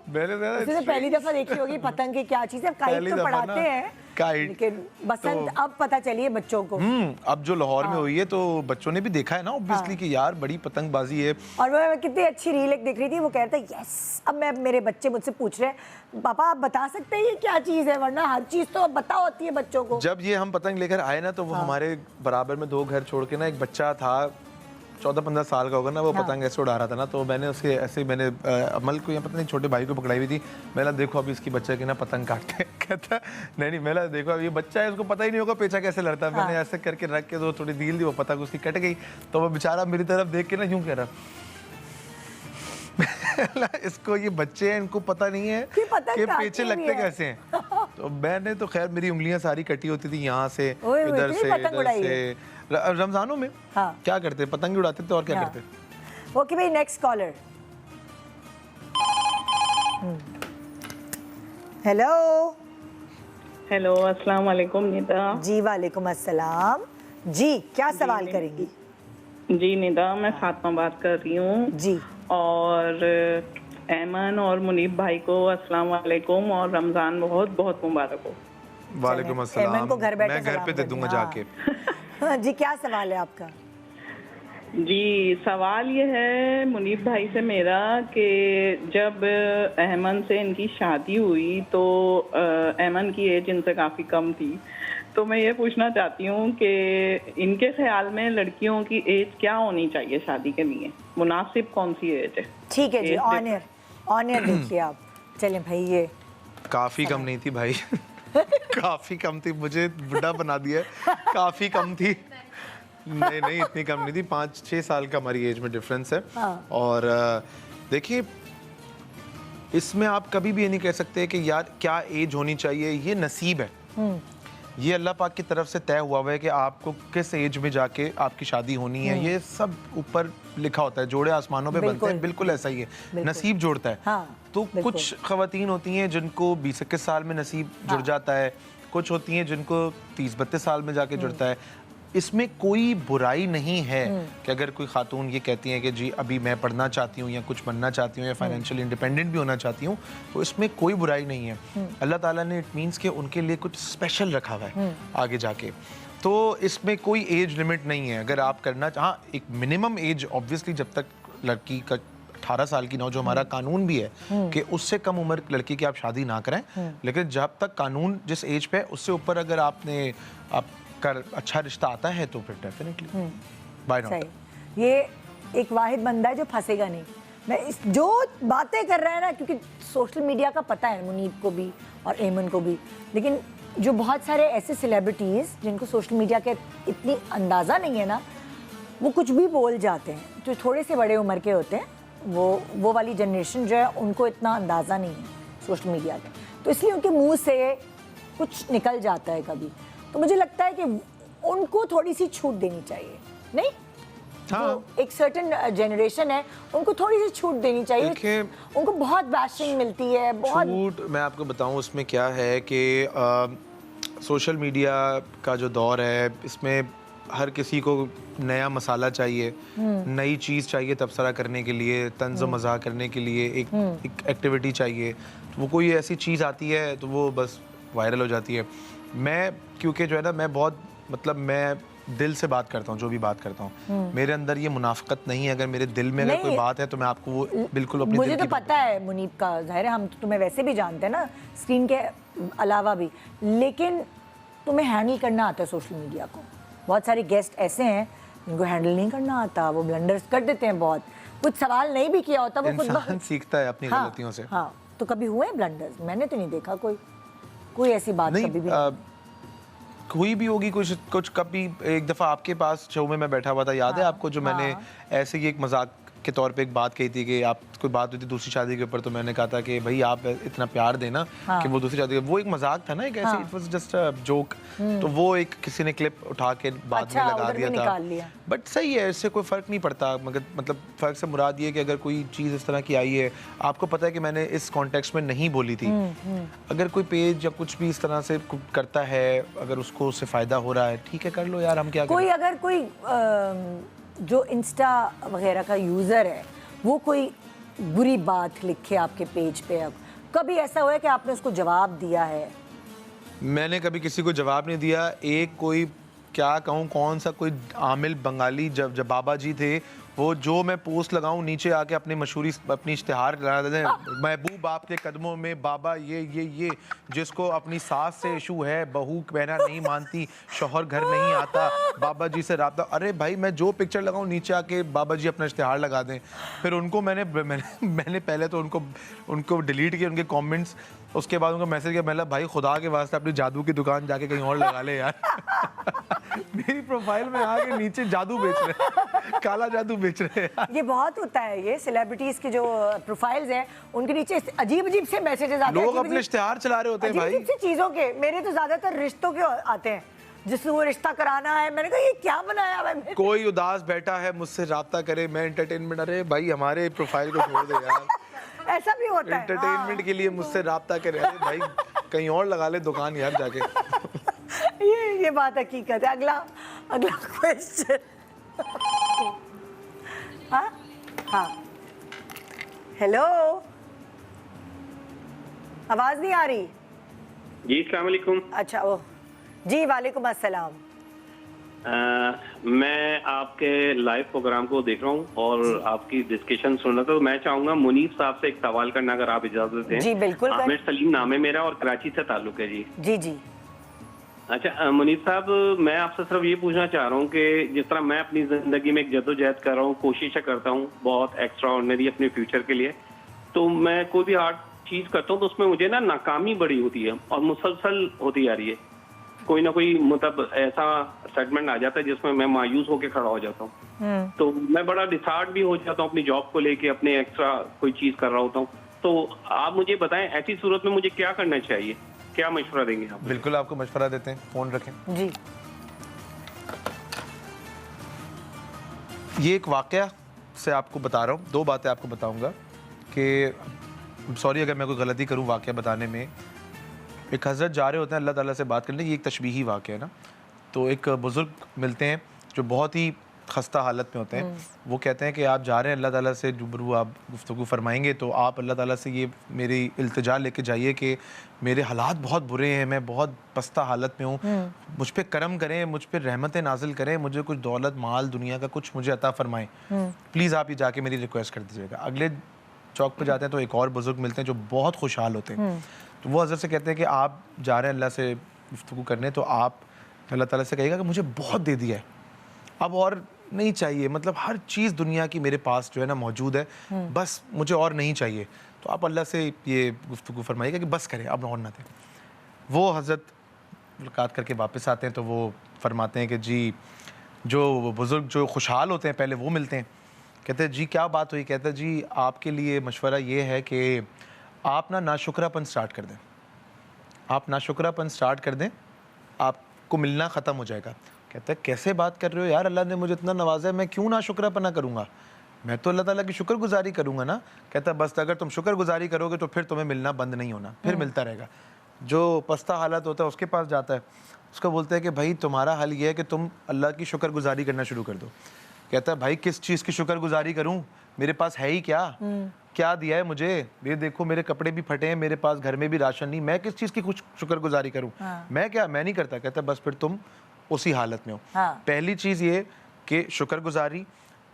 मैंने पहली दफा देखी होगी पतंग की क्या चीज है। काइट तो पढ़ाते हैं, लेकिन बसंत अब पता चली है बच्चों को। अब जो लाहौर में हुई है तो बच्चों ने भी देखा है ना ऑब्वियसली कि यार बड़ी पतंगबाजी है। और वो कितनी अच्छी रील एक दिख रही थी, वो कह रहा था यस, अब मैं मेरे बच्चे मुझसे पूछ रहे हैं पापा आप बता सकते हैं ये क्या चीज है, वरना हर चीज तो अब पता होती है बच्चों को। जब ये हम पतंग लेकर आए ना, तो वो हमारे बराबर में 2 घर छोड़ के ना एक बच्चा था, 14-15 साल का होगा ना, वो पतंग ऐसे उड़ा रहा था ना, तो मैंने उसके ऐसे मैंने अमल को या पता नहीं छोटे भाई को पकड़ाई हुई थी। मैंने देखो अभी इसकी बच्चे की ना पतंग काटते हैं। कहता नहीं मैंने देखो अब ये बच्चा है, उसको पता ही नहीं होगा पेचा कैसे लड़ता है। मैंने ऐसे करके रख के तो थोड़ी ढील दी, वो पतंग उसकी कट गई। तो वो बेचारा मेरी तरफ देख के ना यूं कह रहा, इसको ये बच्चे हैं, इनको पता नहीं है कि पेचे लगते कैसे हैं। तो मैंने तो खैर मेरी उंगलियां सारी कटी होती थी यहाँ से इधर से। रमजानों में क्या करते, पतंग उड़ाते थे और क्या करते। ओके भाई, नेक्स्ट कॉलर। हेलो हेलो, अस्सलाम वालेकुम निदा। जी वालेकुम अस्सलाम। जी क्या सवाल करेंगी? जी निदा, मैं फातिमा बात कर रही हूँ जी। और ऐमन और मुनीब भाई को अस्सलाम वालेकुम और रमज़ान बहुत बहुत मुबारक हो। वालेकुम अस्सलाम। ऐमन को घर बैठे मैं घर पे दे दूंगा जाके। जी क्या सवाल है आपका? जी सवाल ये है मुनीब भाई से मेरा कि जब ऐमन से इनकी शादी हुई तो ऐमन की एज इनसे काफ़ी कम थी, तो मैं ये पूछना चाहती हूँ कि इनके ख्याल में लड़कियों की एज क्या होनी चाहिए शादी के लिए, मुनासिब कौन सी एज है? ठीक है जी, ऑनियर देखिए आप। चलें भाई, ये काफ़ी कम नहीं थी भाई। काफ़ी कम थी, मुझे बुढ़ा बना दिया। काफ़ी कम थी। नहीं इतनी कम नहीं थी, 5-6 साल का हमारी एज में डिफरेंस है। और देखिए इसमें आप कभी भी ये नहीं कह सकते कि यार क्या एज होनी चाहिए, ये नसीब है। ये अल्लाह पाक की तरफ से तय हुआ है कि आपको किस एज में जाके आपकी शादी होनी है। ये सब ऊपर लिखा होता है, जोड़े आसमानों पे बनते हैं, बिल्कुल ऐसा ही है, नसीब जोड़ता है। तो कुछ खवातीन होती हैं जिनको 20-21 साल में नसीब जुड़ जाता है, कुछ होती हैं जिनको 30-32 साल में जाके जुड़ता है। इसमें कोई बुराई नहीं है कि अगर कोई खातून ये कहती है कि जी अभी मैं पढ़ना चाहती हूँ या कुछ बनना चाहती हूँ या फाइनेंशियल इंडिपेंडेंट भी होना चाहती हूँ, तो इसमें कोई बुराई नहीं है। अल्लाह ताला ने इट मीन्स कि उनके लिए कुछ स्पेशल रखा हुआ है आगे जाके, तो इसमें कोई एज लिमिट नहीं है। अगर आप करना, हाँ एक मिनिमम एज ऑब्वियसली जब तक लड़की का 18 साल की ना हो, जो हमारा कानून भी है कि उससे कम उम्र लड़की की आप शादी ना करें, लेकिन जब तक कानून जिस एज पे है उससे ऊपर अगर आपका अच्छा रिश्ता आता है तो फिर डेफिनेटली बाय नॉट। ये एक वाहिद बंदा है जो फंसेगा नहीं। मैं इस जो बातें कर रहा है ना, क्योंकि सोशल मीडिया का पता है मुनीब को भी और एमन को भी, लेकिन जो बहुत सारे ऐसे सेलिब्रिटीज़ जिनको सोशल मीडिया के इतनी अंदाज़ा नहीं है ना, वो कुछ भी बोल जाते हैं। जो थोड़े से बड़े उम्र के होते हैं, वो वाली जनरेशन जो है उनको इतना अंदाज़ा नहीं है सोशल मीडिया का, तो इसलिए उनके मुंह से कुछ निकल जाता है कभी। तो मुझे लगता है कि उनको थोड़ी सी छूट देनी चाहिए, नहीं? हाँ। एक सर्टेन जनरेशन है, उनको थोड़ी सी छूट देनी चाहिए। उनको बहुत बैशिंग मिलती है, बहुत छूट। मैं आपको बताऊं उसमें क्या है कि सोशल मीडिया का जो दौर है, इसमें हर किसी को नया मसाला चाहिए, नई चीज़ चाहिए तबसरा करने के लिए, तंज़ मज़ाक करने के लिए एक एक्टिविटी चाहिए। तो वो कोई ऐसी चीज़ आती है तो वो बस वायरल हो जाती है। मैं क्योंकि जो है ना, मैं बहुत मतलब मैं दिल से बात करता हूँ, जो भी बात करता हूँ, मेरे अंदर ये मुनाफिकत नहीं है। अगर मेरे दिल में अगर कोई बात है तो मैं आपको वो बिल्कुल अपनी मुझे तो पता है मुनीब का, ज़ाहिर है हम तो तुम्हें वैसे भी जानते हैं ना स्क्रीन के अलावा भी, लेकिन तुम्हें हैंडल करना आता है सोशल मीडिया को। बहुत सारे गेस्ट ऐसे हैं जिनको हैंडल नहीं करना आता, वो ब्लंडर्स कर देते हैं, बहुत कुछ सवाल नहीं भी किया होता, वो इंसान सीखता है अपनी गलतियों से। हाँ, तो कभी हुए ब्लंडर्स? मैंने तो नहीं देखा कोई ऐसी बात कभी भी। कोई भी होगी, कुछ कभी एक दफ़ा आपके पास शो में मैं बैठा हुआ था, याद है आपको, जो मैंने ऐसे ही एक मजाक के तौर पे एक बात कही थी कि आप कोई बात हुई थी दूसरी शादी के ऊपर, तो मैंने कहा था कि भाई आप इतना प्यार देना कि वो दूसरी शादी, वो एक मजाक था ना, एक ऐसे it was just a joke. तो वो एक किसी ने क्लिप उठा के बाद में लगा दिया था, बट सही है, इससे कोई फ़र्क नहीं पड़ता। मगर मतलब फ़र्क से मुराद ये कि अगर कोई चीज़ इस तरह की आई है, आपको पता है कि मैंने इस कॉन्टेक्स्ट में नहीं बोली थी, अगर कोई पेज या कुछ भी इस तरह से करता है, अगर उसको उससे फ़ायदा हो रहा है, ठीक है कर लो यार, हम क्या कोई अगर कोई जो इंस्टा वगैरह का यूज़र है वो कोई बुरी बात लिखे आपके पेज पे, अब कभी ऐसा हुआ है कि आपने उसको जवाब दिया है? मैंने कभी किसी को जवाब नहीं दिया। एक कोई क्या कहूँ, कौन सा कोई आमिल बंगाली जब बाबा जी थे, वो जो मैं पोस्ट लगाऊं नीचे आके अपनी मशहूरी अपनी इश्तिहार लगा देते हैं, महबूब आपके कदमों में बाबा ये जिसको अपनी सास से इशू है, बहू कहना नहीं मानती, शौहर घर नहीं आता, बाबा जी से राब्ता। अरे भाई, मैं जो पिक्चर लगाऊं नीचे आके बाबा जी अपना इश्तिहार लगा दें। फिर उनको मैंने पहले तो उनको डिलीट किया उनके कमेंट्स, उसके बाद उनको मैसेज किया, मैंने भाई खुदा के वास्ते अपनी जादू की दुकान जाके कहीं और लगा ले यार। मेरी प्रोफाइल में आके नीचे जादू बेच रहे, काला जादू बेच रहे हैं। ये बहुत होता है, ये सेलिब्रिटीज की जो प्रोफाइल्स हैं उनके नीचे अजीब से मैसेजेस आते हैं, लोग अपने इश्तिहार चला रहे होते हैं भाई, अजीब सी चीजों के। मेरे तो ज्यादातर रिश्तों के आते हैं, जिससे वो रिश्ता कराना है। मैंने कहा ये क्या बनाया है? कोई उदास बैठा है मुझसे राब्ता करे, मैं एंटरटेनमेंट। अरे भाई हमारे प्रोफाइल को छोड़ दे यार। ऐसा भी होता है एंटरटेनमेंट के लिए मुझसे राब्ता करे। अरे भाई कहीं और लगा ले दुकान यार जाके। ये बात हकीकत है। अगला क्वेश्चन। हाँ, हेलो, आवाज नहीं आ रही? जी अस्सलाम वालेकुम। अच्छा, ओह जी, वालेकुम अस्सलाम। मैं आपके लाइव प्रोग्राम को देख रहा हूँ और आपकी डिस्कशन सुन रहा था, तो मैं चाहूंगा मुनीब साहब से एक सवाल करना, अगर आप इजाजत दें। जी बिल्कुल। आमिर सलीम नाम है मेरा और कराची से ताल्लुक है जी। जी। अच्छा मुनीब साहब, मैं आपसे सिर्फ ये पूछना चाह रहा हूँ कि जिस तरह मैं अपनी जिंदगी में एक जद्दोजहद कर रहा हूँ, कोशिश करता हूँ बहुत एक्स्ट्रा ऑर्डिनरी अपने फ्यूचर के लिए, तो मैं कोई भी हार्ड चीज करता हूँ तो उसमें मुझे ना नाकामी बड़ी होती है और मुसलसल होती आ रही है। कोई ना कोई मतलब ऐसा सेगमेंट आ जाता है जिसमें मैं मायूस होकर खड़ा हो जाता हूँ, तो मैं बड़ा डिसहार्ट भी हो जाता हूँ अपनी जॉब को लेके, अपने एक्स्ट्रा कोई चीज कर रहा होता हूँ। तो आप मुझे बताएं ऐसी सूरत में मुझे क्या करना चाहिए, क्या मशवरा देंगे आप? बिल्कुल आपको मशवरा देते हैं, फोन रखें जी। ये एक वाकया से आपको बता रहा हूँ, दो बातें आपको बताऊंगा कि सॉरी अगर मैं कोई गलती करूँ वाकया बताने में। एक हज़रत जा रहे होते हैं अल्लाह ताला से बात करने, ये एक तशबीही वाकया है ना। तो एक बुज़ुर्ग मिलते हैं जो बहुत ही खस्ता हालत में होते हैं। वो कहते हैं कि आप जा रहे हैं, अल्लाह ताला से रूबरू आप गुफ्तगू फरमाएंगे तो आप अल्लाह ताला से ये मेरी इल्तिजा लेके जाइए कि मेरे हालात बहुत बुरे हैं, मैं बहुत पस्ता हालत में हूँ, मुझ पे करम करें, मुझ पे रहमतें नाजिल करें, मुझे कुछ दौलत माल दुनिया का कुछ मुझे अता फरमाएं, प्लीज़ आप ये जाके मेरी रिक्वेस्ट कर दीजिएगा। अगले चौक पे जाते हैं तो एक और बुज़ुर्ग मिलते हैं जो बहुत खुशहाल होते हैं। तो वो हज़रत से कहते हैं कि आप जा रहे हैं अल्लाह से गुफ्तगू करने, तो आप अल्लाह ताला से कहिएगा कि मुझे बहुत दे दिया है, अब और नहीं चाहिए, मतलब हर चीज़ दुनिया की मेरे पास जो है ना मौजूद है, बस मुझे और नहीं चाहिए। तो आप अल्लाह से ये गुफ्तगू फरमाइएगा कि बस करें, अब और ना दें। वो हज़रत मुलाकात करके वापस आते हैं तो वो फरमाते हैं कि जी जो बुज़ुर्ग जो खुशहाल होते हैं पहले वो मिलते हैं। कहते हैं जी क्या बात हुई? कहते हैं जी आपके लिए मशवरा ये है कि आप ना नाशुक्रापन स्टार्ट कर दें, आप नाशुक्रापन स्टार्ट कर दें, आपको मिलना ख़त्म हो जाएगा। कहता है कैसे बात कर रहे हो यार, अल्लाह ने मुझे इतना नवाजा है, मैं क्यों ना शुक्रपना करूँगा, मैं तो अल्लाह ताला की शुक्रगुजारी करूँगा ना। कहता है बस अगर तुम शुक्रगुजारी करोगे तो फिर तुम्हें मिलना बंद नहीं होना, फिर मिलता रहेगा। जो पस्ता हालत होता है उसके पास जाता है, उसको बोलते हैं कि भाई तुम्हारा हल ये है कि तुम अल्लाह की शुक्रगुजारी करना शुरू कर दो। कहता है भाई किस चीज़ की शुक्रगुजारी करूँ, मेरे पास है ही क्या, क्या दिया है मुझे, ये देखो मेरे कपड़े भी फटे हैं, मेरे पास घर में भी राशन नहीं, मैं किस चीज़ की कुछ शुक्रगुजारी करूँ, मैं क्या, मैं नहीं करता। कहता है बस फिर तुम उसी हालत में हो। पहली चीज़ ये कि शुक्रगुजारी,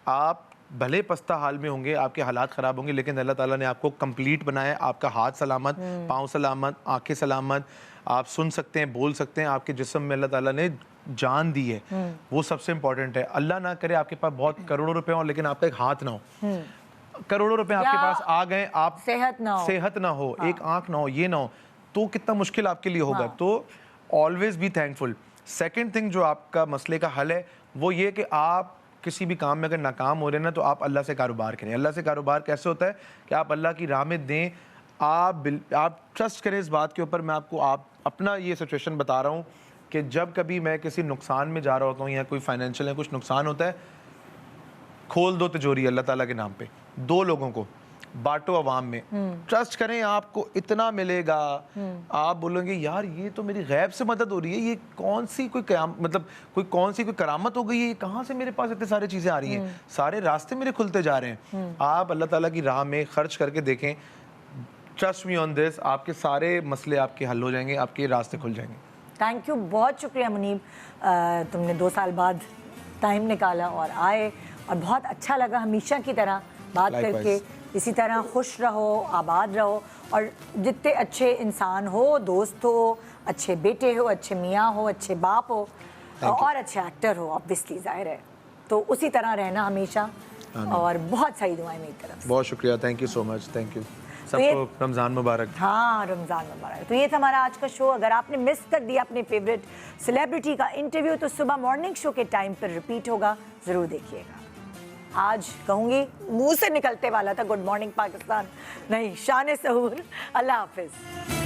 आप भले पस्ता हाल में होंगे, आपके हालात ख़राब होंगे, लेकिन अल्लाह ताला ने आपको कंप्लीट बनाया है, आपका हाथ सलामत, पाँव सलामत, आंखें सलामत, आप सुन सकते हैं, बोल सकते हैं, आपके जिस्म में अल्लाह ताला ने जान दी है, वो सबसे इम्पोर्टेंट है। अल्लाह ना करे आपके पास बहुत करोड़ों रुपए हो लेकिन आपका एक हाथ ना हो, करोड़ों रुपए आपके पास आ गए, आप सेहत ना हो, एक आँख ना हो, ये ना हो, तो कितना मुश्किल आपके लिए होगा। तो always be thankful. Second thing जो आपका मसले का हल है वो ये कि आप किसी भी काम में अगर नाकाम हो रहे हैं ना तो आप अल्लाह से कारोबार करें। अल्लाह से कारोबार कैसे होता है कि आप अल्लाह की राह में दें, आप ट्रस्ट करें इस बात के ऊपर। मैं आपको अपना ये सिचुएशन बता रहा हूँ कि जब कभी मैं किसी नुकसान में जा रहा होता हूँ या कोई फाइनेंशियल है कुछ नुकसान होता है, खोल दो तिजोरी अल्लाह ताला के नाम पे, 2 लोगों को बांटो अवाम में, ट्रस्ट करें, आपको इतना मिलेगा। आप बोलेंगे यार ये तो मेरी गैब से मदद हो रही है, ये कौन सी कोई कौन सी कोई करामत हो गई है, कहाँ से मेरे पास इतनी सारी चीज़ें आ रही हैं, सारे रास्ते मेरे खुलते जा रहे हैं। आप अल्लाह ताला की राह में खर्च करके देखें, ट्रस्ट मी ऑन दिस, आपके सारे मसले आपके हल हो जाएंगे, आपके रास्ते खुल जाएंगे। थैंक यू, बहुत शुक्रिया मुनीब, तुमने 2 साल बाद टाइम निकाला और आए, और बहुत अच्छा लगा हमेशा की तरह बात करके। इसी तरह खुश रहो, आबाद रहो, और जितने अच्छे इंसान हो, दोस्त हो, अच्छे बेटे हो, अच्छे मियाँ हो, अच्छे बाप हो और अच्छे एक्टर हो, ऑब्वियसली जाहिर है, तो उसी तरह रहना हमेशा। और बहुत सारी दुआएं मेरी तरफ से। बहुत शुक्रिया, thank you so much, thank you सबको। रमज़ान मुबारक। हाँ, रमज़ान मुबारक। तो ये था हमारा आज का शो। अगर आपने मिस कर दिया अपने फेवरेट सेलिब्रिटी का इंटरव्यू तो सुबह मॉर्निंग शो के टाइम पर रिपीट होगा, ज़रूर देखिएगा। आज कहूँगी मुंह से निकलते वाला था गुड मॉर्निंग पाकिस्तान, नहीं, शान सहूर। अल्लाह हाफिज़।